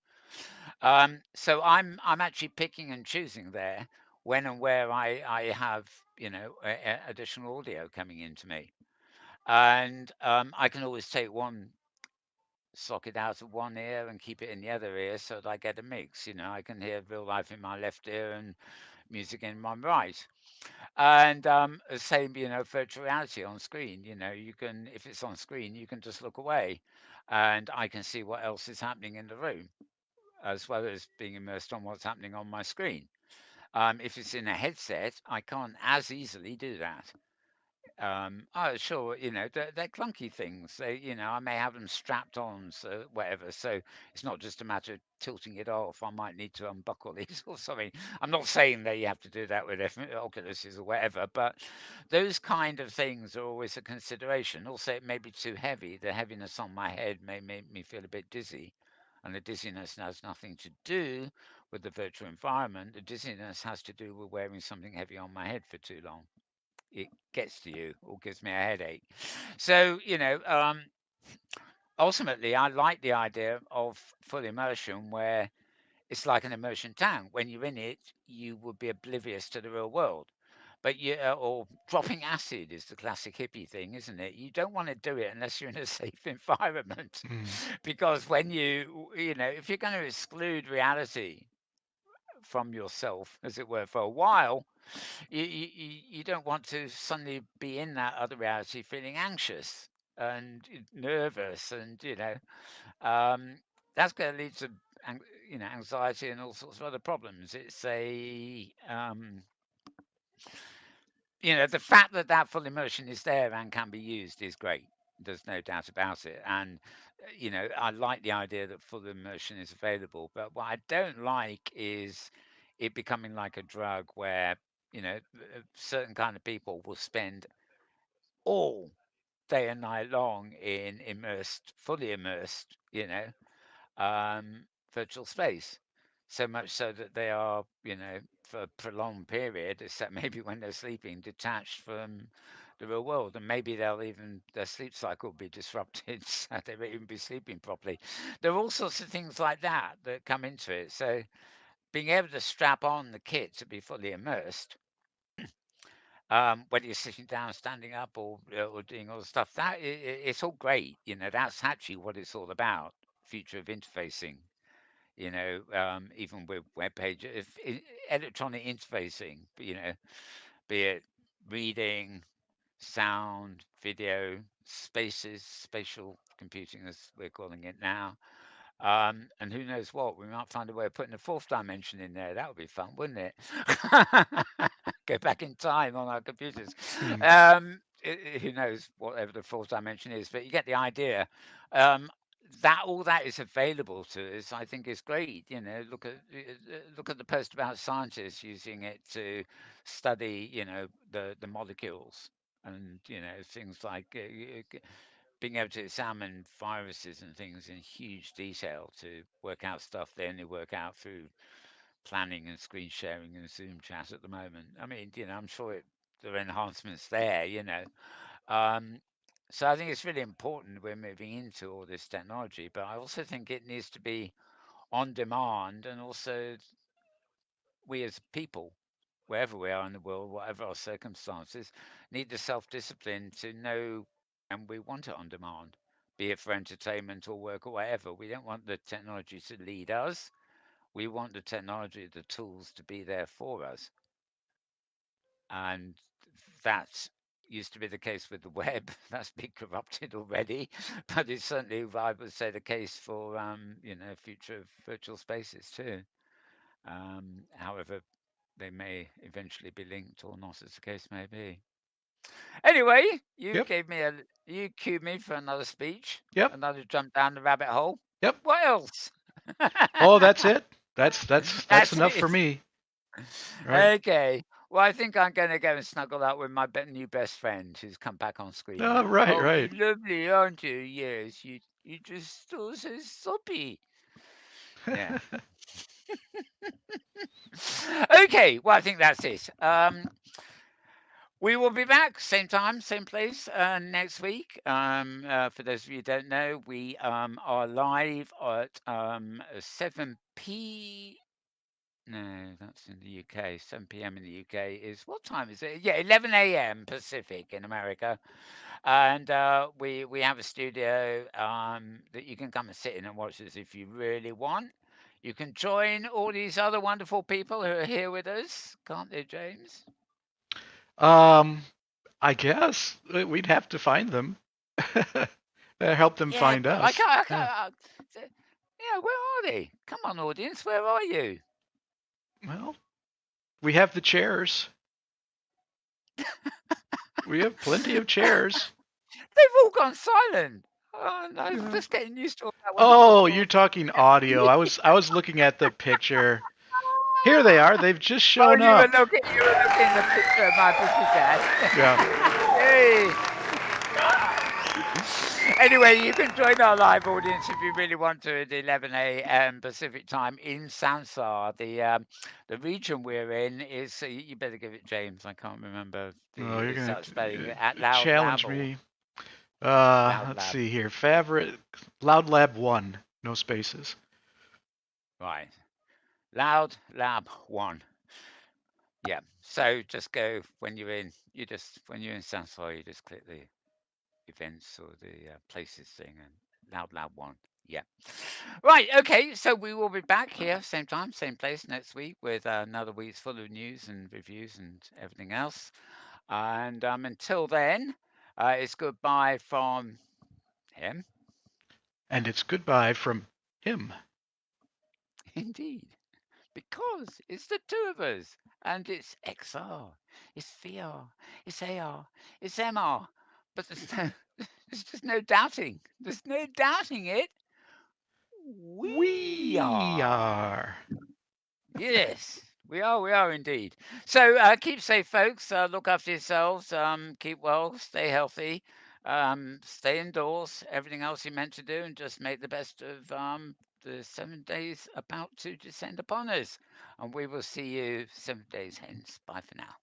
A: So I'm actually picking and choosing there when and where I have additional audio coming into me, and I can always take one socket out of one ear and keep it in the other ear so that I get a mix. I can hear real life in my left ear and music in my right. And same, virtual reality on screen. You can, if it's on screen, you can just look away, and I can see what else is happening in the room, as well as being immersed on what's happening on my screen. If it's in a headset, I can't as easily do that. Oh, sure, they're clunky things. I may have them strapped on, so whatever. So it's not just a matter of tilting it off. I might need to unbuckle these or something. I'm not saying that you have to do that with Oculuses or whatever, but those kind of things are always a consideration. Also, it may be too heavy. The heaviness on my head may make me feel a bit dizzy. And the dizziness has nothing to do with the virtual environment. The dizziness has to do with wearing something heavy on my head for too long. It gets to you or gives me a headache. So, ultimately, I like the idea of full immersion where it's like an immersion tank. When you're in it, you would be oblivious to the real world. But or dropping acid is the classic hippie thing, isn't it? You don't want to do it unless you're in a safe environment,
B: Mm.
A: because when if you're going to exclude reality from yourself, as it were, for a while, you don't want to suddenly be in that other reality feeling anxious and nervous, and um, that's going to lead to anxiety and all sorts of other problems. It's the fact that that full immersion is there and can be used is great. There's no doubt about it. And I like the idea that full immersion is available, but what I don't like is it becoming like a drug where certain kind of people will spend all day and night long in fully immersed, virtual space. So much so that they are, for a prolonged period, except maybe when they're sleeping, detached from the real world. And maybe their sleep cycle will be disrupted, so they won't even be sleeping properly. There are all sorts of things like that that come into it. So being able to strap on the kit to be fully immersed, whether you're sitting down, standing up, or doing all the stuff, it's all great. That's actually what it's all about. Future of interfacing. Even with web pages, electronic interfacing. Be it reading, sound, video, spaces, spatial computing, as we're calling it now. And who knows what? We might find a way of putting a fourth dimension in there. That would be fun, wouldn't it? Go back in time on our computers.
B: Mm.
A: Who knows whatever the fourth dimension is, but you get the idea. Um, that all that is available to us, I think, is great. Look at the post about scientists using it to study, the molecules, and things like being able to examine viruses and things in huge detail to work out stuff they only work out through planning and screen sharing and Zoom chat at the moment. I mean, I'm sure there are enhancements there, Um, so I think it's really important we're moving into all this technology, but I also think it needs to be on demand, and also we as people, wherever we are in the world, whatever our circumstances, need the self discipline to know and we want it on demand, be it for entertainment or work or whatever. We don't want the technology to lead us. We want the technology, the tools to be there for us. And that used to be the case with the web. That's been corrupted already, but it's certainly, I would say, the case for future of virtual spaces too. However, they may eventually be linked or not, as the case may be. Anyway,
B: Yep.
A: you cued me for another speech,
B: Yep.
A: another jump down the rabbit hole.
B: Yep.
A: What else?
B: Oh, that's it. That's
A: That's
B: enough for
A: it.
B: me. Right.
A: Okay. Well, I think I'm going to go and snuggle up with my new best friend who's come back on screen
B: Oh,
A: now.
B: right,
A: Oh,
B: right.
A: you're lovely, aren't you? Yes, you just still so soppy. Yeah. Okay. Well, I think that's it. We will be back same time, same place next week. For those of you who don't know, we are live at 7 p. No, that's in the UK. 7 p.m. in the UK is what time is it? Yeah, 11 a.m. Pacific in America. And we have a studio that you can come and sit in and watch us if you really want. You can join all these other wonderful people who are here with us, can't they, James?
B: Um, I guess we'd have to find them. Help them
A: Yeah,
B: find
A: but
B: us. Yeah.
A: yeah, where are they? Come on, audience, where are you?
B: Well, we have the chairs. We have plenty of chairs.
A: They've all gone silent. Oh, no, I'm
B: Yeah.
A: just getting used to all that wonderful
B: Oh, you're
A: applause.
B: talking audio. I was looking at the picture. Here they are. They've just
A: Oh,
B: shown up.
A: you were looking at the picture of my pussycat.
B: Yeah.
A: Hey. Anyway, you can join our live audience if you really want to at 11 a.m. Pacific time in Sansar. The region we're in is you better give it James. I can't remember
B: Oh,
A: the
B: you're gonna
A: exact spelling. At Loud
B: challenge
A: Lab or
B: me.
A: Loud
B: Let's
A: Lab.
B: see here. Favorite Loud Lab 1. No spaces.
A: Right. Loud Lab 1. Yeah. So just go when you're in. When you're in Sansar, you just click the events or the places thing and Loud Lab 1. Yeah. Right. Okay. So we will be back here, same time, same place next week with another week's full of news and reviews and everything else. And until then, it's goodbye from him.
B: And it's goodbye from him.
A: Indeed. Because it's the two of us. And it's XR, it's VR, it's AR, it's MR. But there's just no doubting. There's no doubting it. We
B: We
A: are.
B: are.
A: Yes, we are indeed. So keep safe, folks. Look after yourselves. Keep well, stay healthy, stay indoors, everything else you're meant to do, and just make the best of the 7 days about to descend upon us. And we will see you 7 days hence. Bye for now.